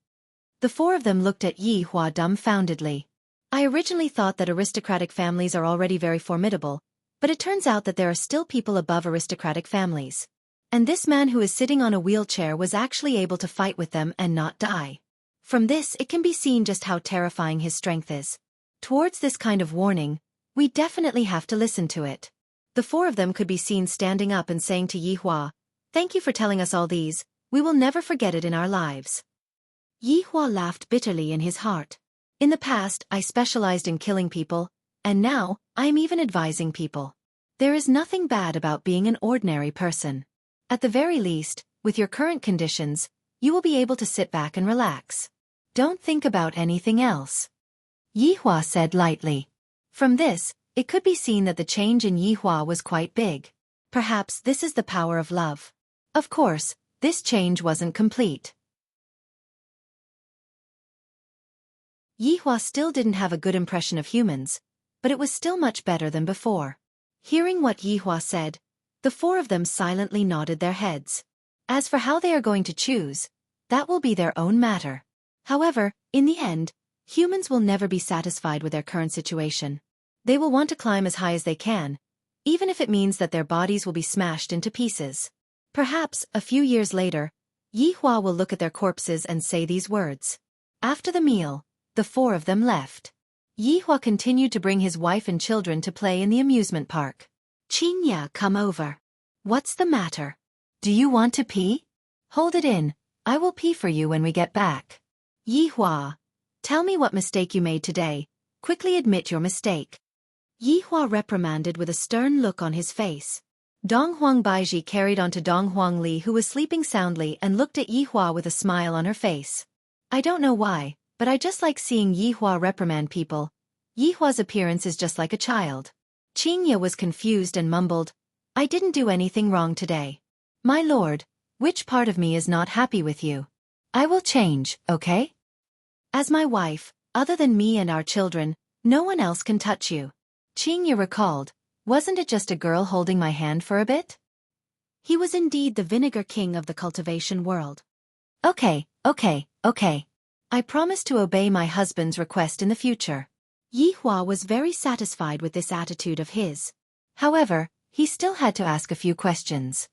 The four of them looked at Yi Hua dumbfoundedly. I originally thought that aristocratic families are already very formidable, but it turns out that there are still people above aristocratic families. And this man who is sitting on a wheelchair was actually able to fight with them and not die. From this it can be seen just how terrifying his strength is. Towards this kind of warning, we definitely have to listen to it. The four of them could be seen standing up and saying to Yi Hua, "Thank you for telling us all these, we will never forget it in our lives." Yi Hua laughed bitterly in his heart. In the past, I specialized in killing people, and now, I am even advising people. There is nothing bad about being an ordinary person. At the very least, with your current conditions, you will be able to sit back and relax. Don't think about anything else. Yi Hua said lightly. From this, it could be seen that the change in Yi Hua was quite big. Perhaps this is the power of love. Of course, this change wasn't complete. Yi Hua still didn't have a good impression of humans, but it was still much better than before. Hearing what Yi Hua said, the four of them silently nodded their heads. As for how they are going to choose, that will be their own matter. However, in the end, humans will never be satisfied with their current situation. They will want to climb as high as they can, even if it means that their bodies will be smashed into pieces. Perhaps, a few years later, Yi Hua will look at their corpses and say these words. After the meal, the four of them left. Yi Hua continued to bring his wife and children to play in the amusement park. Qingye, come over. What's the matter? Do you want to pee? Hold it in, I will pee for you when we get back. Yi Hua, tell me what mistake you made today. Quickly admit your mistake. Yi Hua reprimanded with a stern look on his face. Dong Huang Baiji carried on to Dong Huang Li, who was sleeping soundly, and looked at Yi Hua with a smile on her face. I don't know why, but I just like seeing Yi Hua reprimand people. Yi Hua's appearance is just like a child. Qingye was confused and mumbled, I didn't do anything wrong today. My lord, which part of me is not happy with you? I will change, okay? As my wife, other than me and our children, no one else can touch you. Qingye recalled, wasn't it just a girl holding my hand for a bit? He was indeed the vinegar king of the cultivation world. Okay. I promise to obey my husband's request in the future. Yi Hua was very satisfied with this attitude of his. However, he still had to ask a few questions.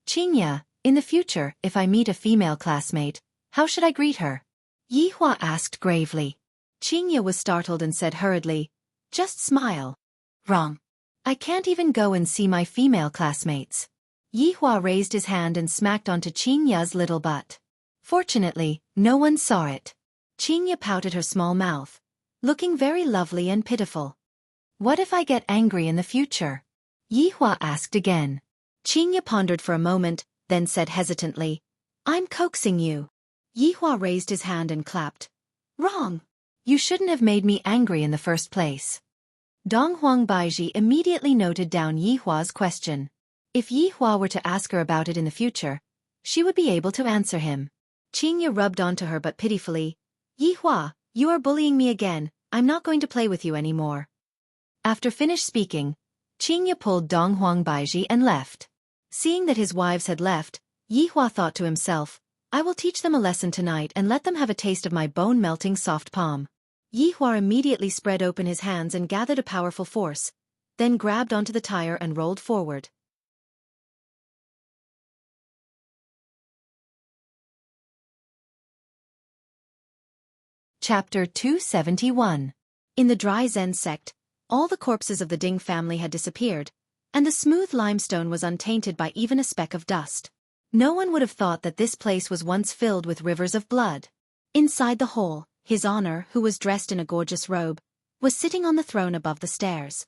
Qingye, in the future, if I meet a female classmate, how should I greet her? Yi Hua asked gravely. Qingye was startled and said hurriedly, just smile. Wrong. I can't even go and see my female classmates. Yi Hua raised his hand and smacked onto Qingye's little butt. Fortunately, no one saw it. Qingye pouted her small mouth. looking very lovely and pitiful. What if I get angry in the future? Yihua asked again. Qingya pondered for a moment, then said hesitantly, I'm coaxing you. Yihua raised his hand and clapped. Wrong. You shouldn't have made me angry in the first place. Donghuang Baiji immediately noted down Yihua's question. If Yihua were to ask her about it in the future, she would be able to answer him. Qingya rubbed onto her but pitifully. Yihua, you are bullying me again, I'm not going to play with you anymore. After finished speaking, Qingya pulled Donghuang Baiji and left. Seeing that his wives had left, Yihua thought to himself, I will teach them a lesson tonight and let them have a taste of my bone-melting soft palm. Yihua immediately spread open his hands and gathered a powerful force, then grabbed onto the tire and rolled forward. Chapter 271. In the dry Zen sect, all the corpses of the Ding family had disappeared, and the smooth limestone was untainted by even a speck of dust. No one would have thought that this place was once filled with rivers of blood. Inside the hole, His Honor, who was dressed in a gorgeous robe, was sitting on the throne above the stairs.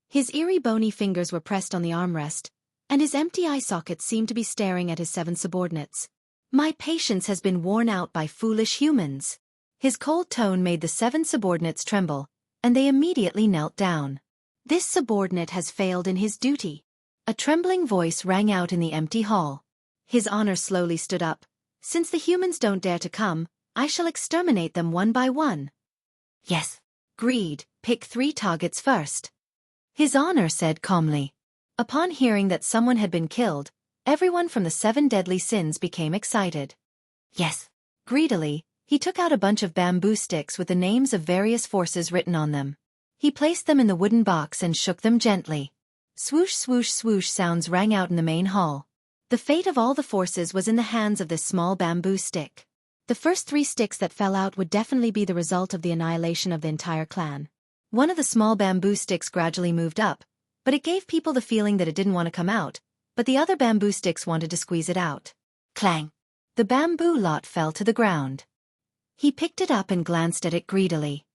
His eerie bony fingers were pressed on the armrest, and his empty eye sockets seemed to be staring at his 7 subordinates. My patience has been worn out by foolish humans. His cold tone made the 7 subordinates tremble, and they immediately knelt down. This subordinate has failed in his duty. A trembling voice rang out in the empty hall. His Honor slowly stood up. Since the humans don't dare to come, I shall exterminate them one by one. Yes. Greed, pick 3 targets first. His Honor said calmly. Upon hearing that someone had been killed, everyone from the 7 deadly sins became excited. Yes. Greedily, he took out a bunch of bamboo sticks with the names of various forces written on them. He placed them in the wooden box and shook them gently. Swoosh swoosh swoosh sounds rang out in the main hall. The fate of all the forces was in the hands of this small bamboo stick. The first 3 sticks that fell out would definitely be the result of the annihilation of the entire clan. One of the small bamboo sticks gradually moved up, but it gave people the feeling that it didn't want to come out, but the other bamboo sticks wanted to squeeze it out. Clang! The bamboo lot fell to the ground. He picked it up and glanced at it greedily.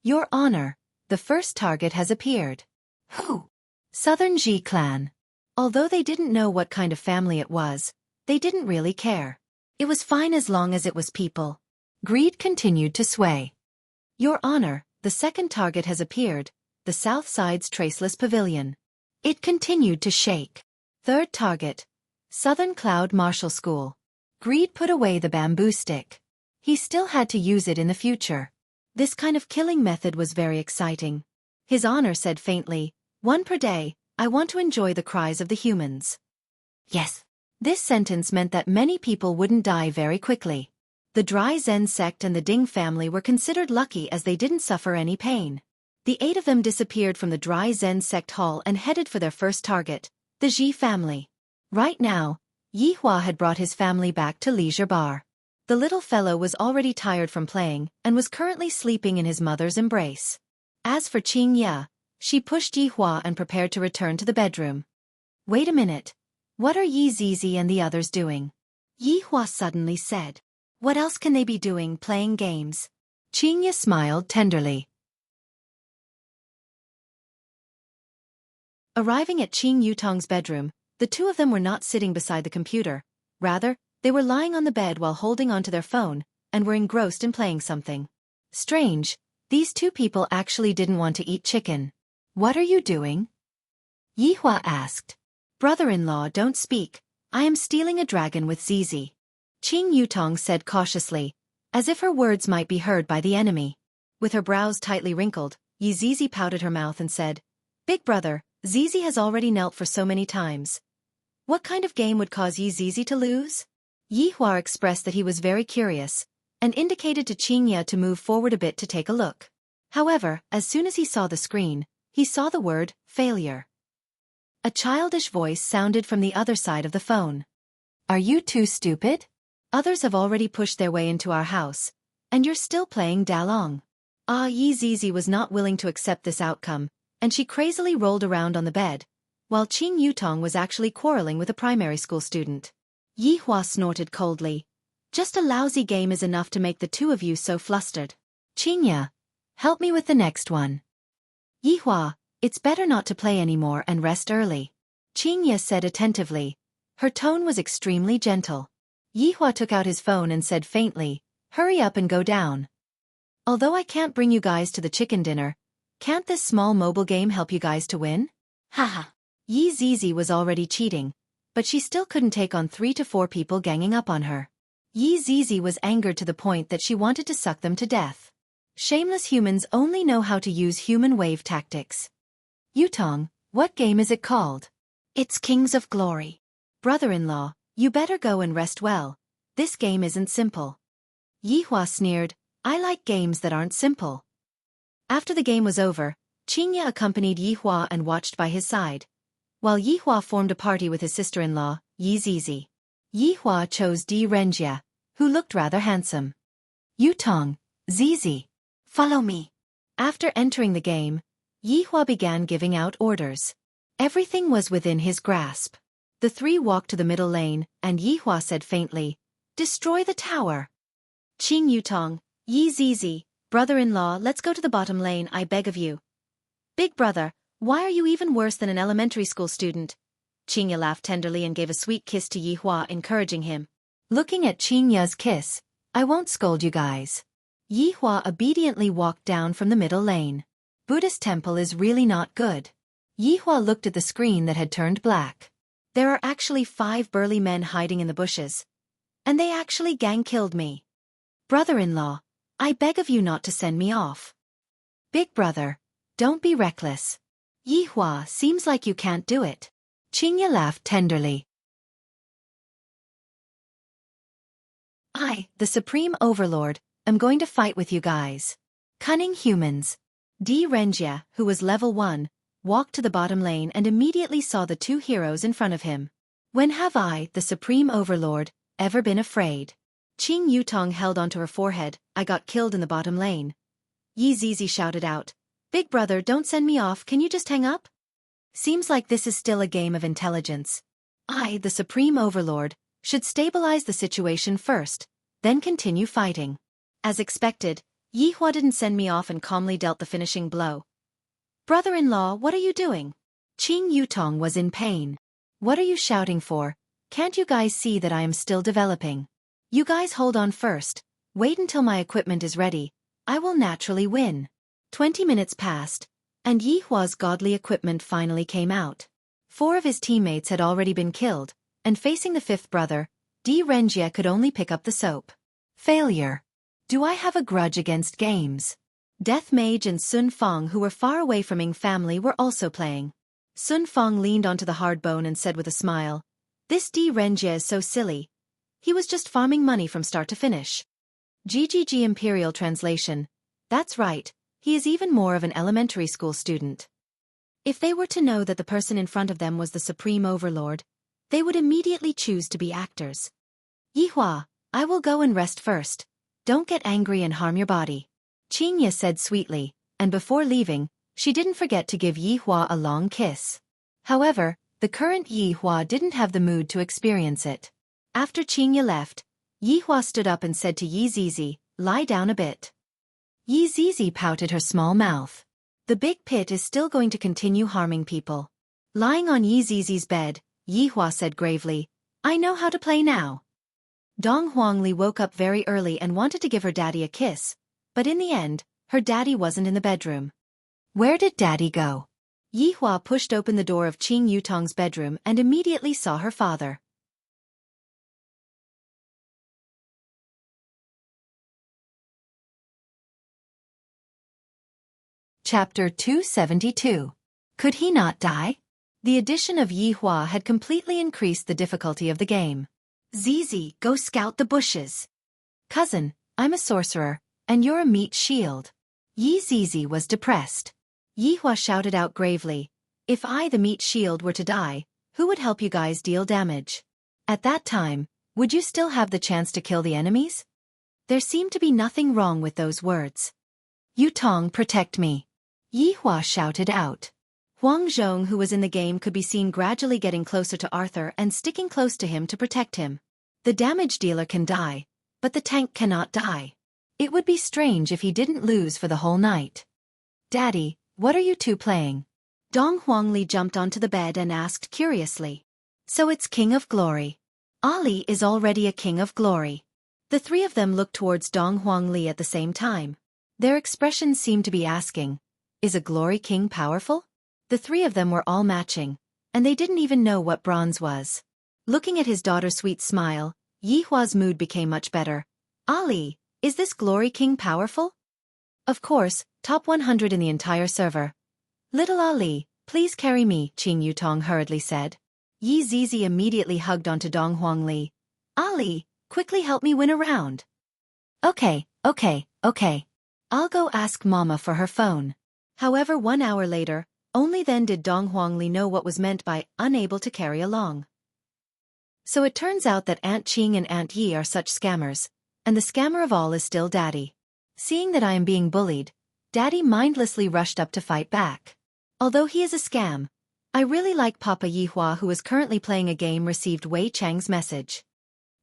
Your Honor, the first target has appeared. Who? Southern Ji clan. Although they didn't know what kind of family it was, they didn't really care. It was fine as long as it was people. Greed continued to sway. Your Honor, the second target has appeared, the South Side's Traceless Pavilion. It continued to shake. Third target, Southern Cloud Martial School. Greed put away the bamboo stick. He still had to use it in the future. This kind of killing method was very exciting. His Honor said faintly, 1 per day, I want to enjoy the cries of the humans. Yes. This sentence meant that many people wouldn't die very quickly. The dry Zen sect and the Ding family were considered lucky as they didn't suffer any pain. The 8 of them disappeared from the dry Zen sect hall and headed for their first target, the Ji family. Right now, Yihua had brought his family back to Leisure Bar. The little fellow was already tired from playing and was currently sleeping in his mother's embrace. As for Qingya, she pushed Yihua and prepared to return to the bedroom. Wait a minute. What are Yi Zizi and the others doing? Yihua suddenly said. What else can they be doing playing games? Qingya smiled tenderly. Arriving at Qing Yutong's bedroom, the 2 of them were not sitting beside the computer. Rather, they were lying on the bed while holding onto their phone, and were engrossed in playing something. Strange, these 2 people actually didn't want to eat chicken. What are you doing? Yihua asked. Brother-in-law, don't speak. I am stealing a dragon with Zizi. Qing Yutong said cautiously, as if her words might be heard by the enemy. With her brows tightly wrinkled, Yi Zizi pouted her mouth and said, Big brother, Zizi has already knelt for so many times. What kind of game would cause Yi Zizi to lose? Yihua expressed that he was very curious, and indicated to Qingya to move forward a bit to take a look. However, as soon as he saw the screen, he saw the word, failure. A childish voice sounded from the other side of the phone. Are you too stupid? Others have already pushed their way into our house, and you're still playing Dalong. Yi Zizi was not willing to accept this outcome, and she crazily rolled around on the bed, while Qing Yutong was actually quarreling with a primary school student. Yihua snorted coldly. Just a lousy game is enough to make the 2 of you so flustered. Qingya, Help me with the next one. Yihua, it's better not to play anymore and rest early. Qingye said attentively. Her tone was extremely gentle. Yihua took out his phone and said faintly, hurry up and go down. Although I can't bring you guys to the chicken dinner, can't this small mobile game help you guys to win? Haha. Yi Zizi was already cheating, but she still couldn't take on 3 to 4 people ganging up on her. Yi Zizi was angered to the point that she wanted to suck them to death. Shameless humans only know how to use human wave tactics. Yutong, what game is it called? It's Kings of Glory. Brother-in-law, you better go and rest well. This game isn't simple. Yihua sneered, I like games that aren't simple. After the game was over, Qingye accompanied Yihua and watched by his side, while Yihua formed a party with his sister-in-law, Yi Zizi. Yihua chose Di Renjie, who looked rather handsome. Yutong, Zizi, follow me. After entering the game, Yihua began giving out orders. Everything was within his grasp. The three walked to the middle lane, and Yihua said faintly, destroy the tower. Qing Yutong, Yi Zizi, brother-in-law, let's go to the bottom lane, I beg of you. Big brother, why are you even worse than an elementary school student? Qingye laughed tenderly and gave a sweet kiss to Yihua, encouraging him. Looking at Qingye's kiss, I won't scold you guys. Yihua obediently walked down from the middle lane. Buddhist temple is really not good. Yihua looked at the screen that had turned black. There are actually 5 burly men hiding in the bushes. And they actually gang-killed me. Brother-in-law, I beg of you not to send me off. Big brother, don't be reckless. Yihua, seems like you can't do it. Qingye laughed tenderly. I, the Supreme Overlord, am going to fight with you guys. Cunning humans. Di Renjie, who was level 1, walked to the bottom lane and immediately saw the 2 heroes in front of him. When have I, the Supreme Overlord, ever been afraid? Qing Yutong held onto her forehead, I got killed in the bottom lane. Yi Zizi shouted out, Big brother, don't send me off, can you just hang up? Seems like this is still a game of intelligence. I, the Supreme Overlord, should stabilize the situation first, then continue fighting. As expected, Yihua didn't send me off and calmly dealt the finishing blow. Brother-in-law, what are you doing? Qing Yutong was in pain. What are you shouting for? Can't you guys see that I am still developing? You guys hold on first, wait until my equipment is ready, I will naturally win. 20 minutes passed, and Yihua's godly equipment finally came out. 4 of his teammates had already been killed, and facing the 5th brother, Di Renjie could only pick up the soap. Failure. Do I have a grudge against games? Death Mage and Sun Fong, who were far away from Ming family, were also playing. Sun Fong leaned onto the hard bone and said with a smile, This Di Renjie is so silly. He was just farming money from start to finish. GGG Imperial Translation. That's right, he is even more of an elementary school student. If they were to know that the person in front of them was the Supreme Overlord, they would immediately choose to be actors. Yihua, I will go and rest first. Don't get angry and harm your body. Qingye said sweetly, and before leaving, she didn't forget to give Yihua a long kiss. However, the current Yihua didn't have the mood to experience it. After Qingye left, Yihua stood up and said to Yi Zizi, lie down a bit. Yi Zizi pouted her small mouth. The big pit is still going to continue harming people. Lying on Yi Zizi's bed, Yihua said gravely, I know how to play now. Dong Huangli woke up very early and wanted to give her daddy a kiss, but in the end, her daddy wasn't in the bedroom. Where did daddy go? Yihua pushed open the door of Qing Yutong's bedroom and immediately saw her father. Chapter 272. Could he not die? The addition of Yihua had completely increased the difficulty of the game. Zizi, go scout the bushes. Cousin, I'm a sorcerer, and you're a meat shield. Yi Zizi was depressed. Yihua shouted out gravely, if I, the meat shield, were to die, who would help you guys deal damage? At that time, would you still have the chance to kill the enemies? There seemed to be nothing wrong with those words. Yutong, protect me. Yihua shouted out. Huang Zhong, who was in the game, could be seen gradually getting closer to Arthur and sticking close to him to protect him. The damage dealer can die, but the tank cannot die. It would be strange if he didn't lose for the whole night. Daddy, what are you two playing? Dong Huangli jumped onto the bed and asked curiously. So it's King of Glory. Ali is already a King of Glory. The three of them looked towards Dong Huangli at the same time. Their expressions seemed to be asking, is a Glory King powerful? The three of them were all matching, and they didn't even know what bronze was. Looking at his daughter's sweet smile, Yihua's mood became much better. Ali, is this Glory King powerful? Of course, top 100 in the entire server. Little Ali, please carry me, Qing Yutong hurriedly said. Yi Zizi immediately hugged onto Dong Huangli. Ali, quickly help me win a round. Okay. I'll go ask Mama for her phone. However, 1 hour later, only then did Dong Huangli know what was meant by unable to carry along. So it turns out that Aunt Qing and Aunt Yi are such scammers, and the scammer of all is still Daddy. Seeing that I am being bullied, Daddy mindlessly rushed up to fight back. Although he is a scam, I really like Papa Yihua, who is currently playing a game, received Wei Chang's message.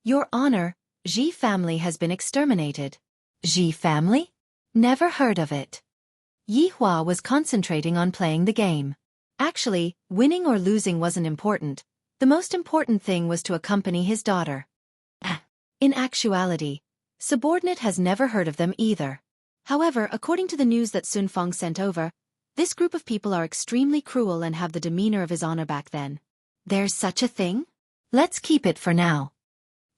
Your Honor, Ji family has been exterminated. Ji family? Never heard of it. Yihua was concentrating on playing the game. Actually, winning or losing wasn't important. The most important thing was to accompany his daughter. In actuality, Subordinate has never heard of them either. However, according to the news that Sun Feng sent over, this group of people are extremely cruel and have the demeanor of His Honor back then. There's such a thing? Let's keep it for now.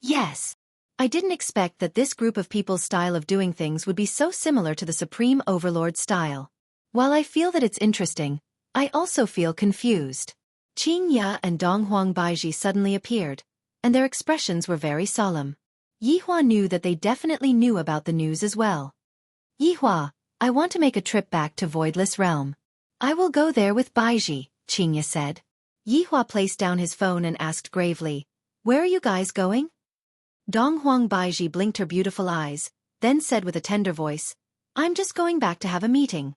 Yes. I didn't expect that this group of people's style of doing things would be so similar to the Supreme Overlord style. While I feel that it's interesting, I also feel confused. Qing Ya and Dong Huang Baiji suddenly appeared, and their expressions were very solemn. Yihua knew that they definitely knew about the news as well. Yihua, I want to make a trip back to Voidless Realm. I will go there with Baiji, Qing Ya said. Yihua placed down his phone and asked gravely, where are you guys going? Dong Huang Baiji blinked her beautiful eyes, then said with a tender voice, I'm just going back to have a meeting.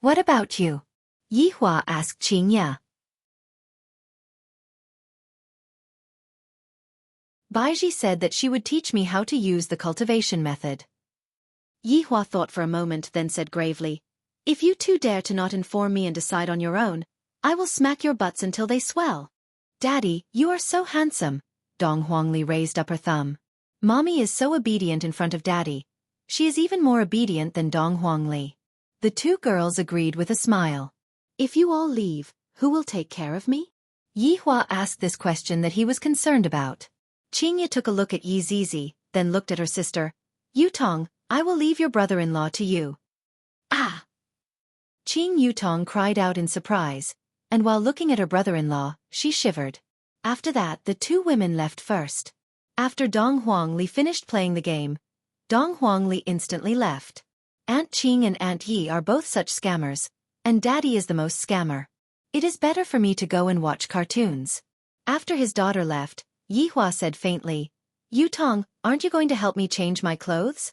What about you? Yihua asked Qing Ya. Baiji said that she would teach me how to use the cultivation method. Yihua thought for a moment, then said gravely, if you two dare to not inform me and decide on your own, I will smack your butts until they swell. Daddy, you are so handsome. Dong Huangli raised up her thumb. Mommy is so obedient in front of Daddy. She is even more obedient than Dong Huangli. The two girls agreed with a smile. If you all leave, who will take care of me? Yihua asked this question that he was concerned about. Qing Ya took a look at Yi Zizi, then looked at her sister. Yutong, I will leave your brother-in-law to you. Ah! Qing Yutong cried out in surprise, and while looking at her brother-in-law, she shivered. After that, the two women left first. After Dong Huangli finished playing the game, Dong Huangli instantly left. Aunt Qing and Aunt Yi are both such scammers, and Daddy is the most scammer. It is better for me to go and watch cartoons. After his daughter left, Yihua said faintly, Yutong, aren't you going to help me change my clothes?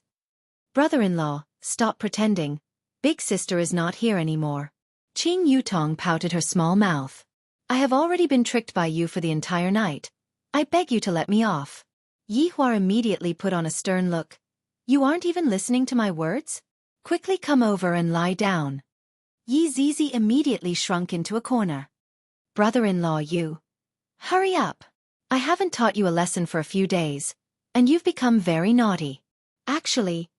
Brother-in-law, stop pretending. Big sister is not here anymore. Qing Yutong pouted her small mouth. I have already been tricked by you for the entire night. I beg you to let me off. Yihua immediately put on a stern look. You aren't even listening to my words? Quickly come over and lie down. Yi Zizi immediately shrunk into a corner. Brother-in-law, you. Hurry up. I haven't taught you a lesson for a few days, and you've become very naughty. Actually,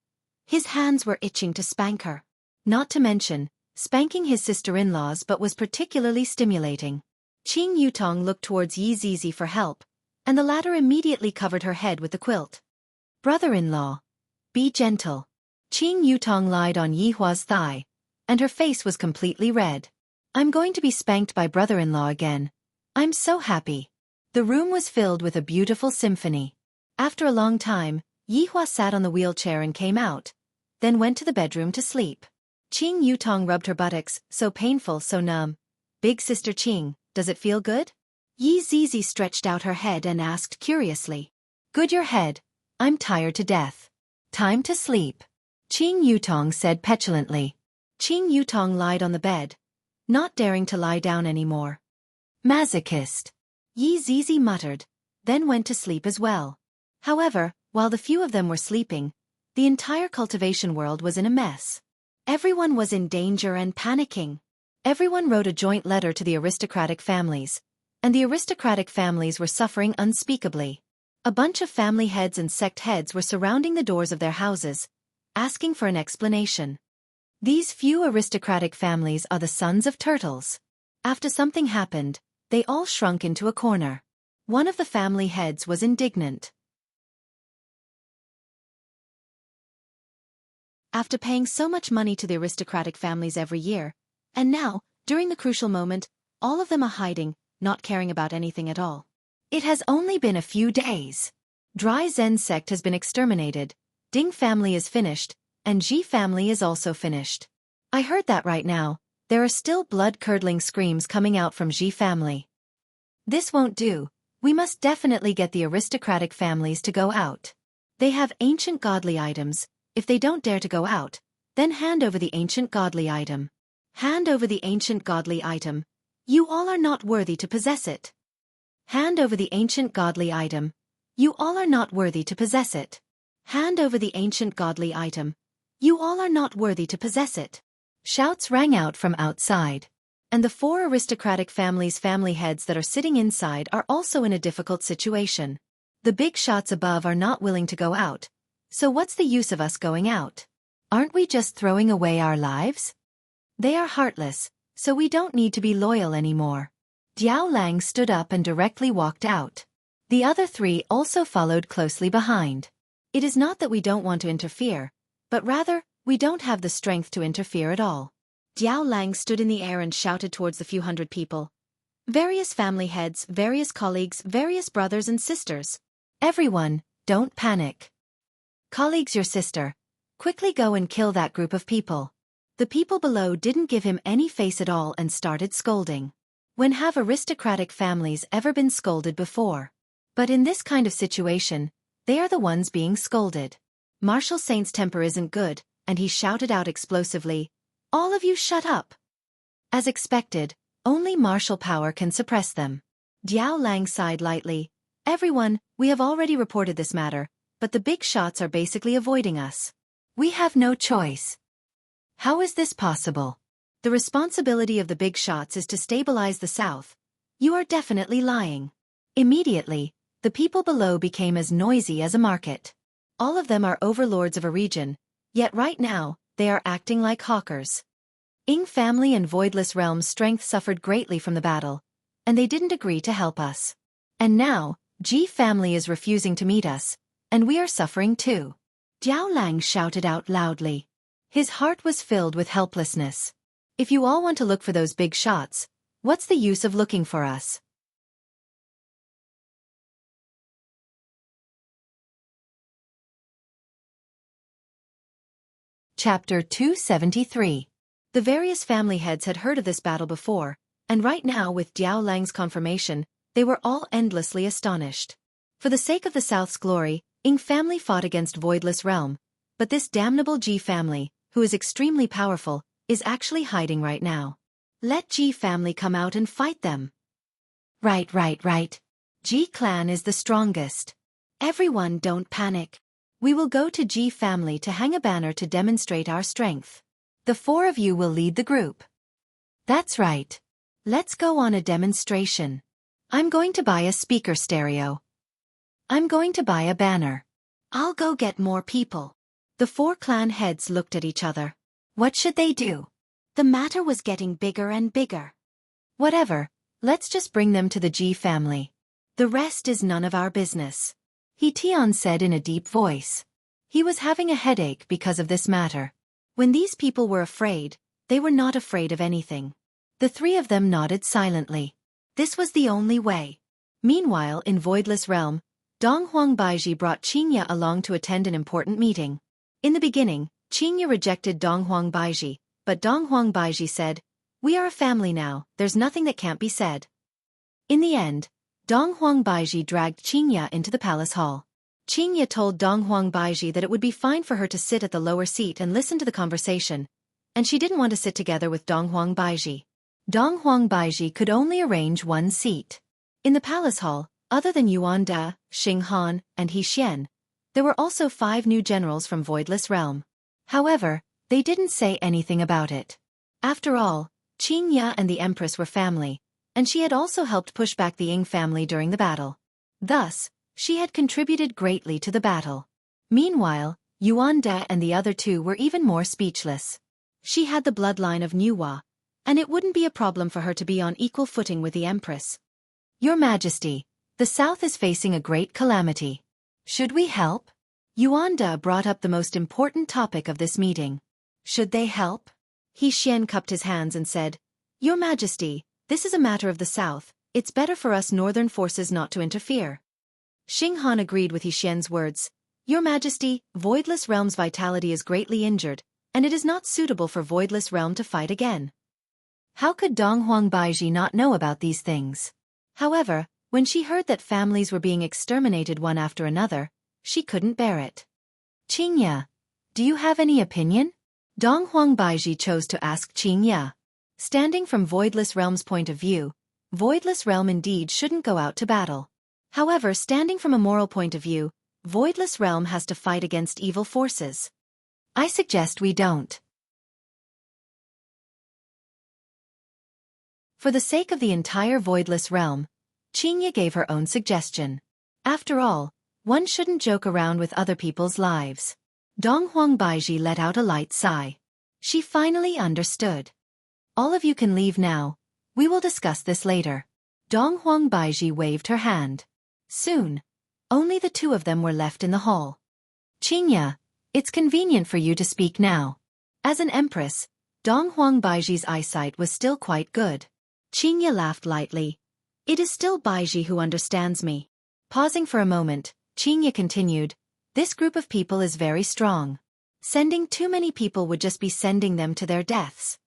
his hands were itching to spank her. Not to mention, spanking his sister-in-laws but was particularly stimulating. Qing Yutong looked towards Yi Zizi for help, and the latter immediately covered her head with the quilt. Brother-in-law, be gentle. Qing Yutong lied on Yihua's thigh, and her face was completely red. I'm going to be spanked by brother-in-law again. I'm so happy. The room was filled with a beautiful symphony. After a long time, Yihua sat on the wheelchair and came out, then went to the bedroom to sleep. Qing Yutong rubbed her buttocks, so painful, so numb. Big sister Qing, does it feel good? Yi Zizi stretched out her head and asked curiously. Good your head. I'm tired to death. Time to sleep. Qing Yutong said petulantly. Qing Yutong lied on the bed, not daring to lie down anymore. Masochist. Yi Zizi muttered, then went to sleep as well. However, while the few of them were sleeping, The entire cultivation world was in a mess. Everyone was in danger and panicking. Everyone wrote a joint letter to the aristocratic families, and the aristocratic families were suffering unspeakably. A bunch of family heads and sect heads were surrounding the doors of their houses, asking for an explanation. These few aristocratic families are the sons of turtles. After something happened, they all shrunk into a corner. One of the family heads was indignant. After paying so much money to the aristocratic families every year, and now, during the crucial moment, all of them are hiding, not caring about anything at all. It has only been a few days. Dry Zen sect has been exterminated, Ding family is finished, and Ji family is also finished. I heard that right now, there are still blood-curdling screams coming out from Ji family. This won't do, we must definitely get the aristocratic families to go out. They have ancient godly items, if they don't dare to go out, then hand over the ancient godly item. Hand over the ancient godly item. You all are not worthy to possess it. Hand over the ancient godly item. You all are not worthy to possess it. Hand over the ancient godly item. You all are not worthy to possess it. Shouts rang out from outside. And the 4 aristocratic families' family heads that are sitting inside are also in a difficult situation. The big shots above are not willing to go out. So what's the use of us going out? Aren't we just throwing away our lives? They are heartless, so we don't need to be loyal anymore. Diao Lang stood up and directly walked out. The other 3 also followed closely behind. It is not that we don't want to interfere, but rather, we don't have the strength to interfere at all. Diao Lang stood in the air and shouted towards the few hundred people. Various family heads, various colleagues, various brothers and sisters. Everyone, don't panic. Colleagues, your sister. Quickly go and kill that group of people. The people below didn't give him any face at all and started scolding. When have aristocratic families ever been scolded before? But in this kind of situation, they are the ones being scolded. Marshal Saint's temper isn't good, and he shouted out explosively, "All of you shut up!" As expected, only martial power can suppress them. Diao Lang sighed lightly. Everyone, we have already reported this matter, but the big shots are basically avoiding us. We have no choice. How is this possible? The responsibility of the big shots is to stabilize the south. You are definitely lying. Immediately, the people below became as noisy as a market. All of them are overlords of a region, yet right now, they are acting like hawkers. Ying family and Voidless Realm's strength suffered greatly from the battle, and they didn't agree to help us. And now, Ji family is refusing to meet us, and we are suffering too. Diao Lang shouted out loudly. His heart was filled with helplessness. If you all want to look for those big shots, what's the use of looking for us? Chapter 273. The various family heads had heard of this battle before, and right now with Diao Lang's confirmation, they were all endlessly astonished. For the sake of the South's glory, Ying family fought against Voidless Realm, but this damnable Ji family, who is extremely powerful, is actually hiding right now. Let Ji family come out and fight them. Right. Ji clan is the strongest. Everyone don't panic. We will go to Ji family to hang a banner to demonstrate our strength. The 4 of you will lead the group. That's right. Let's go on a demonstration. I'm going to buy a speaker stereo. I'm going to buy a banner. I'll go get more people. The 4 clan heads looked at each other. What should they do? The matter was getting bigger and bigger. Whatever, let's just bring them to the Ji family. The rest is none of our business. He Tian said in a deep voice. He was having a headache because of this matter. When these people were afraid, they were not afraid of anything. The 3 of them nodded silently. This was the only way. Meanwhile, in Voidless Realm, Donghuang Baiji brought Qingya along to attend an important meeting. In the beginning, Qingya rejected Donghuang Baiji, but Donghuang Baiji said, "We are a family now, there's nothing that can't be said." In the end, Donghuang Baiji dragged Qingya into the palace hall. Qingya told Donghuang Baiji that it would be fine for her to sit at the lower seat and listen to the conversation, and she didn't want to sit together with Donghuang Baiji. Donghuang Baiji could only arrange one seat. In the palace hall, other than Yuan Da, Xing Han, and He Xian, There were also 5 new generals from Voidless Realm. However, they didn't say anything about it. After all, Qingya and the Empress were family, and she had also helped push back the Ying family during the battle. Thus, she had contributed greatly to the battle. Meanwhile, Yuan De and the other 2 were even more speechless. She had the bloodline of Nuwa, and it wouldn't be a problem for her to be on equal footing with the Empress. Your Majesty, the South is facing a great calamity. Should we help? Yuan De brought up the most important topic of this meeting. Should they help? He Xian cupped his hands and said, Your Majesty, this is a matter of the South. It's better for us northern forces not to interfere. Xing Han agreed with He Xian's words. Your Majesty, Voidless Realm's vitality is greatly injured, and it is not suitable for Voidless Realm to fight again. How could Donghuang Baiji not know about these things? However, when she heard that families were being exterminated one after another, she couldn't bear it. Qingya, do you have any opinion? Donghuang Baiji chose to ask Qingya. Standing from Voidless Realm's point of view, Voidless Realm indeed shouldn't go out to battle. However, standing from a moral point of view, Voidless Realm has to fight against evil forces. I suggest we don't. For the sake of the entire Voidless Realm, Qingya gave her own suggestion. After all, one shouldn't joke around with other people's lives. Donghuang Baiji let out a light sigh. She finally understood. All of you can leave now. We will discuss this later. Donghuang Baiji waved her hand. Soon, only the 2 of them were left in the hall. Qingya, it's convenient for you to speak now. As an empress, Donghuang Baiji's eyesight was still quite good. Qingya laughed lightly. It is still Baiji who understands me. Pausing for a moment, Qingya continued, this group of people is very strong. Sending too many people would just be sending them to their deaths.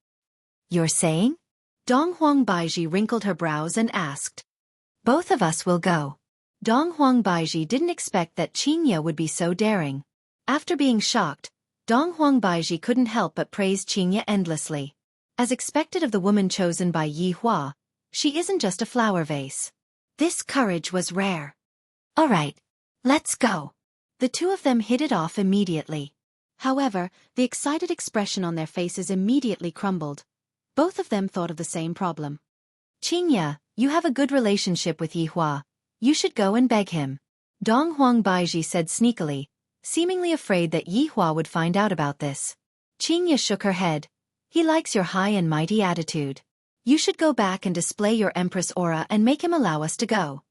You're saying? Donghuang Baiji wrinkled her brows and asked. Both of us will go. Donghuang Baiji didn't expect that Qingya would be so daring. After being shocked, Donghuang Baiji couldn't help but praise Qingya endlessly. As expected of the woman chosen by Yi Hua, she isn't just a flower vase. This courage was rare. All right, let's go. The 2 of them hit it off immediately. However, the excited expression on their faces immediately crumbled. Both of them thought of the same problem. Qingya, you have a good relationship with Yi Hua. You should go and beg him. Donghuang Baiji said sneakily, seemingly afraid that Yi Hua would find out about this. Qingya shook her head. He likes your high and mighty attitude. You should go back and display your empress aura and make him allow us to go.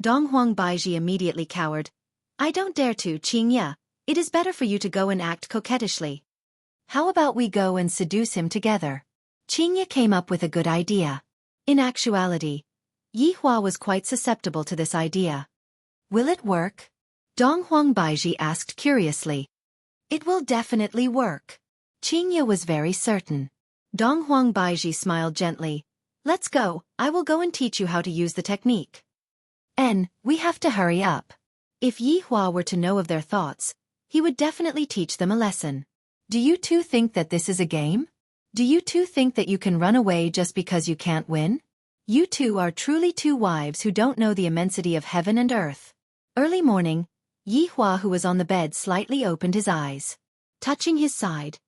Donghuang Baiji immediately cowered. I don't dare to, Qingya. It is better for you to go and act coquettishly. How about we go and seduce him together? Qingya came up with a good idea. In actuality, Yi Hua was quite susceptible to this idea. Will it work? Donghuang Baiji asked curiously. It will definitely work. Qingya was very certain. Donghuang Baiji smiled gently. Let's go, I will go and teach you how to use the technique. We have to hurry up. If Yi Hua were to know of their thoughts, he would definitely teach them a lesson. Do you 2 think that this is a game? Do you 2 think that you can run away just because you can't win? You 2 are truly 2 wives who don't know the immensity of heaven and earth. Early morning, Yi Hua, who was on the bed, slightly opened his eyes. Touching his side,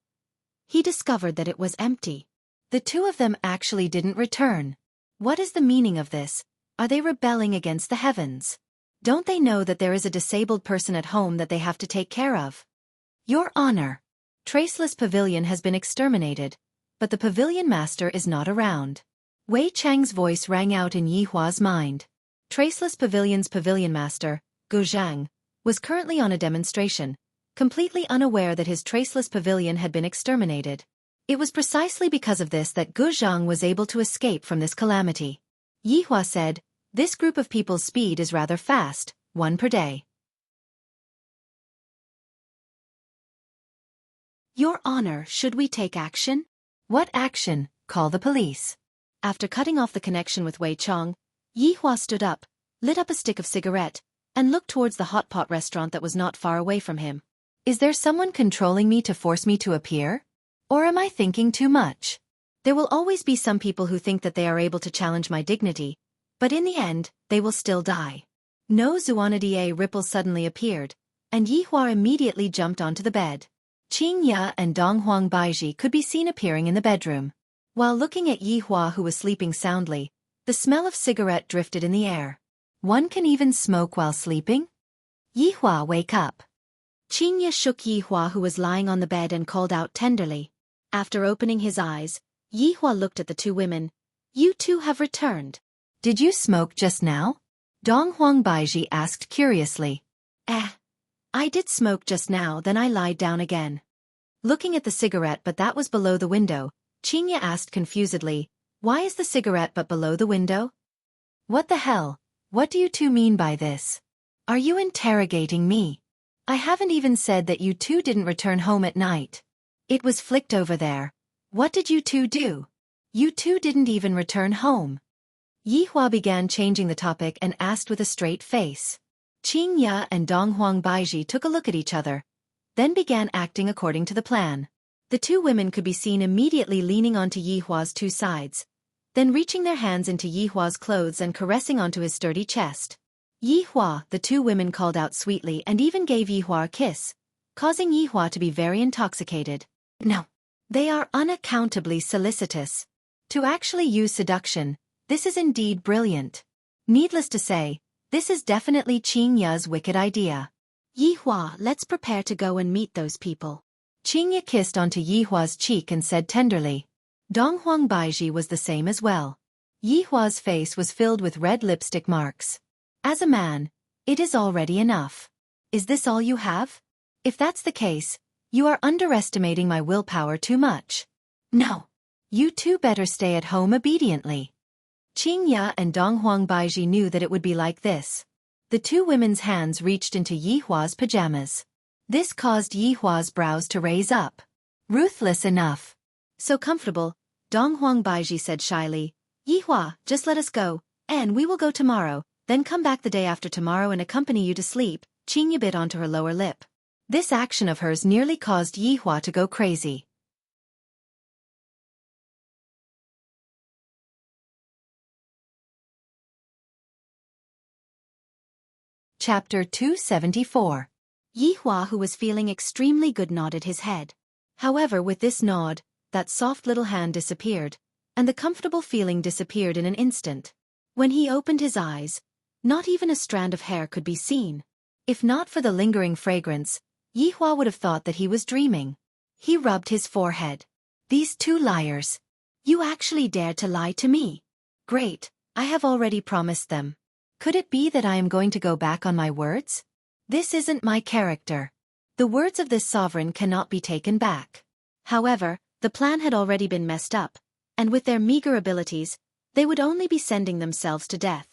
he discovered that it was empty. The 2 of them actually didn't return. What is the meaning of this? Are they rebelling against the heavens? Don't they know that there is a disabled person at home that they have to take care of? Your Honor, Traceless Pavilion has been exterminated, but the pavilion master is not around. Wei Chang's voice rang out in Yi Hua's mind. Traceless Pavilion's pavilion master, Gu Zhang, was currently on a demonstration, completely unaware that his Traceless Pavilion had been exterminated. It was precisely because of this that Gu Zhang was able to escape from this calamity. Yi Hua said, this group of people's speed is rather fast, 1 per day. Your Honor, should we take action? What action? Call the police. After cutting off the connection with Wei Chang, Yi Hua stood up, lit up a stick of cigarette, and looked towards the hot pot restaurant that was not far away from him. Is there someone controlling me to force me to appear? Or am I thinking too much? There will always be some people who think that they are able to challenge my dignity, but in the end, they will still die. No Zuanadier Ripple suddenly appeared, and Yihua immediately jumped onto the bed. Qingya and Donghuang Baiji could be seen appearing in the bedroom. While looking at Yihua, who was sleeping soundly, the smell of cigarette drifted in the air. One can even smoke while sleeping? Yihua, wake up. Qingya shook Yihua, who was lying on the bed, and called out tenderly. After opening his eyes, Yihua looked at the two women. You two have returned. Did you smoke just now? Donghuang Baiji asked curiously. I did smoke just now, then I lied down again. Looking at the cigarette but that was below the window, Qingya asked confusedly, why is the cigarette but below the window? What the hell? What do you two mean by this? Are you interrogating me? I haven't even said that you two didn't return home at night. It was flicked over there. What did you two do? You two didn't even return home. Yihua began changing the topic and asked with a straight face. Qingya and Donghuang Baiji took a look at each other, then began acting according to the plan. The two women could be seen immediately leaning onto Yihua's two sides, then reaching their hands into Yihua's clothes and caressing onto his sturdy chest. Yihua, the two women called out sweetly and even gave Yihua a kiss, causing Yihua to be very intoxicated. No. They are unaccountably solicitous. To actually use seduction, this is indeed brilliant. Needless to say, this is definitely Qingya's wicked idea. Yihua, let's prepare to go and meet those people. Qingya kissed onto Yihua's cheek and said tenderly. Donghuang Baiji was the same as well. Yihua's face was filled with red lipstick marks. As a man, it is already enough. Is this all you have? If that's the case, you are underestimating my willpower too much. No. You two better stay at home obediently. Qingya and Donghuang Baiji knew that it would be like this. The two women's hands reached into Yihua's pajamas. This caused Yihua's brows to raise up. Ruthless enough. So comfortable, Donghuang Baiji said shyly. Yihua, just let us go, and we will go tomorrow, then come back the day after tomorrow and accompany you to sleep. Qingya bit onto her lower lip. This action of hers nearly caused Yihua to go crazy. Chapter 274. Yihua, who was feeling extremely good, nodded his head. However, with this nod, that soft little hand disappeared, and the comfortable feeling disappeared in an instant. When he opened his eyes, not even a strand of hair could be seen. If not for the lingering fragrance, Yihua would have thought that he was dreaming. He rubbed his forehead. These two liars. You actually dared to lie to me. Great, I have already promised them. Could it be that I am going to go back on my words? This isn't my character. The words of this sovereign cannot be taken back. However, the plan had already been messed up, and with their meager abilities, they would only be sending themselves to death.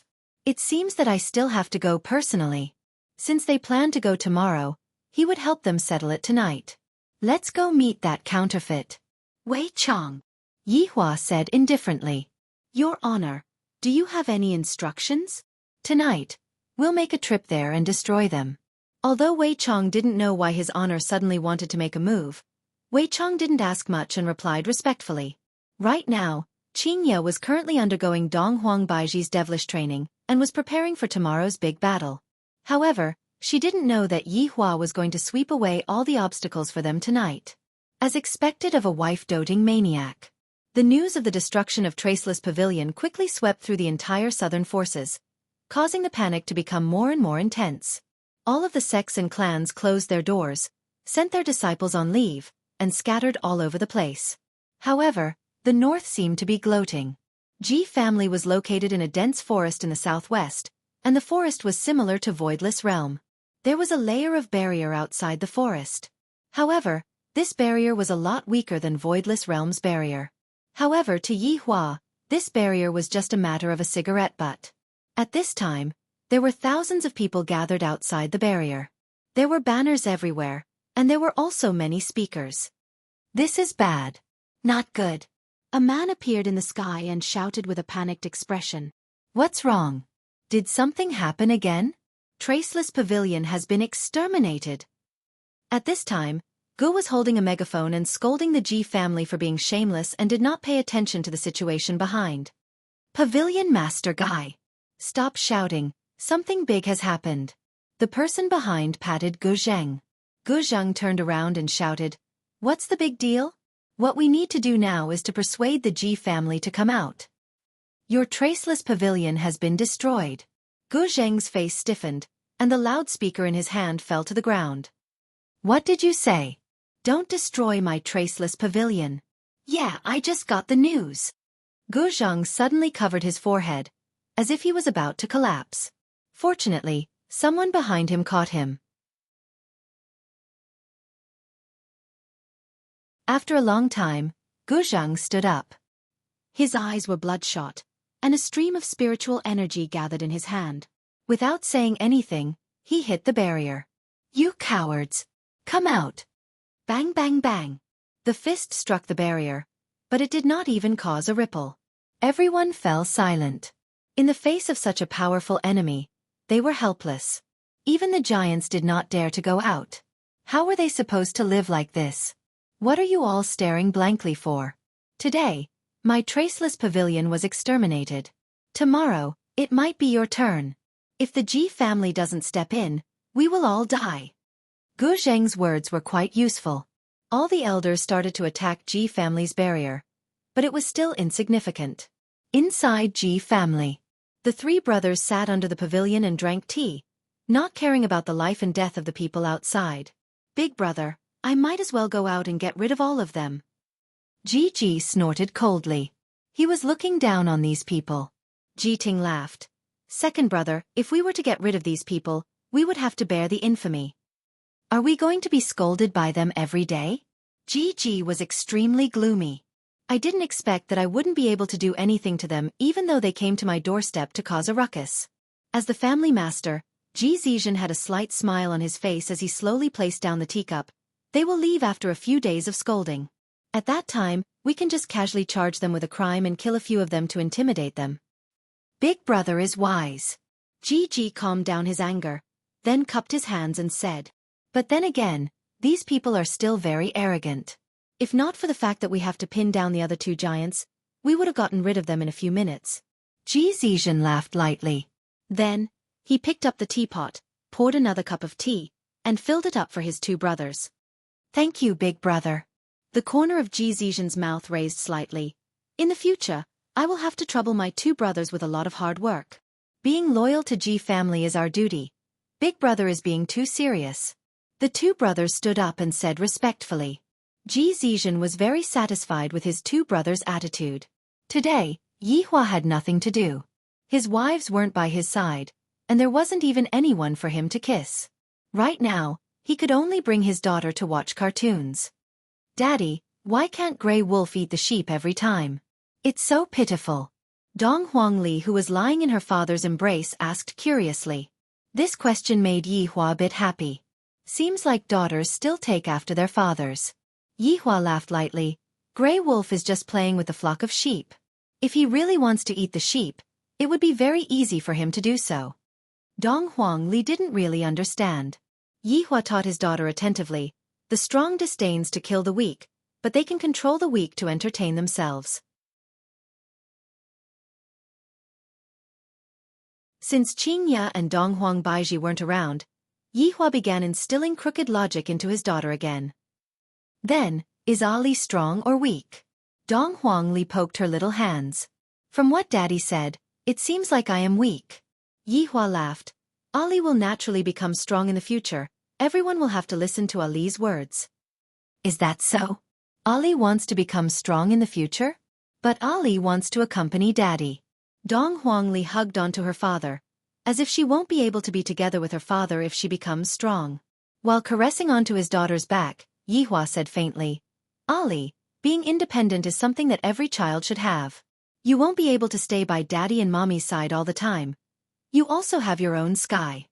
It seems that I still have to go personally. Since they plan to go tomorrow, he would help them settle it tonight. Let's go meet that counterfeit. Wei Chong, Yihua said indifferently. Your Honor, do you have any instructions? Tonight, we'll make a trip there and destroy them. Although Wei Chong didn't know why His Honor suddenly wanted to make a move, Wei Chong didn't ask much and replied respectfully. Right now, Qingya was currently undergoing Donghuang Baiji's devilish training and was preparing for tomorrow's big battle. However, she didn't know that Yihua was going to sweep away all the obstacles for them tonight. As expected of a wife-doting maniac, the news of the destruction of Traceless Pavilion quickly swept through the entire southern forces, causing the panic to become more and more intense. All of the sects and clans closed their doors, sent their disciples on leave, and scattered all over the place. However, the north seemed to be gloating. Ji family was located in a dense forest in the southwest, and the forest was similar to Voidless Realm. There was a layer of barrier outside the forest. However, this barrier was a lot weaker than Voidless Realm's barrier. However, to Yihua, this barrier was just a matter of a cigarette butt. At this time, there were thousands of people gathered outside the barrier. There were banners everywhere, and there were also many speakers. This is bad. Not good. A man appeared in the sky and shouted with a panicked expression. What's wrong? Did something happen again? Traceless Pavilion has been exterminated. At this time, Gu was holding a megaphone and scolding the Ji family for being shameless and did not pay attention to the situation behind. Pavilion Master Guy. Stop shouting, something big has happened. The The person behind patted Gu Zheng. Gu Zheng turned around and shouted, "What's the big deal? What we need to do now is to persuade the Ji family to come out. Your traceless pavilion has been destroyed." Gu Zheng's face stiffened, and the loudspeaker in his hand fell to the ground. "What did you say? Don't destroy my traceless pavilion." "Yeah, I just got the news." Gu Zheng suddenly covered his forehead, as if he was about to collapse. Fortunately, someone behind him caught him. After a long time, Gu Zheng stood up. His eyes were bloodshot, and a stream of spiritual energy gathered in his hand. Without saying anything, he hit the barrier. "You cowards! Come out!" Bang bang bang. The fist struck the barrier, but it did not even cause a ripple. Everyone fell silent. In the face of such a powerful enemy, they were helpless. Even the giants did not dare to go out. How were they supposed to live like this? What are you all staring blankly for? Today, my traceless pavilion was exterminated. Tomorrow, it might be your turn. If the Ji family doesn't step in, we will all die. Gu Zheng's words were quite useful. All the elders started to attack Ji family's barrier, but it was still insignificant. Inside Ji family, the three brothers sat under the pavilion and drank tea, not caring about the life and death of the people outside. "Big brother, I might as well go out and get rid of all of them." Ji snorted coldly. He was looking down on these people. Ji Ting laughed. "Second brother, if we were to get rid of these people, we would have to bear the infamy. Are we going to be scolded by them every day?" Ji was extremely gloomy. "I didn't expect that I wouldn't be able to do anything to them even though they came to my doorstep to cause a ruckus." As the family master, Ji Zizhen had a slight smile on his face as he slowly placed down the teacup. "They will leave after a few days of scolding. At that time, we can just casually charge them with a crime and kill a few of them to intimidate them." Big brother is wise. Ji calmed down his anger, then cupped his hands and said, "But then again, these people are still very arrogant. If not for the fact that we have to pin down the other two giants, we would have gotten rid of them in a few minutes." Ji Zizhen laughed lightly. Then, he picked up the teapot, poured another cup of tea, and filled it up for his two brothers. "Thank you, big brother." The corner of Ji Zizhen's mouth raised slightly. "In the future, I will have to trouble my two brothers with a lot of hard work. Being loyal to Ji family is our duty. Big brother is being too serious." The two brothers stood up and said respectfully. Ji Zizhen was very satisfied with his two brothers' attitude. Today, Yihua had nothing to do. His wives weren't by his side, and there wasn't even anyone for him to kiss. Right now, he could only bring his daughter to watch cartoons. "Daddy, why can't Grey Wolf eat the sheep every time? It's so pitiful." Dong Huangli, who was lying in her father's embrace, asked curiously. This question made Yihua a bit happy. Seems like daughters still take after their fathers. Yihua laughed lightly. "Grey Wolf is just playing with the flock of sheep. If he really wants to eat the sheep, it would be very easy for him to do so." Dong Huangli didn't really understand. Yihua taught his daughter attentively. The strong disdains to kill the weak, but they can control the weak to entertain themselves. Since Qingya and Dong Huangbaiji weren't around, Yihua began instilling crooked logic into his daughter again. "Then, is Ali strong or weak?" Dong Huangli poked her little hands. "From what Daddy said, it seems like I am weak." Yihua laughed. "Ali will naturally become strong in the future. Everyone will have to listen to Ali's words." "Is that so? Ali wants to become strong in the future? But Ali wants to accompany Daddy." Dong Huangli hugged onto her father, as if she won't be able to be together with her father if she becomes strong. While caressing onto his daughter's back, Yihua said faintly, "Ali, being independent is something that every child should have. You won't be able to stay by Daddy and Mommy's side all the time. You also have your own sky."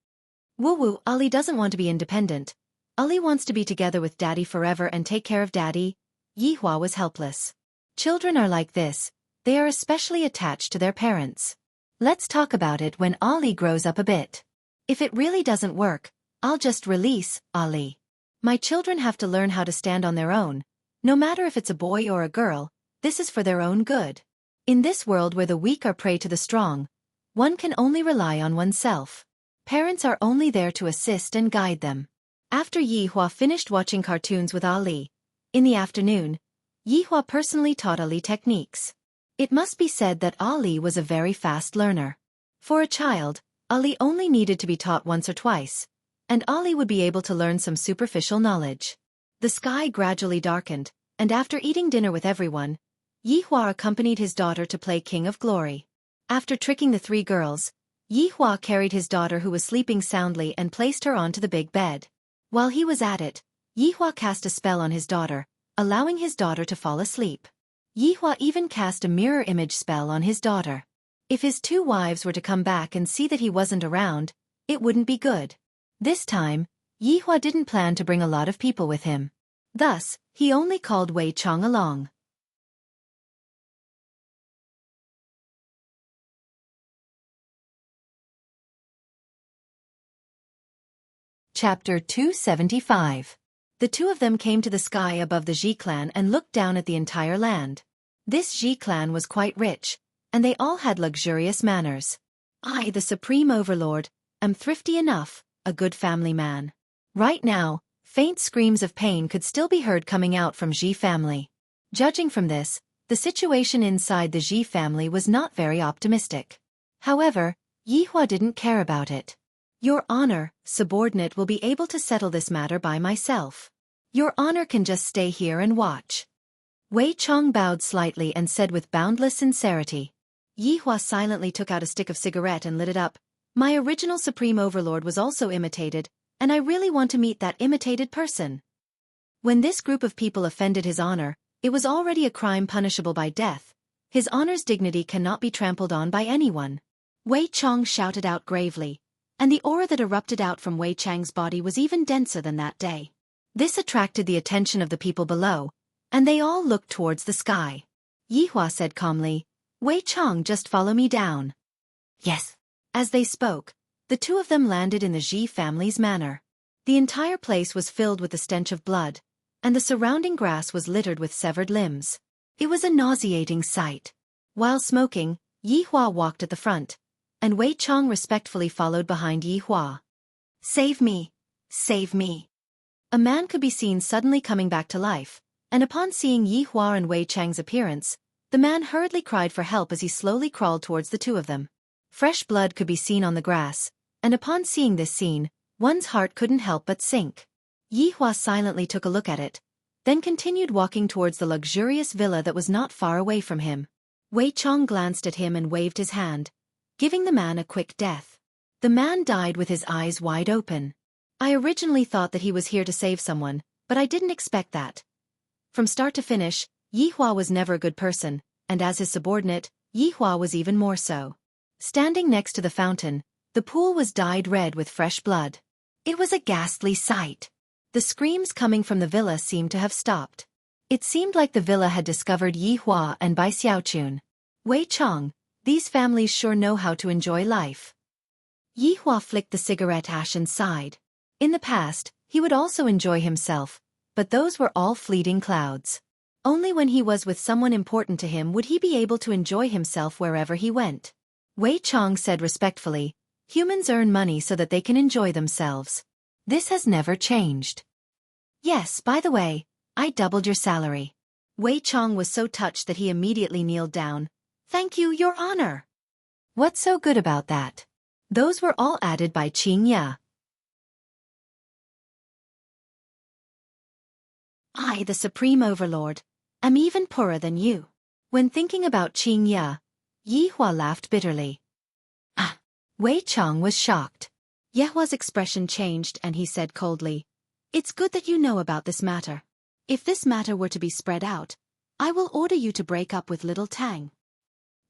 Woo, Ali doesn't want to be independent. Ali wants to be together with Daddy forever and take care of Daddy. Yihua was helpless. Children are like this. They are especially attached to their parents. Let's talk about it when Ali grows up a bit. If it really doesn't work, I'll just release Ali. My children have to learn how to stand on their own. No matter if it's a boy or a girl, this is for their own good. In this world where the weak are prey to the strong, one can only rely on oneself. Parents are only there to assist and guide them. After Yi Hua finished watching cartoons with Ali, in the afternoon, Yi Hua personally taught Ali techniques. It must be said that Ali was a very fast learner. For a child, Ali only needed to be taught once or twice, and Ali would be able to learn some superficial knowledge. The sky gradually darkened, and after eating dinner with everyone, Yi Hua accompanied his daughter to play King of Glory. After tricking the three girls, Yi Hua carried his daughter who was sleeping soundly and placed her onto the big bed. While he was at it, Yi Hua cast a spell on his daughter, allowing his daughter to fall asleep. Yi Hua even cast a mirror image spell on his daughter. If his two wives were to come back and see that he wasn't around, it wouldn't be good. This time, Yi Hua didn't plan to bring a lot of people with him. Thus, he only called Wei Chong along. Chapter 275. The two of them came to the sky above the Ji clan and looked down at the entire land. This Ji clan was quite rich, and they all had luxurious manners. I, the Supreme Overlord, am thrifty enough, a good family man. Right now, faint screams of pain could still be heard coming out from Ji family. Judging from this, the situation inside the Ji family was not very optimistic. However, Yi Hua didn't care about it. Your Honor, subordinate will be able to settle this matter by myself. Your Honor can just stay here and watch. Wei Chong bowed slightly and said with boundless sincerity. Yi Hua silently took out a stick of cigarette and lit it up. My original Supreme Overlord was also imitated, and I really want to meet that imitated person. When this group of people offended his honor, it was already a crime punishable by death. His honor's dignity cannot be trampled on by anyone. Wei Chong shouted out gravely, and the aura that erupted out from Wei Chang's body was even denser than that day. This attracted the attention of the people below, and they all looked towards the sky. Yi Hua said calmly, Wei Chong, just follow me down. Yes. As they spoke, the two of them landed in the Ji family's manor. The entire place was filled with the stench of blood, and the surrounding grass was littered with severed limbs. It was a nauseating sight. While smoking, Yi Hua walked at the front, and Wei Chong respectfully followed behind Yi Hua. Save me! Save me! A man could be seen suddenly coming back to life, and upon seeing Yi Hua and Wei Chang's appearance, the man hurriedly cried for help as he slowly crawled towards the two of them. Fresh blood could be seen on the grass, and upon seeing this scene, one's heart couldn't help but sink. Yi Hua silently took a look at it, then continued walking towards the luxurious villa that was not far away from him. Wei Chong glanced at him and waved his hand, giving the man a quick death. The man died with his eyes wide open. I originally thought that he was here to save someone, but I didn't expect that. From start to finish, Yi Hua was never a good person, and as his subordinate, Yi Hua was even more so. Standing next to the fountain, the pool was dyed red with fresh blood. It was a ghastly sight. The screams coming from the villa seemed to have stopped. It seemed like the villa had discovered Yi Hua and Bai Xiaochun. Wei Chong, these families sure know how to enjoy life. Yi Hua flicked the cigarette ash and sighed. In the past, he would also enjoy himself, but those were all fleeting clouds. Only when he was with someone important to him would he be able to enjoy himself wherever he went. Wei Chong said respectfully, humans earn money so that they can enjoy themselves. This has never changed. Yes, by the way, I doubled your salary. Wei Chong was so touched that he immediately kneeled down. Thank you, Your Honor. What's so good about that? Those were all added by Qing Ya. I, the Supreme Overlord, am even poorer than you. When thinking about Qing Ya, Yi Hua laughed bitterly. Ah! Wei Chong was shocked. Ye Hua's expression changed and he said coldly, It's good that you know about this matter. If this matter were to be spread out, I will order you to break up with little Tang.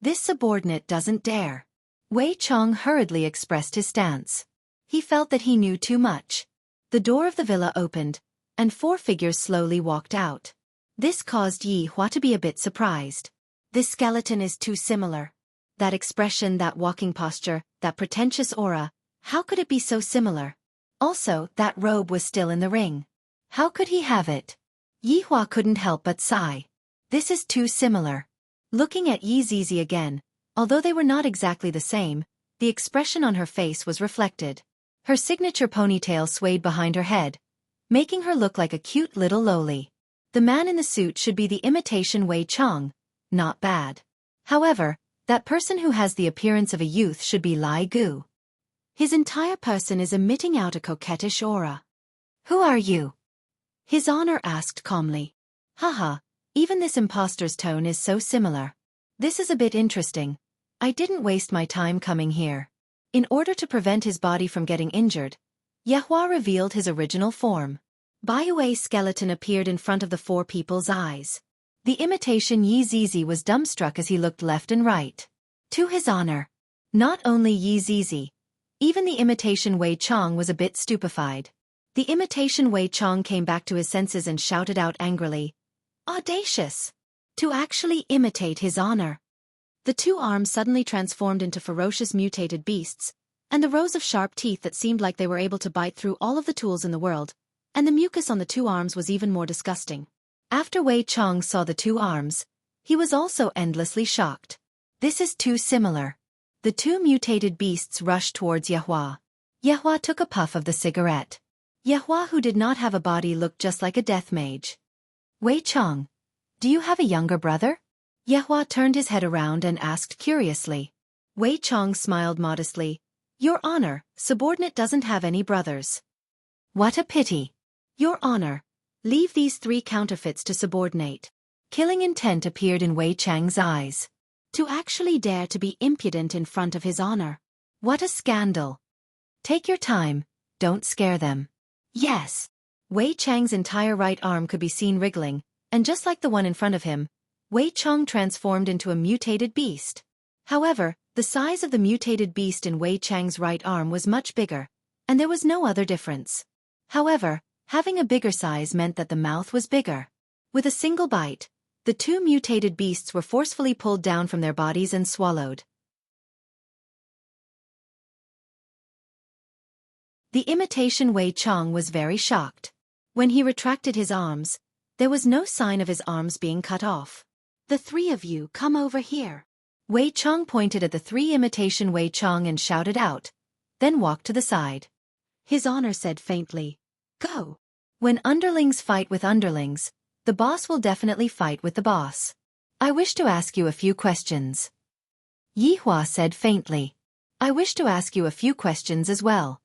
This subordinate doesn't dare. Wei Chong hurriedly expressed his stance. He felt that he knew too much. The door of the villa opened, and 4 figures slowly walked out. This caused Yi Hua to be a bit surprised. This skeleton is too similar. That expression, that walking posture, that pretentious aura, how could it be so similar? Also, that robe was still in the ring. How could he have it? Yi Hua couldn't help but sigh. This is too similar. Looking at Yi Zizi again, although they were not exactly the same, the expression on her face was reflected. Her signature ponytail swayed behind her head, making her look like a cute little loli. The man in the suit should be the imitation Wei Chong, not bad. However, that person who has the appearance of a youth should be Lai Gu. His entire person is emitting out a coquettish aura. Who are you? His Honor asked calmly. Haha, even this imposter's tone is so similar. This is a bit interesting. I didn't waste my time coming here. In order to prevent his body from getting injured, Yehua revealed his original form. Baiui's skeleton appeared in front of the four people's eyes. The imitation Yi Zizi was dumbstruck as he looked left and right. To his honor. Not only Yi Zizi, even the imitation Wei Chong was a bit stupefied. The imitation Wei Chong came back to his senses and shouted out angrily, "Audacious! To actually imitate his honor!" The two arms suddenly transformed into ferocious mutated beasts, and the rows of sharp teeth that seemed like they were able to bite through all of the tools in the world, and the mucus on the two arms was even more disgusting. After Wei Chong saw the two arms, he was also endlessly shocked. This is too similar. The two mutated beasts rushed towards Yehua. Yehua took a puff of the cigarette. Yehua, who did not have a body, looked just like a death mage. Wei Chong, do you have a younger brother? Yehua turned his head around and asked curiously. Wei Chong smiled modestly. Your Honor, subordinate doesn't have any brothers. What a pity. Your Honor, leave these three counterfeits to subordinate. Killing intent appeared in Wei Chang's eyes. To actually dare to be impudent in front of his honor. What a scandal. Take your time, don't scare them. Yes. Wei Chang's entire right arm could be seen wriggling, and just like the one in front of him, Wei Chong transformed into a mutated beast. However, the size of the mutated beast in Wei Chang's right arm was much bigger, and there was no other difference. However, having a bigger size meant that the mouth was bigger. With a single bite, the two mutated beasts were forcefully pulled down from their bodies and swallowed. The imitation Wei Chong was very shocked. When he retracted his arms, there was no sign of his arms being cut off. The three of you come over here. Wei Chong pointed at the three imitation Wei Chong and shouted out, then walked to the side. His Honor said faintly, Go. When underlings fight with underlings, the boss will definitely fight with the boss. I wish to ask you a few questions. Yihua said faintly. I wish to ask you a few questions as well.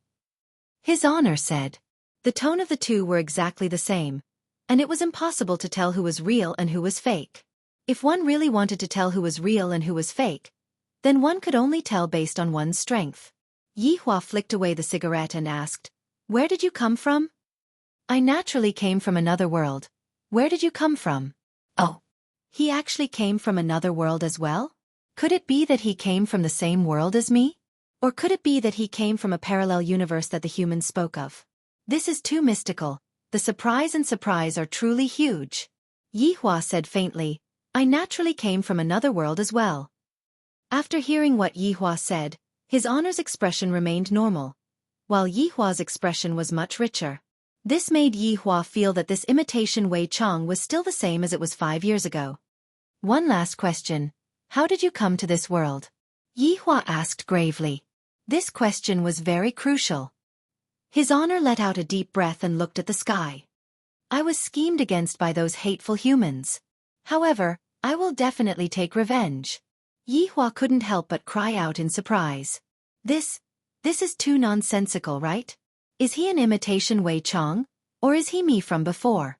His Honor said. The tone of the two were exactly the same, and it was impossible to tell who was real and who was fake. If one really wanted to tell who was real and who was fake, then one could only tell based on one's strength. Yihua flicked away the cigarette and asked, Where did you come from? I naturally came from another world. Where did you come from? Oh. He actually came from another world as well? Could it be that he came from the same world as me? Or could it be that he came from a parallel universe that the humans spoke of? This is too mystical. The surprise are truly huge. Yihua said faintly, I naturally came from another world as well. After hearing what Yihua said, his Honor's expression remained normal, while Yihua's expression was much richer. This made Yihua feel that this imitation Wei Chong was still the same as it was 5 years ago. One last question. How did you come to this world? Yihua asked gravely. This question was very crucial. His Honor let out a deep breath and looked at the sky. I was schemed against by those hateful humans. However, I will definitely take revenge. Yihua couldn't help but cry out in surprise. This is too nonsensical, right? Is he an imitation Wei Chong, or is he me from before?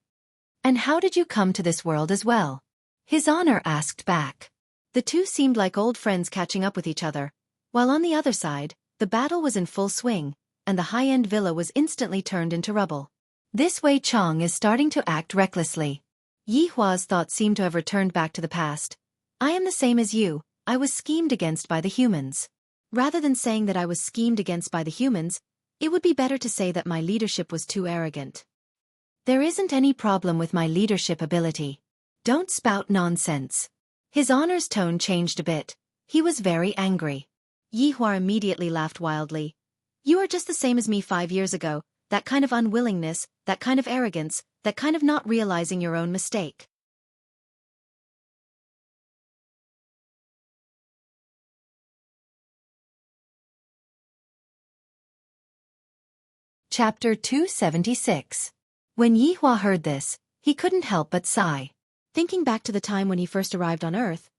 And how did you come to this world as well? His Honor asked back. The two seemed like old friends catching up with each other, while on the other side, the battle was in full swing, and the high-end villa was instantly turned into rubble. This Wei Chong is starting to act recklessly. Yihua's thoughts seemed to have returned back to the past. I am the same as you, I was schemed against by the humans. Rather than saying that I was schemed against by the humans, it would be better to say that my leadership was too arrogant. There isn't any problem with my leadership ability. Don't spout nonsense. His Honor's tone changed a bit. He was very angry. Yihua immediately laughed wildly. You are just the same as me 5 years ago, that kind of unwillingness, that kind of arrogance, that kind of not realizing your own mistake. Chapter 276. When Yihua heard this, he couldn't help but sigh. Thinking back to the time when he first arrived on Earth,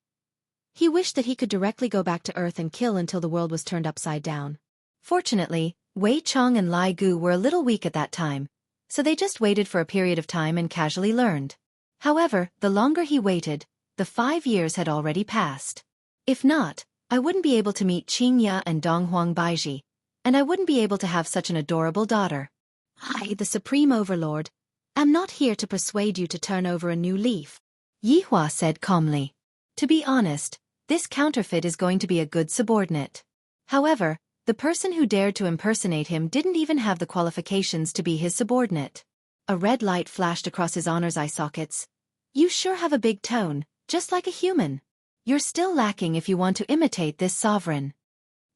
he wished that he could directly go back to Earth and kill until the world was turned upside down. Fortunately, Wei Chong and Lai Gu were a little weak at that time, so they just waited for a period of time and casually learned. However, the longer he waited, the 5 years had already passed. If not, I wouldn't be able to meet Qing Ya and Donghuang Baiji, and I wouldn't be able to have such an adorable daughter. I, the Supreme Overlord, am not here to persuade you to turn over a new leaf, Yihua said calmly. To be honest, this counterfeit is going to be a good subordinate. However, the person who dared to impersonate him didn't even have the qualifications to be his subordinate. A red light flashed across his honor's eye sockets. You sure have a big tone, just like a human. You're still lacking if you want to imitate this sovereign.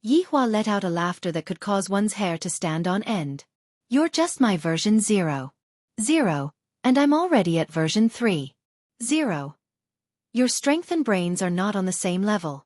Yihua let out a laughter that could cause one's hair to stand on end. You're just my version 0. 0, and I'm already at version 3. 0. Your strength and brains are not on the same level.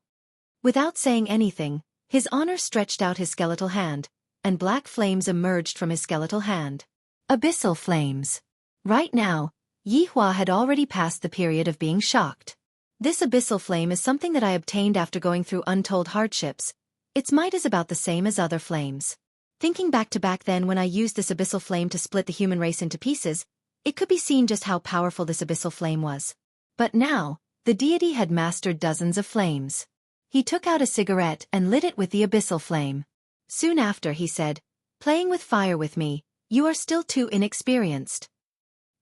Without saying anything, his honor stretched out his skeletal hand, and black flames emerged from his skeletal hand. Abyssal flames. Right now, Yihua had already passed the period of being shocked. This abyssal flame is something that I obtained after going through untold hardships. Its might is about the same as other flames. Thinking back to back then when I used this abyssal flame to split the human race into pieces, it could be seen just how powerful this abyssal flame was. But now, the deity had mastered dozens of flames. He took out a cigarette and lit it with the abyssal flame. Soon after he said, "Playing with fire with me, you are still too inexperienced."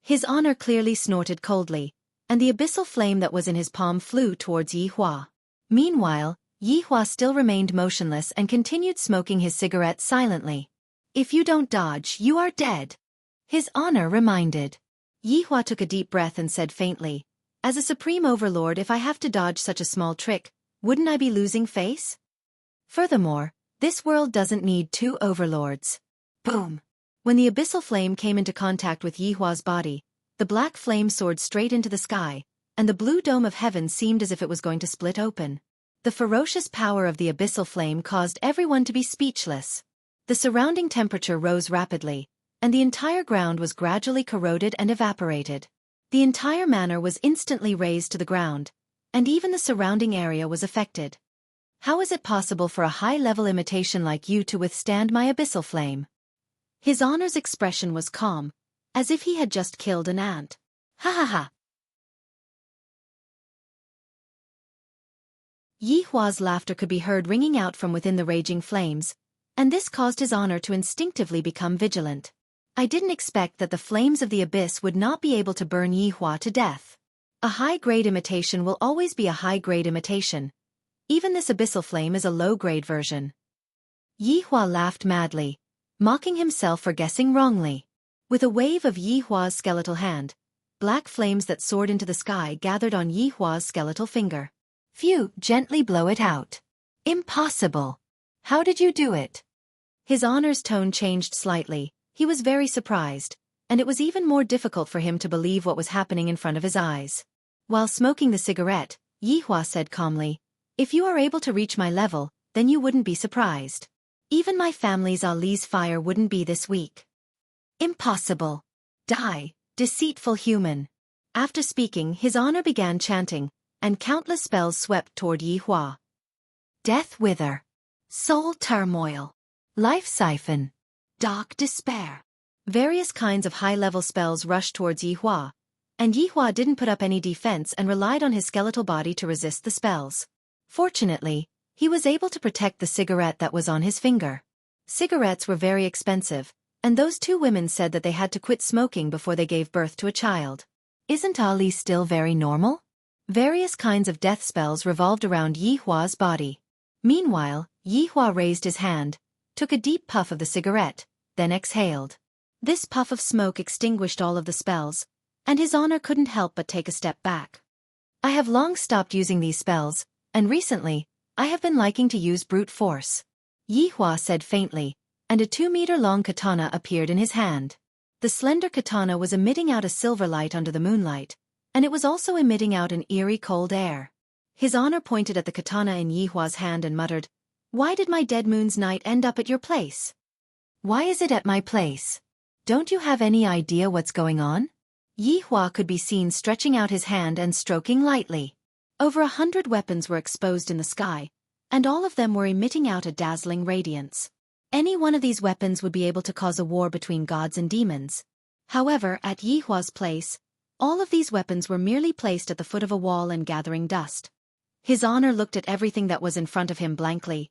His honor clearly snorted coldly, and the abyssal flame that was in his palm flew towards Yihua. Meanwhile, Yihua still remained motionless and continued smoking his cigarette silently. "If you don't dodge, you are dead," his honor reminded. Yihua took a deep breath and said faintly, "As a supreme overlord, if I have to dodge such a small trick, wouldn't I be losing face? Furthermore, this world doesn't need 2 overlords." Boom! When the abyssal flame came into contact with Yihua's body, the black flame soared straight into the sky, and the blue dome of heaven seemed as if it was going to split open. The ferocious power of the abyssal flame caused everyone to be speechless. The surrounding temperature rose rapidly, and the entire ground was gradually corroded and evaporated. The entire manor was instantly razed to the ground, and even the surrounding area was affected. How is it possible for a high-level imitation like you to withstand my abyssal flame? His honor's expression was calm, as if he had just killed an ant. Ha ha ha! Yihua's laughter could be heard ringing out from within the raging flames, and this caused his honor to instinctively become vigilant. I didn't expect that the flames of the abyss would not be able to burn Yihua to death. A high-grade imitation will always be a high-grade imitation. Even this abyssal flame is a low-grade version. Yihua laughed madly, mocking himself for guessing wrongly. With a wave of Yihua's skeletal hand, black flames that soared into the sky gathered on Yihua's skeletal finger. Phew, gently blow it out. Impossible. How did you do it? His honor's tone changed slightly. He was very surprised, and it was even more difficult for him to believe what was happening in front of his eyes. While smoking the cigarette, Yihua said calmly, "If you are able to reach my level, then you wouldn't be surprised. Even my family's Ali's fire wouldn't be this weak." Impossible. Die, deceitful human. After speaking, his honor began chanting, and countless spells swept toward Yihua. Death Wither. Soul Turmoil. Life Siphon. Dark Despair. Various kinds of high-level spells rushed towards Yihua, and Yihua didn't put up any defense and relied on his skeletal body to resist the spells. Fortunately, he was able to protect the cigarette that was on his finger. Cigarettes were very expensive, and those 2 women said that they had to quit smoking before they gave birth to a child. Isn't Ali still very normal? Various kinds of death spells revolved around Yihua's body. Meanwhile, Yihua raised his hand, took a deep puff of the cigarette, then exhaled. This puff of smoke extinguished all of the spells, and his honor couldn't help but take a step back. I have long stopped using these spells, and recently, I have been liking to use brute force. Yihua said faintly, and a 2-meter-long katana appeared in his hand. The slender katana was emitting out a silver light under the moonlight, and it was also emitting out an eerie cold air. His honor pointed at the katana in Yihua's hand and muttered, "Why did my dead moon's night end up at your place?" Why is it at my place? Don't you have any idea what's going on? Yi Hua could be seen stretching out his hand and stroking lightly. Over 100 weapons were exposed in the sky, and all of them were emitting out a dazzling radiance. Any one of these weapons would be able to cause a war between gods and demons. However, at Yi Hua's place, all of these weapons were merely placed at the foot of a wall and gathering dust. His Honor looked at everything that was in front of him blankly.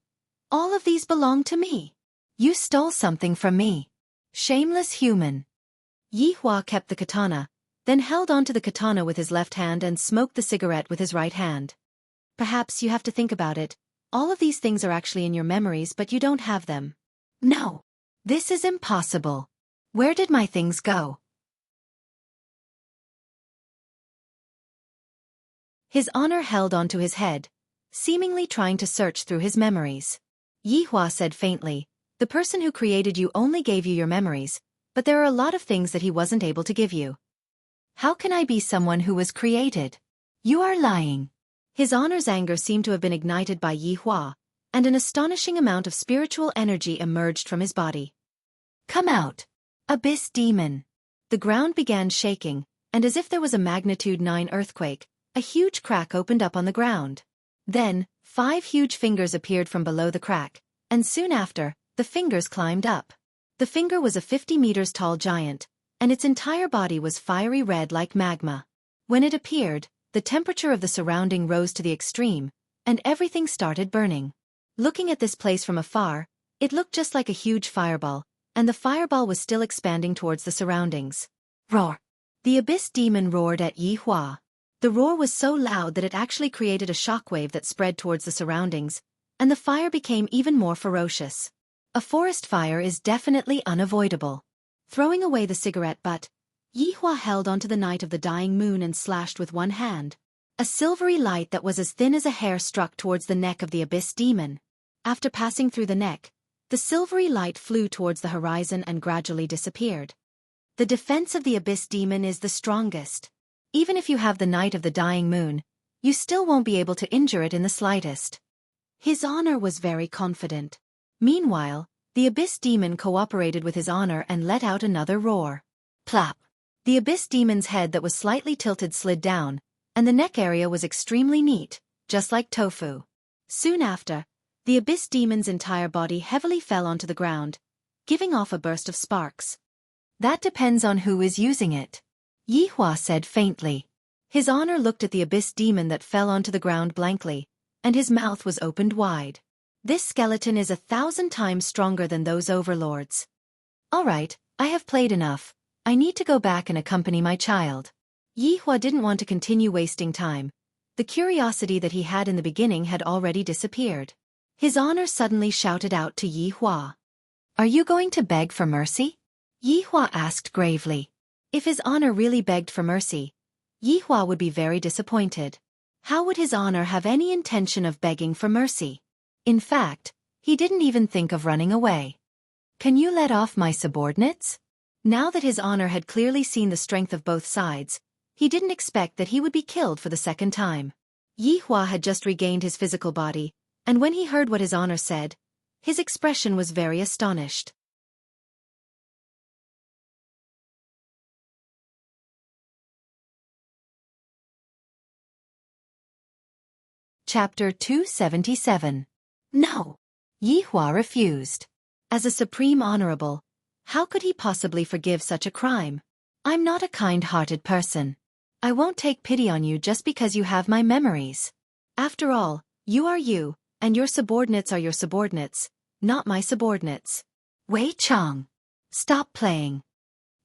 All of these belong to me. You stole something from me. Shameless human. Yi Hua kept the katana, then held onto the katana with his left hand and smoked the cigarette with his right hand. Perhaps you have to think about it. All of these things are actually in your memories, but you don't have them. No. This is impossible. Where did my things go? His Honor held onto his head, seemingly trying to search through his memories. Yi Hua said faintly, "The person who created you only gave you your memories, but there are a lot of things that he wasn't able to give you." How can I be someone who was created? You are lying. His Honor's anger seemed to have been ignited by Yi Hua, and an astonishing amount of spiritual energy emerged from his body. Come out, Abyss Demon. The ground began shaking, and as if there was a magnitude 9 earthquake, a huge crack opened up on the ground. Then, 5 huge fingers appeared from below the crack, and soon after, the fingers climbed up. The finger was a 50 meters tall giant, and its entire body was fiery red like magma. When it appeared, the temperature of the surrounding rose to the extreme, and everything started burning. Looking at this place from afar, it looked just like a huge fireball, and the fireball was still expanding towards the surroundings. Roar! The Abyss Demon roared at Yi Hua. The roar was so loud that it actually created a shockwave that spread towards the surroundings, and the fire became even more ferocious. A forest fire is definitely unavoidable. Throwing away the cigarette butt, Yi Hua held onto the night of the dying moon and slashed with one hand. A silvery light that was as thin as a hair struck towards the neck of the Abyss Demon. After passing through the neck, the silvery light flew towards the horizon and gradually disappeared. The defense of the Abyss Demon is the strongest. Even if you have the night of the dying moon, you still won't be able to injure it in the slightest. His Honor was very confident. Meanwhile, the Abyss Demon cooperated with his Honor and let out another roar. Plop! The Abyss Demon's head that was slightly tilted slid down, and the neck area was extremely neat, just like tofu. Soon after, the Abyss Demon's entire body heavily fell onto the ground, giving off a burst of sparks. That depends on who is using it, Yi Hua said faintly. His Honor looked at the Abyss Demon that fell onto the ground blankly, and his mouth was opened wide. This skeleton is 1,000 times stronger than those overlords. All right, I have played enough. I need to go back and accompany my child. Yi Hua didn't want to continue wasting time. The curiosity that he had in the beginning had already disappeared. His Honor suddenly shouted out to Yi Hua. Are you going to beg for mercy? Yi Hua asked gravely. If his Honor really begged for mercy, Yi Hua would be very disappointed. How would his Honor have any intention of begging for mercy? In fact, he didn't even think of running away. Can you let off my subordinates? Now that his Honor had clearly seen the strength of both sides, he didn't expect that he would be killed for the second time. Yi Hua had just regained his physical body, and when he heard what his Honor said, his expression was very astonished. Chapter 277. No. Yi Hua refused. As a supreme honorable, how could he possibly forgive such a crime? I'm not a kind-hearted person. I won't take pity on you just because you have my memories. After all, you are you, and your subordinates are your subordinates, not my subordinates. Wei Chang. Stop playing.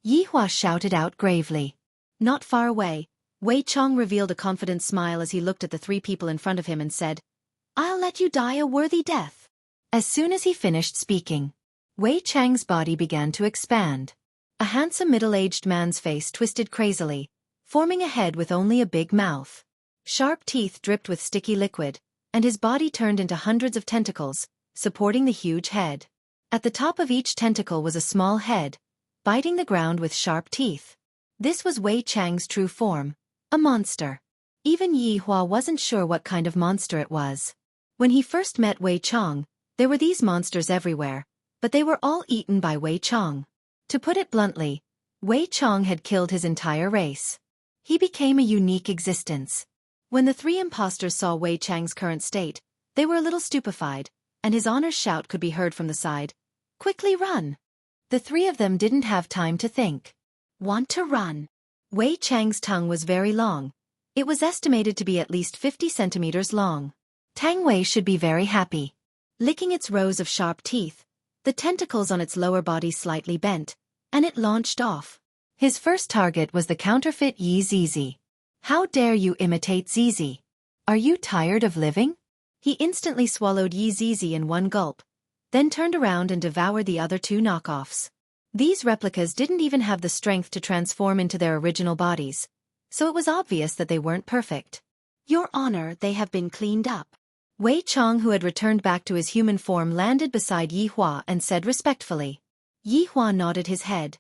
Yi Hua shouted out gravely. Not far away, Wei Chang revealed a confident smile as he looked at the 3 people in front of him and said, "I'll let you die a worthy death." As soon as he finished speaking, Wei Chang's body began to expand. A handsome middle-aged man's face twisted crazily, forming a head with only a big mouth. Sharp teeth dripped with sticky liquid, and his body turned into hundreds of tentacles, supporting the huge head. At the top of each tentacle was a small head, biting the ground with sharp teeth. This was Wei Chang's true form, a monster. Even Yi Hua wasn't sure what kind of monster it was. When he first met Wei Chang, there were these monsters everywhere, but they were all eaten by Wei Chong. To put it bluntly, Wei Chong had killed his entire race. He became a unique existence. When the three impostors saw Wei Chang's current state, they were a little stupefied, and his honor's shout could be heard from the side. "Quickly run!" The three of them didn't have time to think. "Want to run?" Wei Chang's tongue was very long. It was estimated to be at least 50 centimeters long. Tang Wei should be very happy. Licking its rows of sharp teeth, the tentacles on its lower body slightly bent, and it launched off. His first target was the counterfeit Yi Zizi. "How dare you imitate Zizi? Are you tired of living?" He instantly swallowed Yi Zizi in one gulp, then turned around and devoured the other two knockoffs. These replicas didn't even have the strength to transform into their original bodies, so it was obvious that they weren't perfect. "Your Honor, they have been cleaned up." Wei Chong, who had returned back to his human form, landed beside Yi Hua and said respectfully. Yi Hua nodded his head,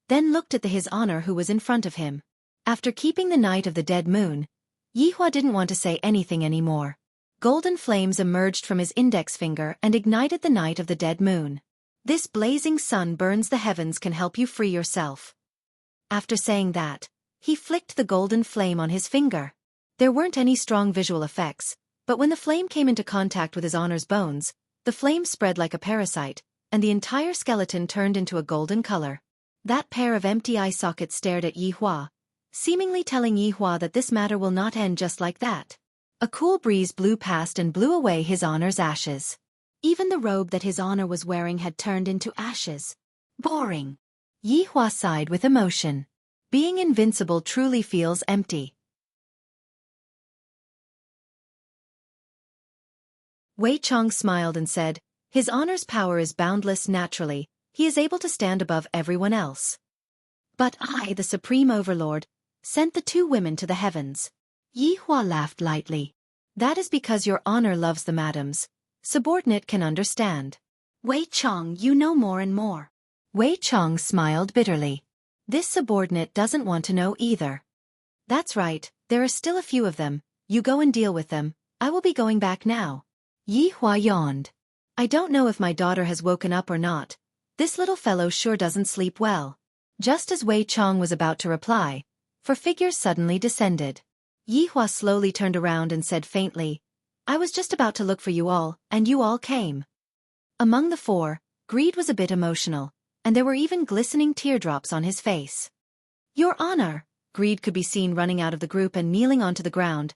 then looked at His Honor who was in front of him. After keeping the night of the dead moon, Yi Hua didn't want to say anything anymore. Golden flames emerged from his index finger and ignited the night of the dead moon. "This blazing sun burns the heavens can help you free yourself." After saying that, he flicked the golden flame on his finger. There weren't any strong visual effects, but when the flame came into contact with His Honor's bones, the flame spread like a parasite, and the entire skeleton turned into a golden color. That pair of empty eye sockets stared at Yi Hua, seemingly telling Yi Hua that this matter will not end just like that. A cool breeze blew past and blew away His Honor's ashes. Even the robe that His Honor was wearing had turned into ashes. Boring. Yi Hua sighed with emotion. Being invincible truly feels empty. Wei Chong smiled and said, "His Honor's power is boundless naturally. He is able to stand above everyone else. But I, the Supreme Overlord, sent the two women to the heavens." Yi Hua laughed lightly. "That is because your Honor loves the madams. Subordinate can understand." "Wei Chong, you know more and more." Wei Chong smiled bitterly. "This subordinate doesn't want to know either." "That's right, there are still a few of them. You go and deal with them. I will be going back now." Yi Hua yawned. "I don't know if my daughter has woken up or not. This little fellow sure doesn't sleep well." Just as Wei Chong was about to reply, four figures suddenly descended. Yi Hua slowly turned around and said faintly, "I was just about to look for you all, and you all came." Among the four, Greed was a bit emotional, and there were even glistening teardrops on his face. "Your Honor!" Greed could be seen running out of the group and kneeling onto the ground,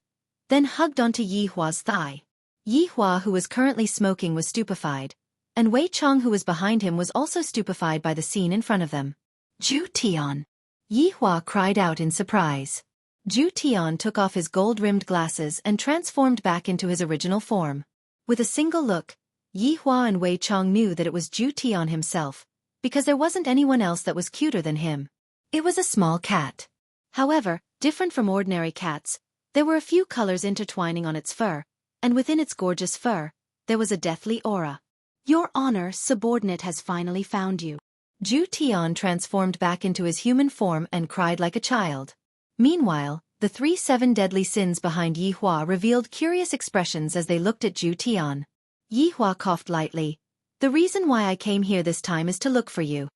then hugged onto Yi Hua's thigh. Yi Hua, who was currently smoking, was stupefied, and Wei Chong, who was behind him, was also stupefied by the scene in front of them. "Ju Tian!" Yi Hua cried out in surprise. Ju Tian took off his gold-rimmed glasses and transformed back into his original form. With a single look, Yi Hua and Wei Chong knew that it was Ju Tian himself, because there wasn't anyone else that was cuter than him. It was a small cat. However, different from ordinary cats, there were a few colors intertwining on its fur, and within its gorgeous fur, there was a deathly aura. "Your Honor, subordinate has finally found you." Ju Tian transformed back into his human form and cried like a child. Meanwhile, the 7 deadly sins behind Yi Hua revealed curious expressions as they looked at Ju Tian. Yi Hua coughed lightly. "The reason why I came here this time is to look for you."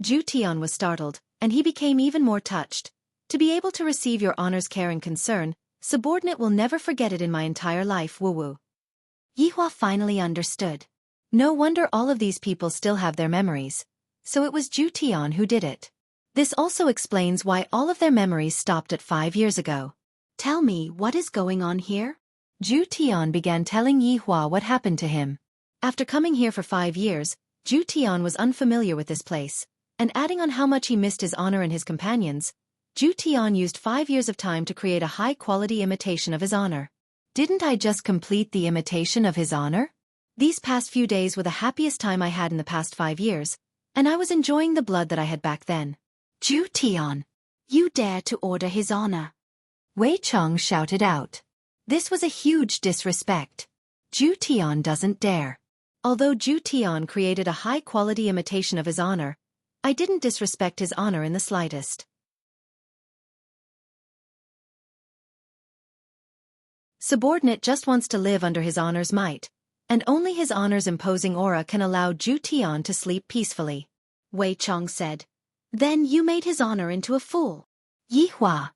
Ju Tian was startled, and he became even more touched. "To be able to receive your Honor's care and concern, subordinate will never forget it in my entire life, woo-woo." Yi Hua finally understood. No wonder all of these people still have their memories. So it was Ju Tian who did it. This also explains why all of their memories stopped at 5 years ago. "Tell me, what is going on here?" Ju Tian began telling Yi Hua what happened to him. After coming here for 5 years, Ju Tian was unfamiliar with this place, and adding on how much he missed his honor and his companions, Ju Tian used 5 years of time to create a high-quality imitation of his honor. "Didn't I just complete the imitation of his honor? These past few days were the happiest time I had in the past 5 years, and I was enjoying the blood that I had back then." "Ju Tian, you dare to order his honor?" Wei Chong shouted out. This was a huge disrespect. Ju Tian doesn't dare. Although Ju Tian created a high-quality imitation of his honor, I didn't disrespect his honor in the slightest. Subordinate just wants to live under his honor's might, and only his honor's imposing aura can allow Zhu Tian to sleep peacefully. Wei Chong said. Then you made his honor into a fool. Yihua.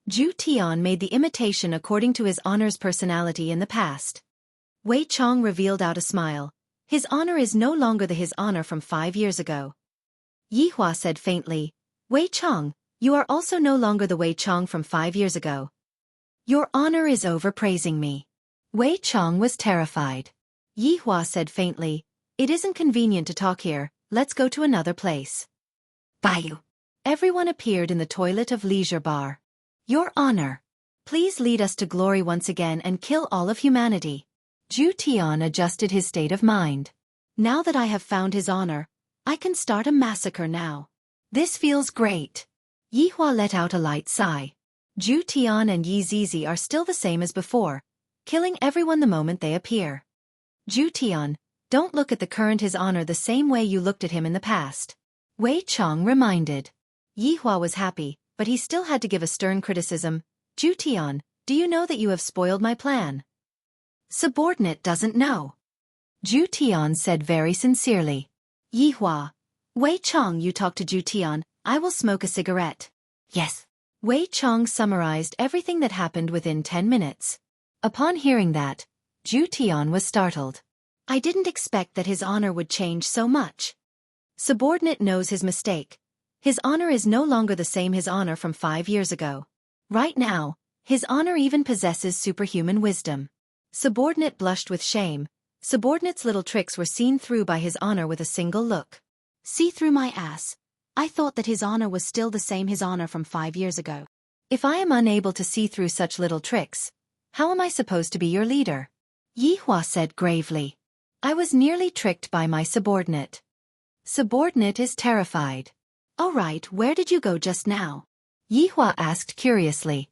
Zhu Tian made the imitation according to his honor's personality in the past. Wei Chong revealed out a smile. His honor is no longer his honor from 5 years ago. Yihua said faintly, Wei Chong, you are also no longer the Wei Chong from 5 years ago. Your honor is overpraising me. Wei Chong was terrified. Yihua said faintly, it isn't convenient to talk here, let's go to another place. Bayou. Everyone appeared in the toilet of Leisure Bar. Your honor. Please lead us to glory once again and kill all of humanity. Zhu Tian adjusted his state of mind. Now that I have found his honor, I can start a massacre now. This feels great. Yihua let out a light sigh. Zhu Tian and Yi Zizi are still the same as before, killing everyone the moment they appear. Zhu Tian, don't look at the current his honor the same way you looked at him in the past. Wei Chong reminded. Yihua was happy, but he still had to give a stern criticism. Zhu Tian, do you know that you have spoiled my plan? Subordinate doesn't know. Zhu Tian said very sincerely. Yihua. Wei Chong, you talk to Zhu Tian, I will smoke a cigarette. Yes. Wei Chong summarized everything that happened within 10 minutes. Upon hearing that, Zhu Tian was startled. I didn't expect that his honor would change so much. Subordinate knows his mistake. His honor is no longer the same his honor from 5 years ago. Right now, his honor even possesses superhuman wisdom. Subordinate blushed with shame. Subordinate's little tricks were seen through by his honor with a single look. See through my ass. I thought that his honor was still the same his honor from 5 years ago. If I am unable to see through such little tricks, how am I supposed to be your leader? Yihua said gravely. I was nearly tricked by my subordinate. Subordinate is terrified. All right, where did you go just now? Yihua asked curiously.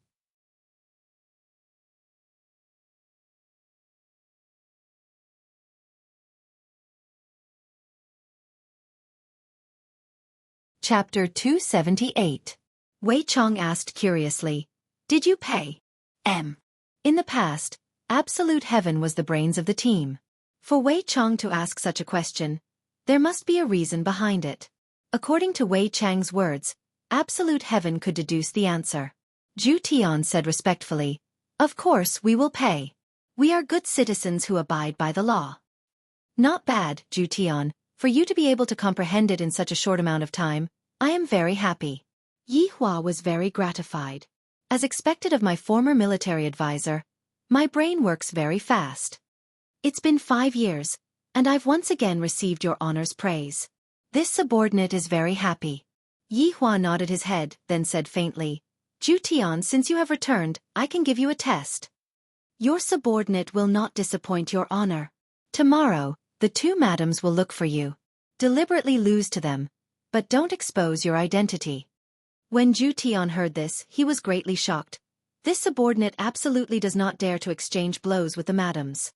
Chapter 278. Wei Chong asked curiously. Did you pay? In the past, Absolute Heaven was the brains of the team. For Wei Chong to ask such a question, there must be a reason behind it. According to Wei Chang's words, Absolute Heaven could deduce the answer. Zhu Tian said respectfully, Of course we will pay. We are good citizens who abide by the law. Not bad, Zhu Tian, for you to be able to comprehend it in such a short amount of time. I am very happy. Yihua was very gratified. As expected of my former military advisor, my brain works very fast. It's been 5 years, and I've once again received your honor's praise. This subordinate is very happy. Yihua nodded his head, then said faintly, Zhu Tian, since you have returned, I can give you a test. Your subordinate will not disappoint your honor. Tomorrow, the 2 madams will look for you. Deliberately lose to them, but don't expose your identity. When Zhu Tian heard this, he was greatly shocked. This subordinate absolutely does not dare to exchange blows with the madams.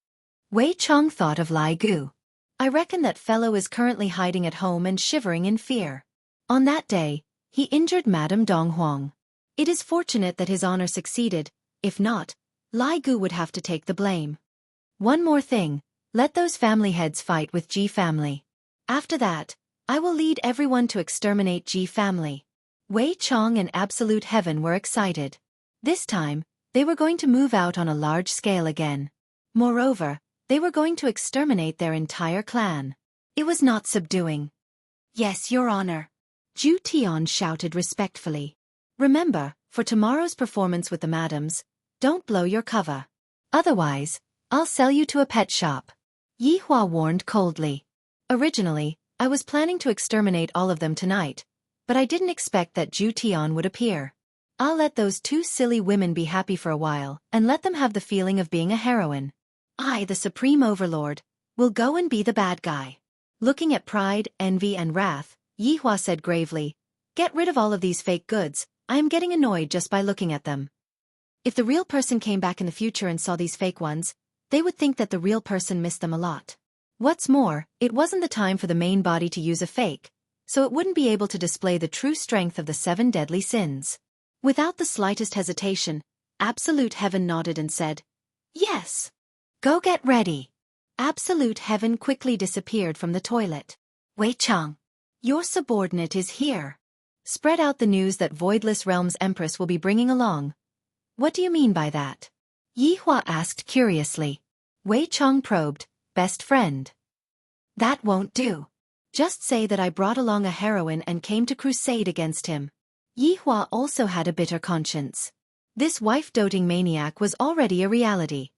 Wei Chong thought of Lai Gu. I reckon that fellow is currently hiding at home and shivering in fear. On that day, he injured Madame Dong Huang. It is fortunate that his honor succeeded, if not, Lai Gu would have to take the blame. One more thing, let those family heads fight with Ji family. After that, I will lead everyone to exterminate Ji family. Wei Chong and Absolute Heaven were excited. This time, they were going to move out on a large scale again. Moreover, they were going to exterminate their entire clan. It was not subduing. Yes, your honor. Zhu Tian shouted respectfully. Remember, for tomorrow's performance with the madams, don't blow your cover. Otherwise, I'll sell you to a pet shop. Yihua warned coldly. Originally, I was planning to exterminate all of them tonight, but I didn't expect that Zhu Tian would appear. I'll let those 2 silly women be happy for a while, and let them have the feeling of being a heroine. I, the Supreme Overlord, will go and be the bad guy. Looking at pride, envy and wrath, Yihua said gravely, Get rid of all of these fake goods, I am getting annoyed just by looking at them. If the real person came back in the future and saw these fake ones, they would think that the real person missed them a lot. What's more, it wasn't the time for the main body to use a fake, so it wouldn't be able to display the true strength of the 7 deadly sins. Without the slightest hesitation, Absolute Heaven nodded and said, Yes. Go get ready. Absolute heaven quickly disappeared from the toilet. Wei Chang, your subordinate is here. Spread out the news that Voidless Realm's Empress will be bringing along. What do you mean by that? Yi Hua asked curiously. Wei Chang probed, best friend. That won't do. Just say that I brought along a heroine and came to crusade against him. Yi Hua also had a bitter conscience. This wife-doting maniac was already a reality.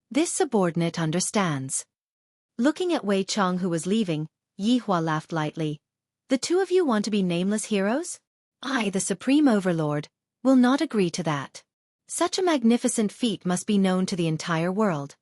This subordinate understands. Looking at Wei Chang who was leaving, Yi Hua laughed lightly. The two of you want to be nameless heroes? I, the Supreme Overlord, will not agree to that. Such a magnificent feat must be known to the entire world.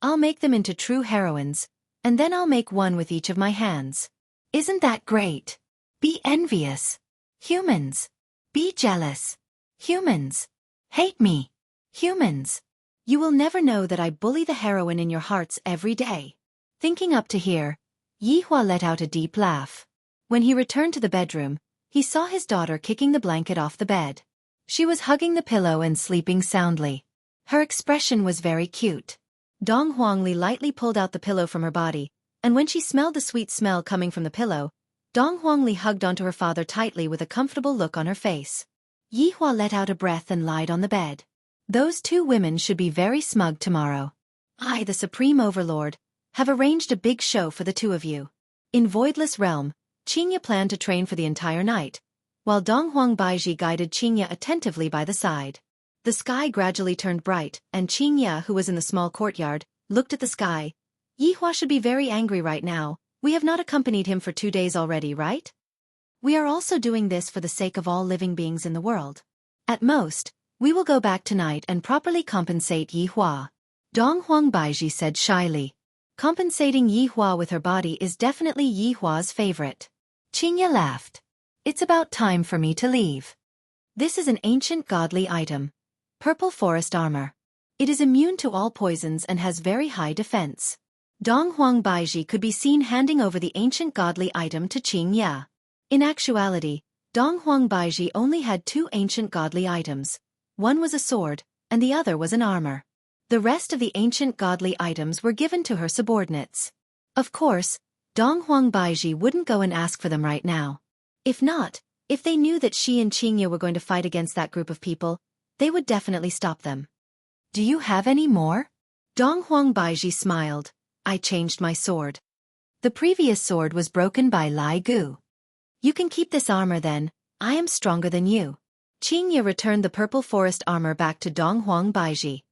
I'll make them into true heroines, and then I'll make one with each of my hands. Isn't that great? Be envious. Humans. Be jealous. Humans. Hate me. Humans. You will never know that I bully the heroine in your hearts every day. Thinking up to here, Yi Hua let out a deep laugh. When he returned to the bedroom, he saw his daughter kicking the blanket off the bed. She was hugging the pillow and sleeping soundly. Her expression was very cute. Dong Huangli lightly pulled out the pillow from her body, and when she smelled the sweet smell coming from the pillow, Dong Huangli hugged onto her father tightly with a comfortable look on her face. Yi Hua let out a breath and lied on the bed. Those two women should be very smug tomorrow. I, the Supreme Overlord, have arranged a big show for the two of you. In Voidless Realm, Qingya planned to train for the entire night, while Donghuang Baiji guided Qingya attentively by the side. The sky gradually turned bright, and Qingya, who was in the small courtyard, looked at the sky. Yi Hua should be very angry right now. We have not accompanied him for 2 days already, right? We are also doing this for the sake of all living beings in the world. At most, we will go back tonight and properly compensate Yi Hua. Donghuang Baiji said shyly. Compensating Yi Hua with her body is definitely Yi Hua's favorite. Qingya laughed. It's about time for me to leave. This is an ancient godly item. Purple forest armor. It is immune to all poisons and has very high defense. Donghuang Baiji could be seen handing over the ancient godly item to Qingya. In actuality, Donghuang Baiji only had 2 ancient godly items. One was a sword, and the other was an armor. The rest of the ancient godly items were given to her subordinates. Of course, Donghuang Baiji wouldn't go and ask for them right now. If not, if they knew that she and Qingya were going to fight against that group of people, they would definitely stop them. Do you have any more? Donghuang Baiji smiled. I changed my sword. The previous sword was broken by Lai Gu. You can keep this armor then, I am stronger than you. Qingya returned the purple forest armor back to Donghuang Baiji.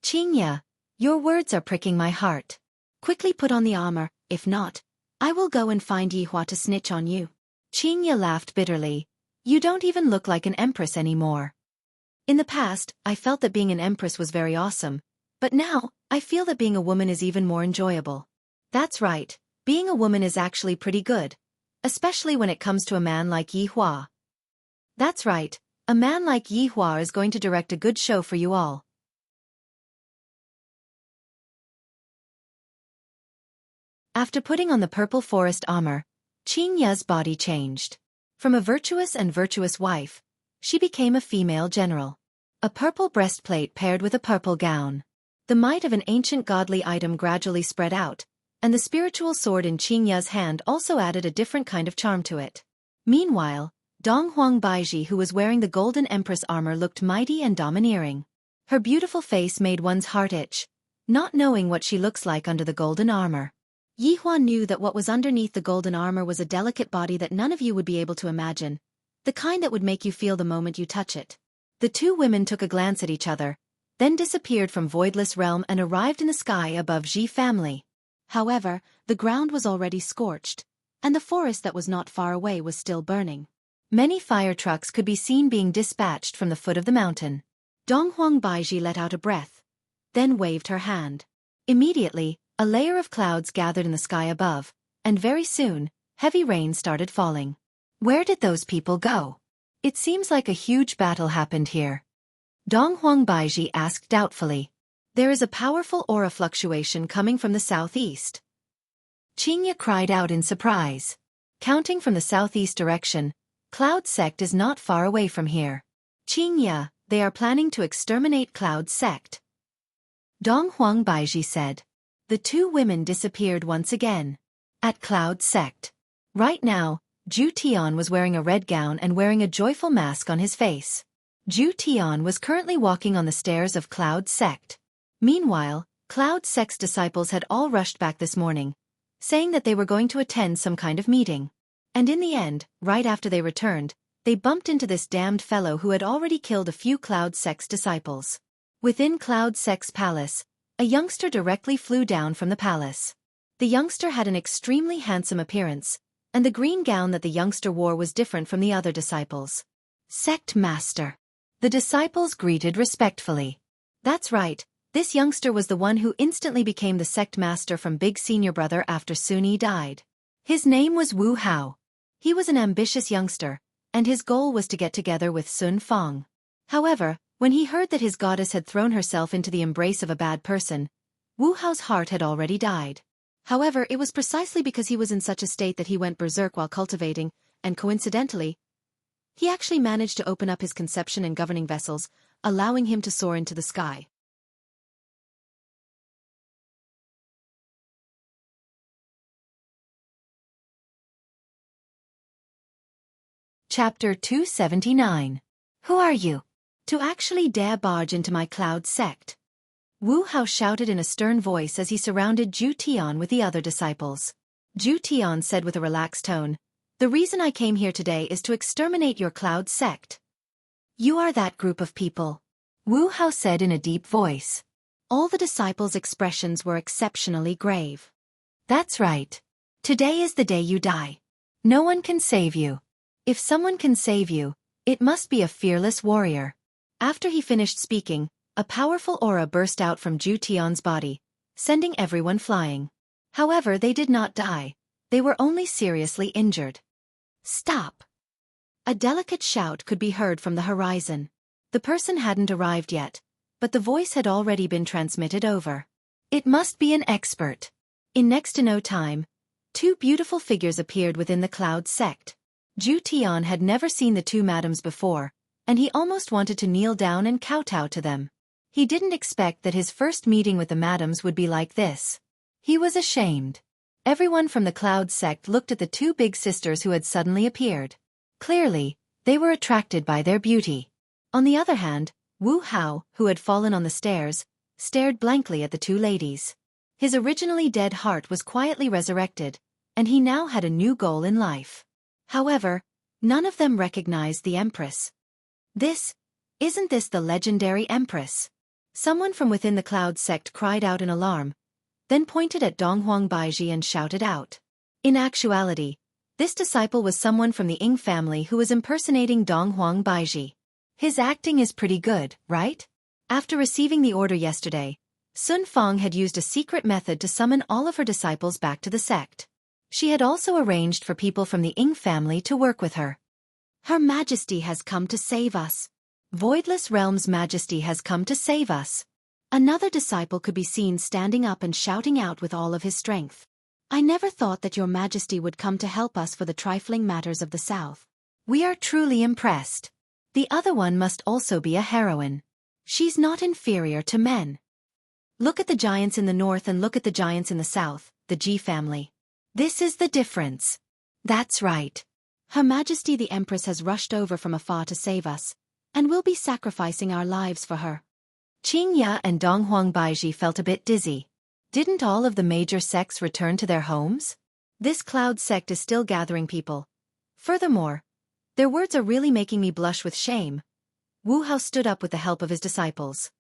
Qingya, your words are pricking my heart. Quickly put on the armor, if not, I will go and find Yi Hua to snitch on you. Qingya laughed bitterly. You don't even look like an empress anymore. In the past, I felt that being an empress was very awesome, but now, I feel that being a woman is even more enjoyable. That's right, being a woman is actually pretty good, especially when it comes to a man like Yi Hua. That's right, a man like Yi Hua is going to direct a good show for you all. After putting on the purple forest armor, Qingya's body changed. From a virtuous and virtuous wife, she became a female general. A purple breastplate paired with a purple gown. The might of an ancient godly item gradually spread out, and the spiritual sword in Qingya's hand also added a different kind of charm to it. Meanwhile, Donghuang Baiji, who was wearing the golden empress armor, looked mighty and domineering. Her beautiful face made one's heart itch, not knowing what she looks like under the golden armor. Yi Hua knew that what was underneath the golden armor was a delicate body that none of you would be able to imagine, the kind that would make you feel the moment you touch it. The two women took a glance at each other, then disappeared from Voidless Realm and arrived in the sky above Ji family. However, the ground was already scorched, and the forest that was not far away was still burning. Many fire trucks could be seen being dispatched from the foot of the mountain. Donghuang Baiji let out a breath, then waved her hand. Immediately, a layer of clouds gathered in the sky above, and very soon, heavy rain started falling. Where did those people go? It seems like a huge battle happened here. Donghuang Baiji asked doubtfully. There is a powerful aura fluctuation coming from the southeast. Qingya cried out in surprise. Counting from the southeast direction, Cloud Sect is not far away from here. Qingya, They are planning to exterminate Cloud sect. Dong Huang Baiji said. The two women disappeared once again. At Cloud sect. Right now, Zhu Tian was wearing a red gown and wearing a joyful mask on his face. Zhu Tian was currently walking on the stairs of Cloud sect. Meanwhile, Cloud sect's disciples had all rushed back this morning, saying that they were going to attend some kind of meeting. And in the end, right after they returned, they bumped into this damned fellow who had already killed a few Cloud sect's disciples. Within Cloud sect's palace, a youngster directly flew down from the palace. The youngster had an extremely handsome appearance, and the green gown that the youngster wore was different from the other disciples. Sect Master. The disciples greeted respectfully. That's right, this youngster was the one who instantly became the sect master from Big Senior Brother after Sun Yi died. His name was Wu Hao. He was an ambitious youngster, and his goal was to get together with Sun Fang. However, when he heard that his goddess had thrown herself into the embrace of a bad person, Wu Hao's heart had already died. However, it was precisely because he was in such a state that he went berserk while cultivating, and coincidentally, he actually managed to open up his conception and governing vessels, allowing him to soar into the sky. Chapter 279. Who are you? To actually dare barge into my Cloud sect? Wu Hao shouted in a stern voice as he surrounded Zhu Tian with the other disciples. Zhu Tian said with a relaxed tone, The reason I came here today is to exterminate your Cloud sect. You are that group of people. Wu Hao said in a deep voice. All the disciples' expressions were exceptionally grave. That's right. Today is the day you die. No one can save you. If someone can save you, it must be a fearless warrior. After he finished speaking, a powerful aura burst out from Zhu Tian's body, sending everyone flying. However, they did not die. They were only seriously injured. Stop! A delicate shout could be heard from the horizon. The person hadn't arrived yet, but the voice had already been transmitted over. It must be an expert. In next to no time, two beautiful figures appeared within the Cloud sect. Zhu Tian had never seen the two madams before, and he almost wanted to kneel down and kowtow to them. He didn't expect that his first meeting with the madams would be like this. He was ashamed. Everyone from the Cloud sect looked at the two big sisters who had suddenly appeared. Clearly, they were attracted by their beauty. On the other hand, Wu Hao, who had fallen on the stairs, stared blankly at the two ladies. His originally dead heart was quietly resurrected, and he now had a new goal in life. However, none of them recognized the Empress. Isn't this the legendary Empress? Someone from within the Cloud sect cried out in alarm, then pointed at Donghuang Baiji and shouted out. In actuality, this disciple was someone from the Ying family who was impersonating Donghuang Baiji. His acting is pretty good, right? After receiving the order yesterday, Sun Fang had used a secret method to summon all of her disciples back to the sect. She had also arranged for people from the Ying family to work with her. Her Majesty has come to save us. Voidless Realm's Majesty has come to save us. Another disciple could be seen standing up and shouting out with all of his strength. I never thought that your Majesty would come to help us for the trifling matters of the South. We are truly impressed. The other one must also be a heroine. She's not inferior to men. Look at the giants in the north and look at the giants in the south, the Ji family. This is the difference. That's right. Her Majesty the Empress has rushed over from afar to save us, and we'll be sacrificing our lives for her. Qingya and Donghuang Baiji felt a bit dizzy. Didn't all of the major sects return to their homes? This Cloud sect is still gathering people. Furthermore, their words are really making me blush with shame. Wu Hao stood up with the help of his disciples.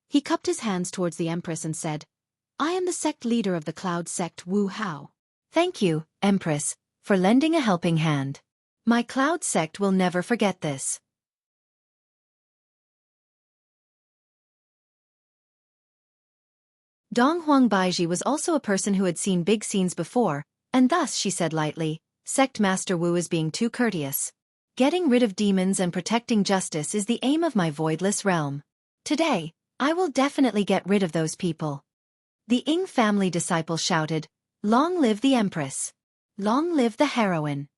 He cupped his hands towards the Empress and said, I am the sect leader of the Cloud sect, Wu Hao. Thank you, Empress, for lending a helping hand. My Cloud sect will never forget this. Donghuang Baiji was also a person who had seen big scenes before, and thus she said lightly, Sect Master Wu is being too courteous. Getting rid of demons and protecting justice is the aim of my voidless realm. Today, I will definitely get rid of those people. The Ying family disciple shouted, Long live the Empress. Long live the heroine.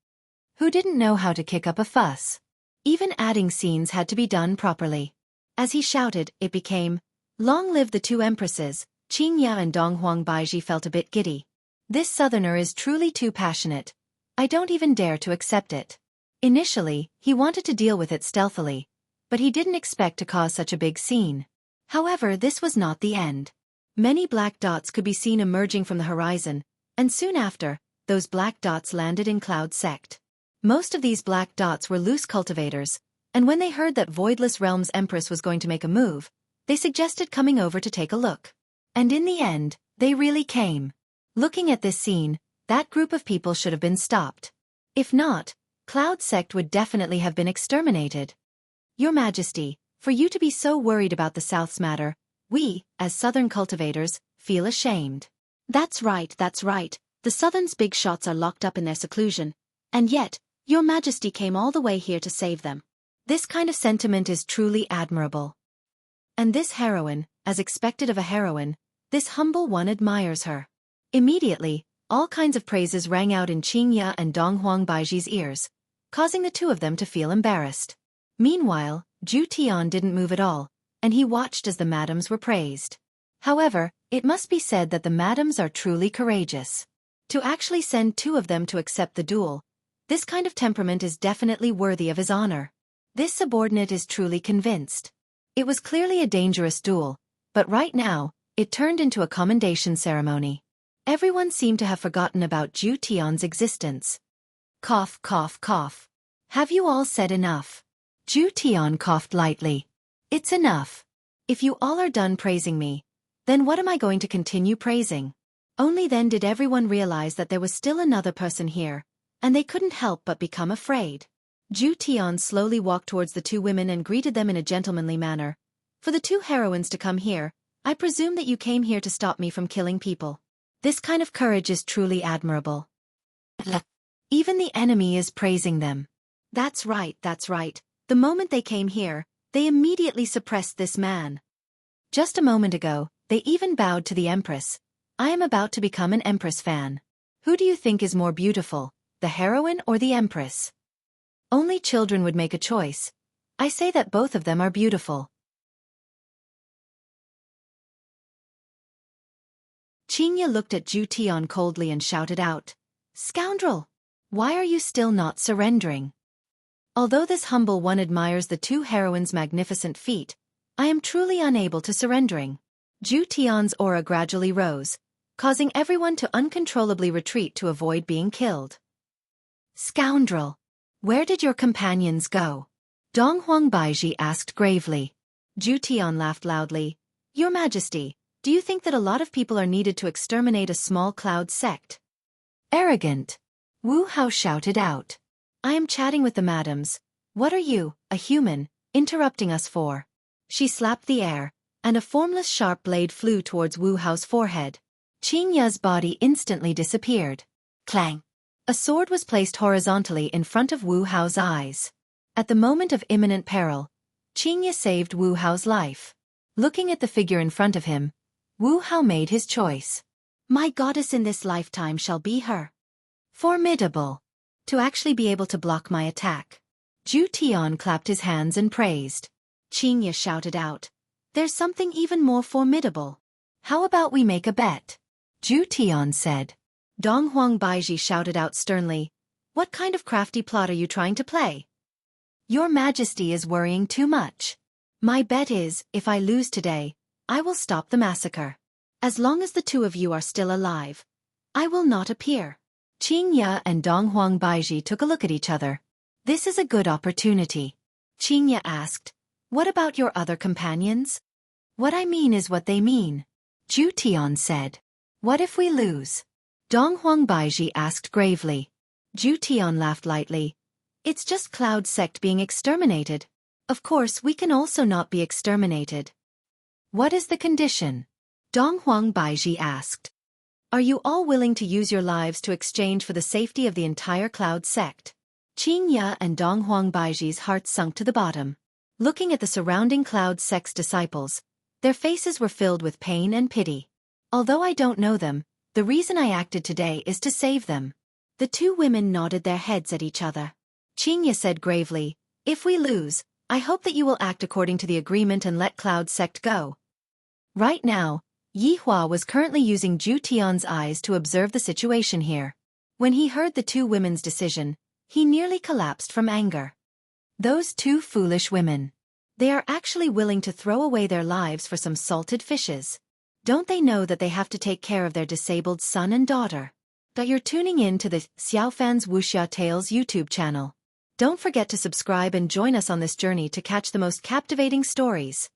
Who didn't know how to kick up a fuss? Even adding scenes had to be done properly. As he shouted, it became, "Long live the two empresses." Qingya and Donghuang Baiji felt a bit giddy. This southerner is truly too passionate. I don't even dare to accept it. Initially, he wanted to deal with it stealthily, but he didn't expect to cause such a big scene. However, this was not the end. Many black dots could be seen emerging from the horizon, and soon after, those black dots landed in Cloud Sect. Most of these black dots were loose cultivators, and when they heard that Voidless Realm's Empress was going to make a move, they suggested coming over to take a look. And in the end, they really came. Looking at this scene, that group of people should have been stopped. If not, Cloud Sect would definitely have been exterminated. Your Majesty, for you to be so worried about the South's matter, we, as Southern cultivators, feel ashamed. That's right. The Southern's big shots are locked up in their seclusion, and yet, Your Majesty came all the way here to save them. This kind of sentiment is truly admirable. And this heroine, as expected of a heroine, this humble one admires her. Immediately, all kinds of praises rang out in Qingya and Donghuang Baiji's ears, causing the two of them to feel embarrassed. Meanwhile, Zhu Tian didn't move at all, and he watched as the madams were praised. However, it must be said that the madams are truly courageous. To actually send two of them to accept the duel, this kind of temperament is definitely worthy of his honor. This subordinate is truly convinced. It was clearly a dangerous duel, but right now, it turned into a commendation ceremony. Everyone seemed to have forgotten about Zhu Tian's existence. Cough, cough, cough. Have you all said enough? Zhu Tian coughed lightly. It's enough. If you all are done praising me, then what am I going to continue praising? Only then did everyone realize that there was still another person here, and they couldn't help but become afraid. Zhu Tian slowly walked towards the two women and greeted them in a gentlemanly manner. For the two heroines to come here, I presume that you came here to stop me from killing people. This kind of courage is truly admirable. Even the enemy is praising them. That's right. The moment they came here, they immediately suppressed this man. Just a moment ago, they even bowed to the Empress. I am about to become an Empress fan. Who do you think is more beautiful, the heroine or the Empress? Only children would make a choice. I say that both of them are beautiful. Qingya looked at Zhu Tian coldly and shouted out, "Scoundrel! Why are you still not surrendering?" Although this humble one admires the two heroines' magnificent feat, I am truly unable to surrendering. Zhu Tian's aura gradually rose, causing everyone to uncontrollably retreat to avoid being killed. "Scoundrel! Where did your companions go?" Donghuang Baiji asked gravely. Zhu Tian laughed loudly. "Your Majesty, do you think that a lot of people are needed to exterminate a small Cloud Sect?" "Arrogant!" Wu Hao shouted out. "I am chatting with the madams. What are you, a human, interrupting us for?" She slapped the air, and a formless sharp blade flew towards Wu Hao's forehead. Qingya's body instantly disappeared. Clang! A sword was placed horizontally in front of Wu Hao's eyes. At the moment of imminent peril, Qingya saved Wu Hao's life. Looking at the figure in front of him, Wu Hao made his choice. My goddess in this lifetime shall be her. Formidable. To actually be able to block my attack. Zhu Tian clapped his hands and praised. Qingya shouted out, "There's something even more formidable. How about we make a bet?" Zhu Tian said. Donghuang Baiji shouted out sternly, "What kind of crafty plot are you trying to play?" "Your Majesty is worrying too much. My bet is, if I lose today, I will stop the massacre. As long as the two of you are still alive, I will not appear." Qingya and Donghuang Baiji took a look at each other. This is a good opportunity. Qingya asked, "What about your other companions?" "What I mean is what they mean." Zhu Tian said. "What if we lose?" Donghuang Baiji asked gravely. Zhu Tian laughed lightly. "It's just Cloud Sect being exterminated. Of course we can also not be exterminated." "What is the condition?" Donghuang Baiji asked. "Are you all willing to use your lives to exchange for the safety of the entire Cloud Sect?" Qingya and Donghuang Baiji's hearts sunk to the bottom. Looking at the surrounding Cloud Sect's disciples, their faces were filled with pain and pity. Although I don't know them, the reason I acted today is to save them. The two women nodded their heads at each other. Qingya said gravely, If we lose, I hope that you will act according to the agreement and let Cloud Sect go. Right now, Yi Hua was currently using Zhu Tian's eyes to observe the situation here. When he heard the two women's decision, he nearly collapsed from anger. Those two foolish women. They are actually willing to throw away their lives for some salted fishes. Don't they know that they have to take care of their disabled son and daughter? But you're tuning in to the Xiaofan's Wuxia Tales YouTube channel. Don't forget to subscribe and join us on this journey to catch the most captivating stories.